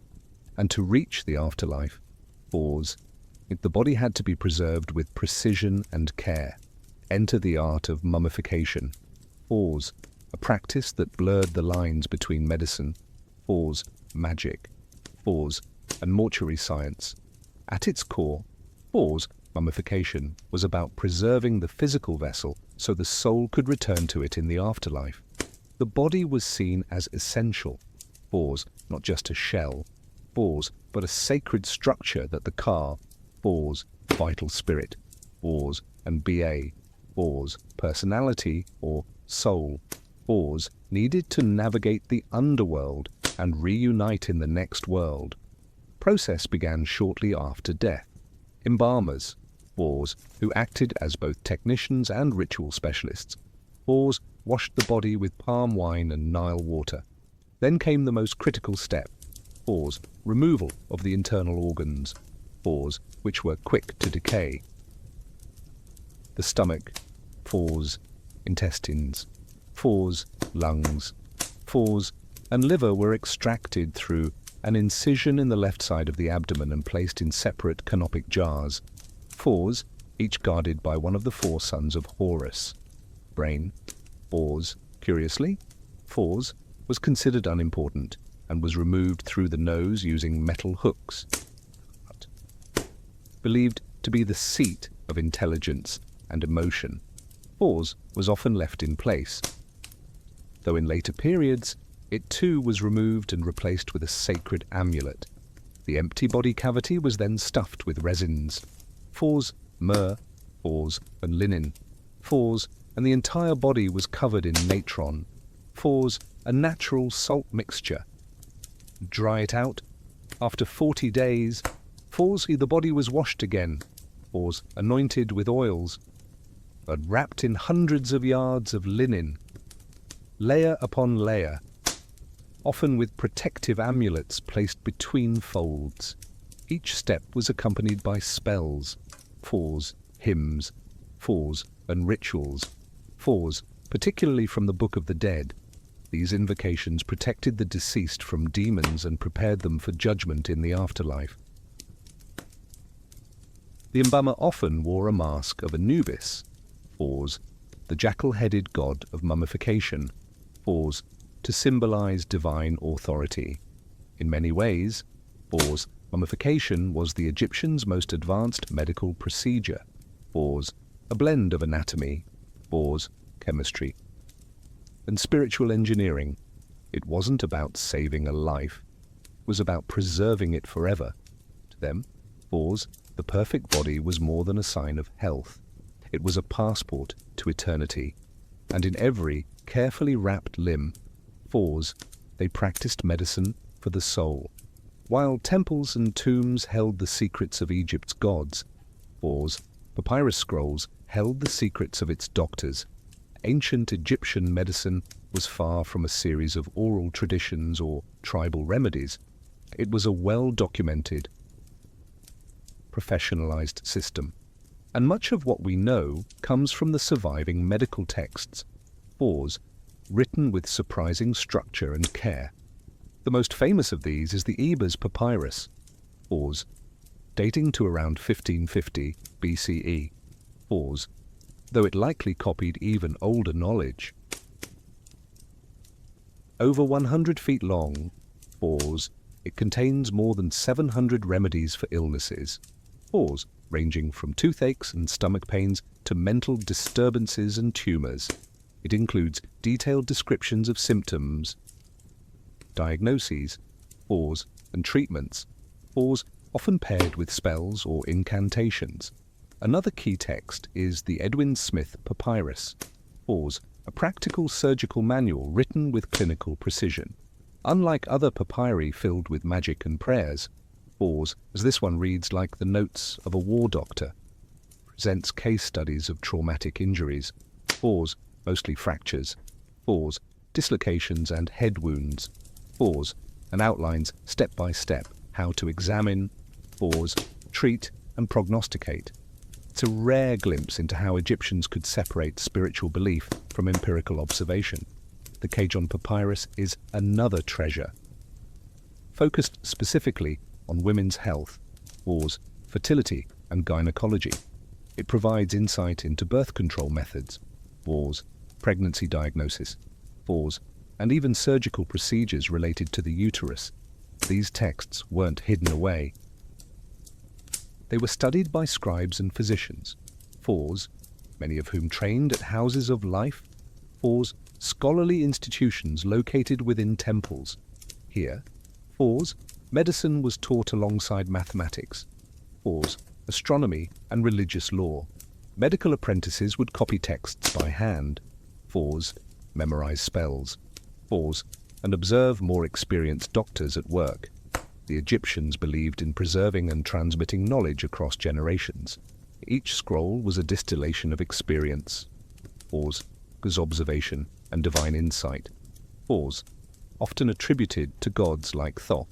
A: And to reach the afterlife, Phors, the body had to be preserved with precision and care. Enter the art of mummification. Phors, a practice that blurred the lines between medicine, Phors, magic, Phors, and mortuary science. At its core, Phors, mummification, was about preserving the physical vessel so the soul could return to it in the afterlife. The body was seen as essential, Phors, not just a shell, Phors, but a sacred structure that the car, Phors, vital spirit, Phors, and Ba, Phors, personality, or soul, Phors, needed to navigate the underworld and reunite in the next world. Process began shortly after death. Embalmers, Phors, who acted as both technicians and ritual specialists. Phors washed the body with palm wine and Nile water. Then came the most critical step, Phors, removal of the internal organs, Phors, which were quick to decay. The stomach, Phors, intestines, Phors, lungs, Phors, and liver were extracted through an incision in the left side of the abdomen and placed in separate canopic jars. Phors, each guarded by one of the four sons of Horus. Brain, Phors, curiously, Phors was considered unimportant and was removed through the nose using metal hooks. Believed to be the seat of intelligence and emotion, Phors was often left in place, though in later periods it too was removed and replaced with a sacred amulet. The empty body cavity was then stuffed with resins, Phors, myrrh, Phors, and linen, Phors, and the entire body was covered in natron, Phors, a natural salt mixture. Dry it out. After 40 days, Phors, the body was washed again, Phors, anointed with oils, but wrapped in hundreds of yards of linen, layer upon layer, often with protective amulets placed between folds. Each step was accompanied by spells, Phors, hymns, Phors, and rituals, Phors, particularly from the Book of the Dead. These invocations protected the deceased from demons and prepared them for judgment in the afterlife. The embalmer often wore a mask of Anubis, Phors, the jackal-headed god of mummification, Phors, to symbolize divine authority. In many ways, Phors, mummification was the Egyptians' most advanced medical procedure. Phors, a blend of anatomy, Phors, chemistry, and spiritual engineering. It wasn't about saving a life, it was about preserving it forever. To them, Phors, the perfect body, was more than a sign of health. It was a passport to eternity. And in every carefully wrapped limb, Phors, they practiced medicine for the soul. While temples and tombs held the secrets of Egypt's gods, Phors, papyrus scrolls, held the secrets of its doctors. Ancient Egyptian medicine was far from a series of oral traditions or tribal remedies. It was a well-documented, professionalized system. And much of what we know comes from the surviving medical texts. Phors, written with surprising structure and care. The most famous of these is the Ebers Papyrus, dating to around 1550 BCE, though it likely copied even older knowledge. Over 100 feet long, it contains more than 700 remedies for illnesses, ranging from toothaches and stomach pains to mental disturbances and tumours. It includes detailed descriptions of symptoms, diagnoses, and treatments, often paired with spells or incantations. Another key text is the Edwin Smith Papyrus, a practical surgical manual written with clinical precision. Unlike other papyri filled with magic and prayers, as this one reads like the notes of a war doctor, presents case studies of traumatic injuries, mostly fractures, dislocations and head wounds, and outlines step by step how to examine, treat and prognosticate. It's a rare glimpse into how Egyptians could separate spiritual belief from empirical observation. The Kajon Papyrus is another treasure, focused specifically on women's health, fertility and gynecology. It provides insight into birth control methods, pregnancy diagnosis, and even surgical procedures related to the uterus. These texts weren't hidden away. They were studied by scribes and physicians, many of whom trained at houses of life, scholarly institutions located within temples. Here, medicine was taught alongside mathematics, astronomy and religious law. Medical apprentices would copy texts by hand, memorize spells, and observe more experienced doctors at work. The Egyptians believed in preserving and transmitting knowledge across generations. Each scroll was a distillation of experience, observation and divine insight, often attributed to gods like Thoth,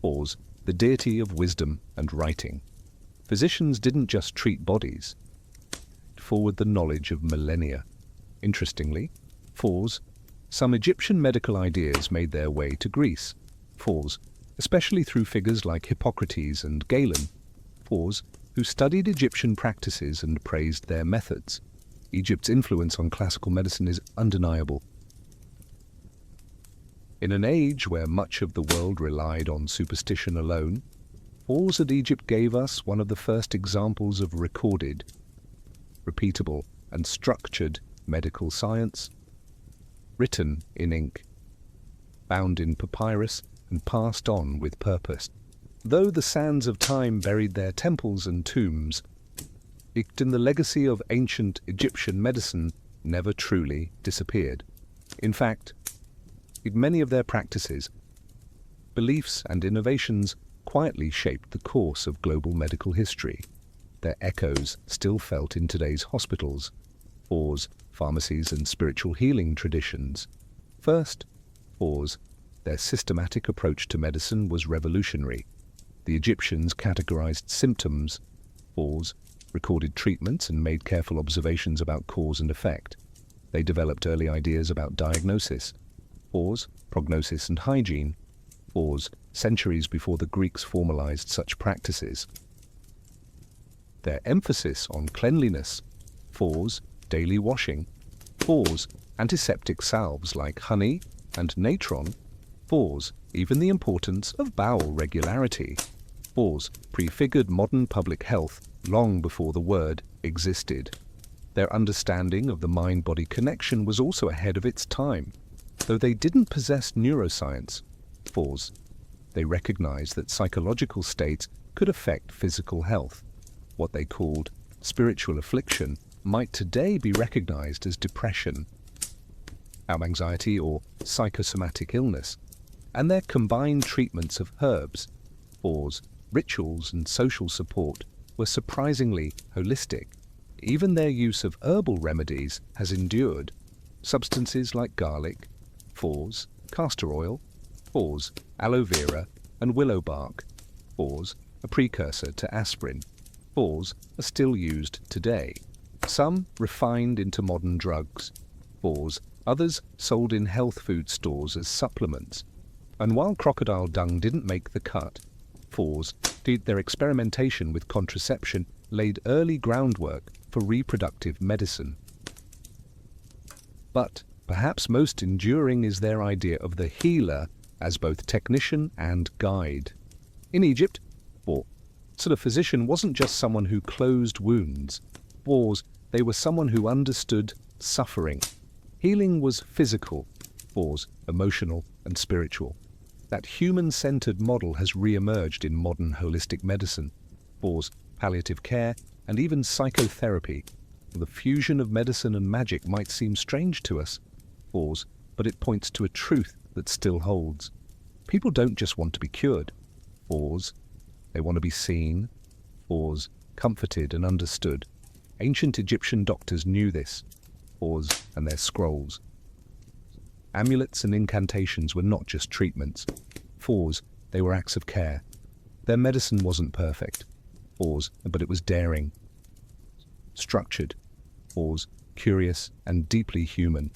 A: the deity of wisdom and writing. Physicians didn't just treat bodies, forward the knowledge of millennia. Interestingly, some Egyptian medical ideas made their way to Greece, especially through figures like Hippocrates and Galen, who studied Egyptian practices and praised their methods. Egypt's influence on classical medicine is undeniable. In an age where much of the world relied on superstition alone, at Egypt gave us one of the first examples of recorded, repeatable, and structured medical science, written in ink, bound in papyrus, and passed on with purpose. Though the sands of time buried their temples and tombs, the legacy of ancient Egyptian medicine never truly disappeared. In fact, many of their practices, beliefs and innovations quietly shaped the course of global medical history. Their echoes still felt in today's hospitals, pharmacies and spiritual healing traditions. First, their systematic approach to medicine was revolutionary. The Egyptians categorized symptoms, recorded treatments and made careful observations about cause and effect. They developed early ideas about diagnosis, prognosis and hygiene, centuries before the Greeks formalized such practices. Their emphasis on cleanliness, daily washing, antiseptic salves like honey and natron, even the importance of bowel regularity, prefigured modern public health long before the word existed. Their understanding of the mind-body connection was also ahead of its time. Though they didn't possess neuroscience, they recognized that psychological states could affect physical health. What they called spiritual affliction might today be recognized as depression, anxiety, or psychosomatic illness, and their combined treatments of herbs, rituals, and social support were surprisingly holistic. Even their use of herbal remedies has endured. Substances like garlic, castor oil, aloe vera, and willow bark, a precursor to aspirin, are still used today. Some refined into modern drugs, Others sold in health food stores as supplements. And while crocodile dung didn't make the cut, fours, their experimentation with contraception laid early groundwork for reproductive medicine. But perhaps most enduring is their idea of the healer as both technician and guide. In Egypt, so the physician wasn't just someone who closed wounds. They were someone who understood suffering. Healing was physical, emotional and spiritual. That human-centered model has re-emerged in modern holistic medicine, palliative care, and even psychotherapy. The fusion of medicine and magic might seem strange to us, but it points to a truth that still holds. People don't just want to be cured, they want to be seen, comforted and understood. Ancient Egyptian doctors knew this, and their scrolls. Amulets and incantations were not just treatments. They were acts of care. Their medicine wasn't perfect, but it was daring, structured, curious and deeply human.